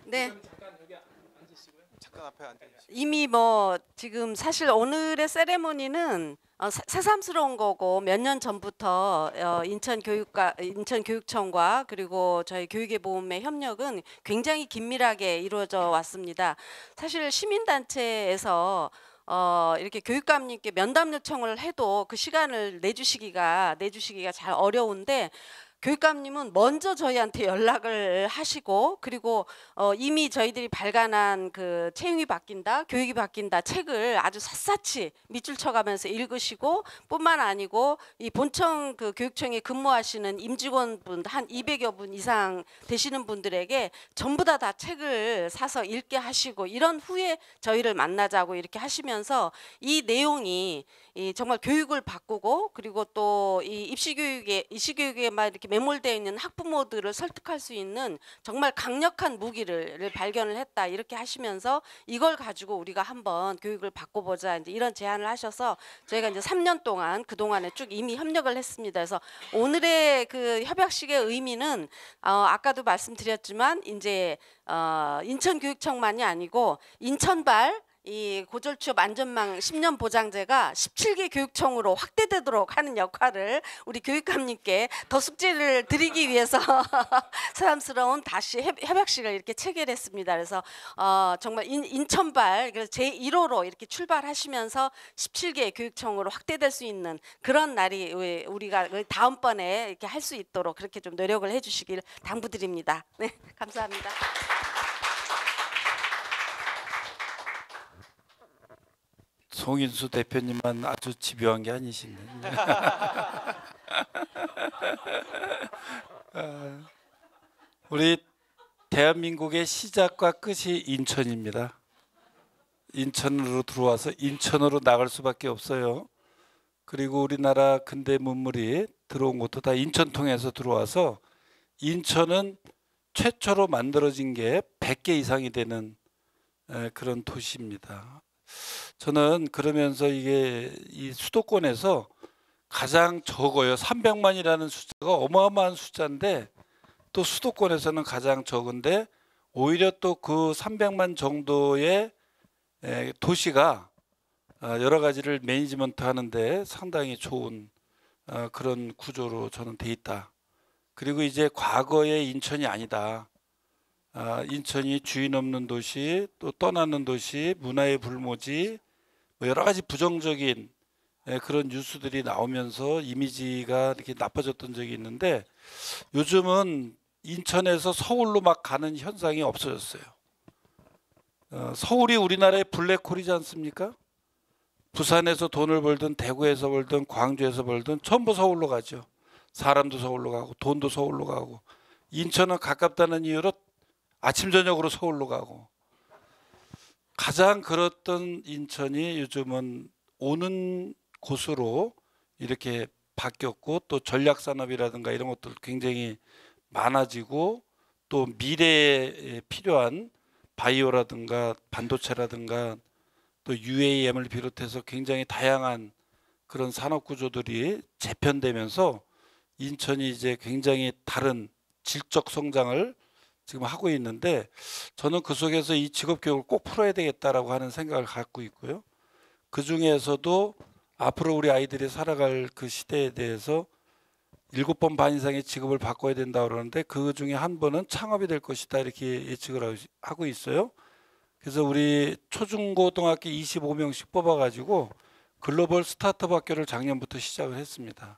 네. 잠깐 앞에 앉아 주시죠. 이미 뭐 지금 사실 오늘의 세레모니는 새삼스러운 거고 몇 년 전부터 인천교육청과 그리고 저희 교육의 보험의 협력은 굉장히 긴밀하게 이루어져 왔습니다. 사실 시민단체에서 이렇게 교육감님께 면담 요청을 해도 그 시간을 내주시기가 잘 어려운데 교육감님은 먼저 저희한테 연락을 하시고 그리고 이미 저희들이 발간한 그 채용이 바뀐다, 교육이 바뀐다 책을 아주 샅샅이 밑줄 쳐가면서 읽으시고 뿐만 아니고 이 본청 그 교육청에 근무하시는 임직원분 한 200여 분 이상 되시는 분들에게 전부 다 책을 사서 읽게 하시고 이런 후에 저희를 만나자고 이렇게 하시면서 이 내용이 정말 교육을 바꾸고 그리고 또 이 입시교육에만 이렇게 매몰되어 있는 학부모들을 설득할 수 있는 정말 강력한 무기를 발견을 했다 이렇게 하시면서 이걸 가지고 우리가 한번 교육을 바꿔보자 이제 이런 제안을 하셔서 저희가 이제 3년 동안 그 동안에 쭉 이미 협력을 했습니다. 그래서 오늘의 그 협약식의 의미는 아까도 말씀드렸지만 이제 인천교육청만이 아니고 인천발 이 고졸취업 안전망 10년 보장제가 17개 교육청으로 확대되도록 하는 역할을 우리 교육감님께 더 숙제를 드리기 위해서 새삼스러운 다시 협약식을 이렇게 체결했습니다. 그래서 정말 인천발 그래서 제1호로 이렇게 출발하시면서 17개 교육청으로 확대될 수 있는 그런 날이 우리가 다음번에 이렇게 할 수 있도록 그렇게 좀 노력을 해주시길 당부드립니다. 네, 감사합니다. 송인수 대표님만 아주 집요한 게 아니시네. 우리 대한민국의 시작과 끝이 인천입니다. 인천으로 들어와서 인천으로 나갈 수밖에 없어요. 그리고 우리나라 근대 문물이 들어온 것도 다 인천 통해서 들어와서 인천은 최초로 만들어진 게 100개 이상이 되는 그런 도시입니다. 저는 그러면서 이게 이 수도권에서 가장 적어요. 300만이라는 숫자가 어마어마한 숫자인데 또 수도권에서는 가장 적은데 오히려 또 그 300만 정도의 도시가 여러 가지를 매니지먼트 하는데 상당히 좋은 그런 구조로 저는 돼 있다. 그리고 이제 과거의 인천이 아니다. 인천이 주인 없는 도시, 또 떠나는 도시, 문화의 불모지, 뭐 여러 가지 부정적인 그런 뉴스들이 나오면서 이미지가 이렇게 나빠졌던 적이 있는데 요즘은 인천에서 서울로 막 가는 현상이 없어졌어요. 서울이 우리나라의 블랙홀이지 않습니까? 부산에서 돈을 벌든 대구에서 벌든 광주에서 벌든 전부 서울로 가죠. 사람도 서울로 가고 돈도 서울로 가고 인천은 가깝다는 이유로 아침 저녁으로 서울로 가고 가장 그랬던 인천이 요즘은 오는 곳으로 이렇게 바뀌었고 또 전략산업이라든가 이런 것들 굉장히 많아지고 또 미래에 필요한 바이오라든가 반도체라든가 또 UAM을 비롯해서 굉장히 다양한 그런 산업 구조들이 재편되면서 인천이 이제 굉장히 다른 질적 성장을 지금 하고 있는데 저는 그 속에서 이 직업교육을 꼭 풀어야 되겠다라고 하는 생각을 갖고 있고요. 그 중에서도 앞으로 우리 아이들이 살아갈 그 시대에 대해서 7번 반 이상의 직업을 바꿔야 된다고 그러는데 그 중에 한 번은 창업이 될 것이다 이렇게 예측을 하고 있어요. 그래서 우리 초중고등학교 25명씩 뽑아가지고 글로벌 스타트업 학교를 작년부터 시작을 했습니다.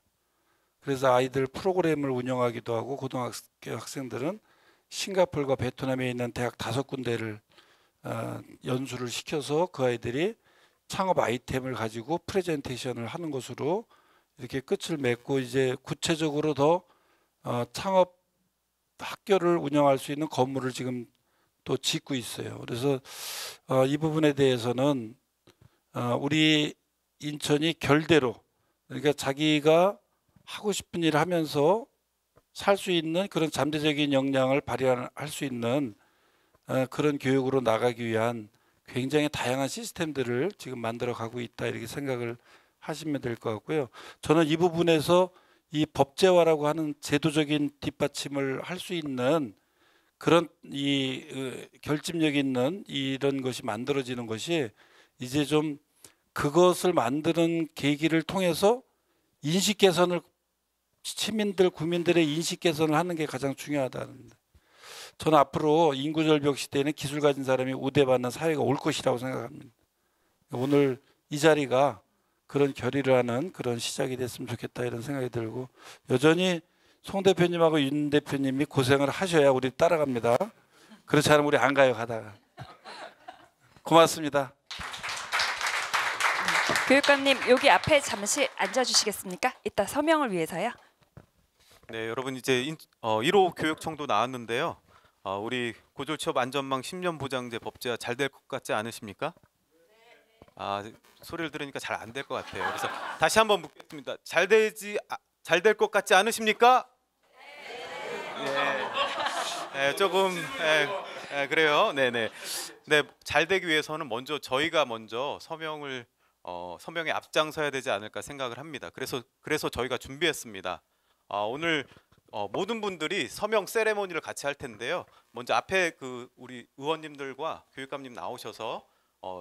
그래서 아이들 프로그램을 운영하기도 하고 고등학교 학생들은 싱가포르와 베트남에 있는 대학 5군데를 연수를 시켜서 그 아이들이 창업 아이템을 가지고 프레젠테이션을 하는 것으로 이렇게 끝을 맺고 이제 구체적으로 더 창업 학교를 운영할 수 있는 건물을 지금 또 짓고 있어요. 그래서 이 부분에 대해서는 우리 인천이 결대로 그러니까 자기가 하고 싶은 일을 하면서 살 수 있는 그런 잠재적인 역량을 발휘할 수 있는 그런 교육으로 나가기 위한 굉장히 다양한 시스템들을 지금 만들어 가고 있다 이렇게 생각을 하시면 될 것 같고요. 저는 이 부분에서 이 법제화라고 하는 제도적인 뒷받침을 할 수 있는 그런 이 결집력 있는 이런 것이 만들어지는 것이 이제 좀 그것을 만드는 계기를 통해서 인식 개선을 시민들 국민들의 인식 개선을 하는 게 가장 중요하다는. 저는 앞으로 인구 절벽 시대에는 기술 가진 사람이 우대받는 사회가 올 것이라고 생각합니다. 오늘 이 자리가 그런 결의를 하는 그런 시작이 됐으면 좋겠다 이런 생각이 들고 여전히 송 대표님하고 윤 대표님이 고생을 하셔야 우리 따라갑니다. 그렇지 않으면 우리 안 가요 가다가. 고맙습니다. 교육감님 여기 앞에 잠시 앉아주시겠습니까? 이따 서명을 위해서요. 네, 여러분 이제 1호 교육청도 나왔는데요. 우리 고졸취업 안전망 10년 보장제 법제화 잘 될 것 같지 않으십니까? 소리를 들으니까 잘 안 될 것 같아요. 그래서 다시 한번 묻겠습니다. 잘 될 것 같지 않으십니까? 네, 조금 그래요. 네네. 네, 잘 되기 위해서는 먼저 저희가 서명에 앞장서야 되지 않을까 생각을 합니다. 그래서 저희가 준비했습니다. 오늘 모든 분들이 서명 세레모니를 같이 할 텐데요. 먼저 앞에 우리 의원님들과 교육감님 나오셔서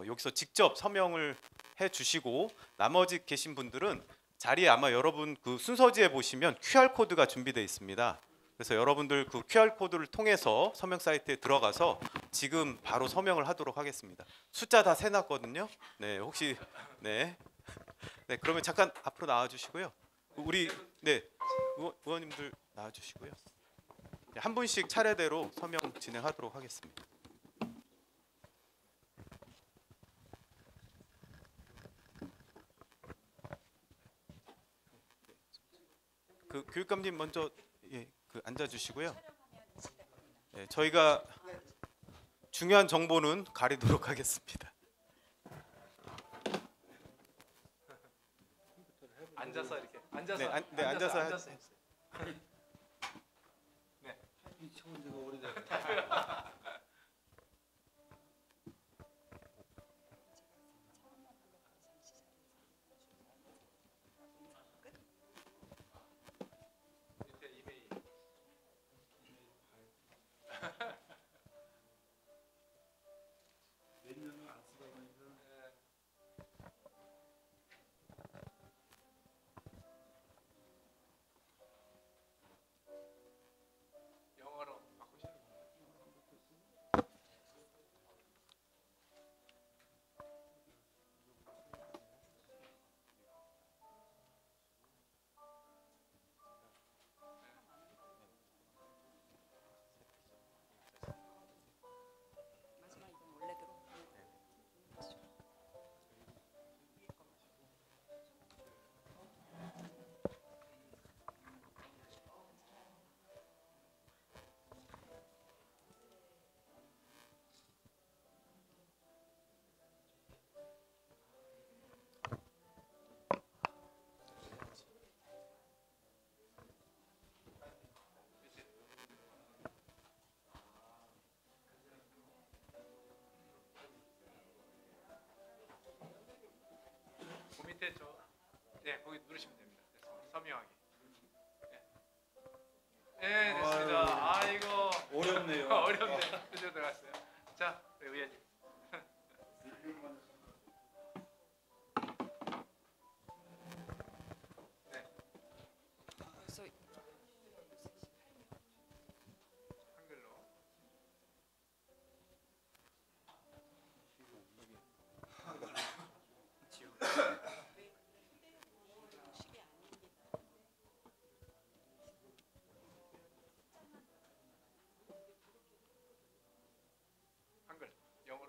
여기서 직접 서명을 해 주시고, 나머지 계신 분들은 자리에 아마 여러분 순서지에 보시면 QR 코드가 준비되어 있습니다. 그래서 여러분들 그 QR 코드를 통해서 서명 사이트에 들어가서 지금 바로 서명을 하도록 하겠습니다. 숫자 다 세놨거든요. 네, 혹시 네, 그러면 잠깐 앞으로 나와 주시고요. 우리 의원님들 나와 주시고요. 한 분씩 차례대로 서명 진행하도록 하겠습니다. 교육감님 먼저 앉아 주시고요. 네, 저희가 중요한 정보는 가리도록 하겠습니다. 앉아서 이렇게 앉아서 앉아서 해주세요. 네. 영어로 바꾸시는 거예요. 그 밑에 거기 누르시면 됩니다. 서명하기. 네, 됐습니다. 아이고 어렵네요. 어렵네요. 그저 들어갔어요. 자, 의원님. 한글로. 한글, 영어로.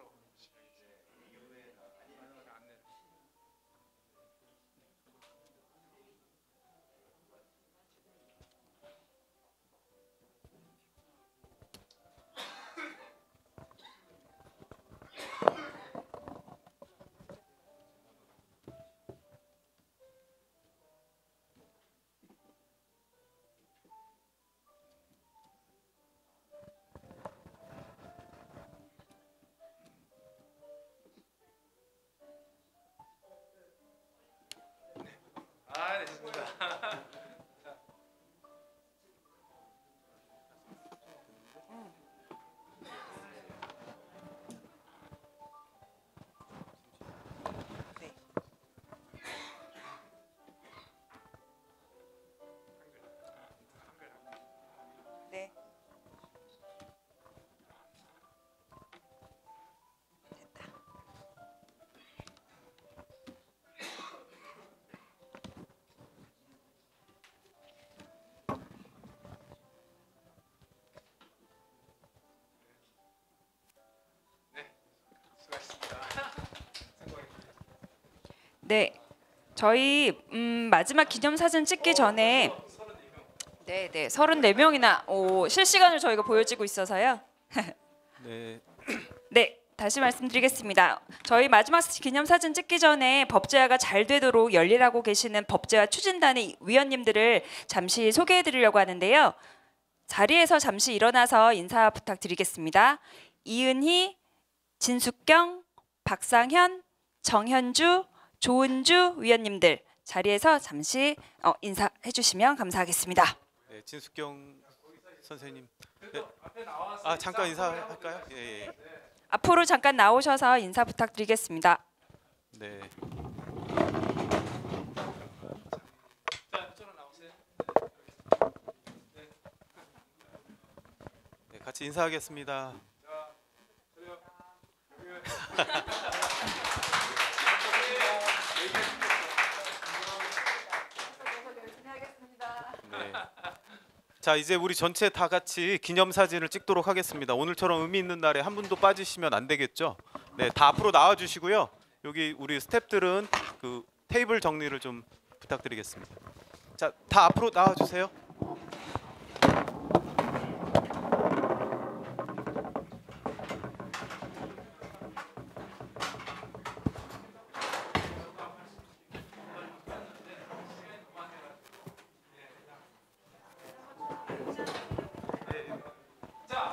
네, 저희 마지막 기념사진 찍기 전에 네, 34명이나 실시간으로 저희가 보여지고 있어서요. 네. 네, 다시 말씀드리겠습니다. 저희 마지막 기념사진 찍기 전에 법제화가 잘 되도록 열일하고 계시는 법제화 추진단의 위원님들을 잠시 소개해드리려고 하는데요. 자리에서 잠시 일어나서 인사 부탁드리겠습니다. 이은희, 진숙경, 박상현, 정현주, 조은주 위원님들 자리에서 잠시 인사해 주시면 감사하겠습니다. 네, 진숙경 선생님. 네. 아, 잠깐 인사할까요? 예. 앞으로 잠깐 나오셔서 인사 부탁드리겠습니다. 네. 네, 같이 인사하겠습니다. 네. 자, 이제 우리 전체 다 같이 기념사진을 찍도록 하겠습니다. 오늘처럼 의미 있는 날에 한 분도 빠지시면 안 되겠죠? 네, 다 앞으로 나와 주시고요. 여기 우리 스태프들은 그 테이블 정리를 좀 부탁드리겠습니다. 자, 다 앞으로 나와 주세요.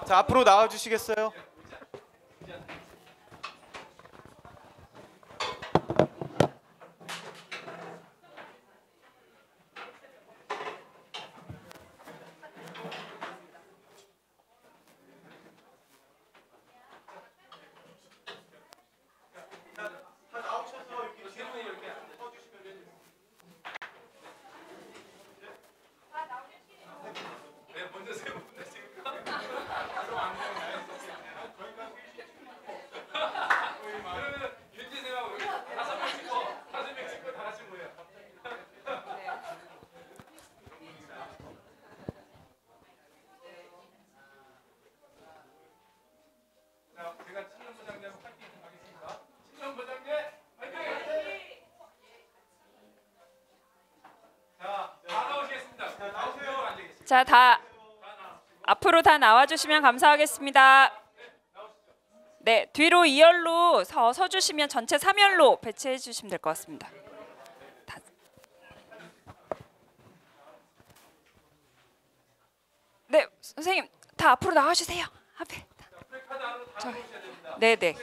자, 앞으로 나와 주시겠어요? 자, 다 앞으로 다 나와주시면 감사하겠습니다. 네, 뒤로 2열로 서주시면 전체 3열로 배치해 주시면 될 것 같습니다. 네, 선생님 다 앞으로 나와주세요. 앞에. 네.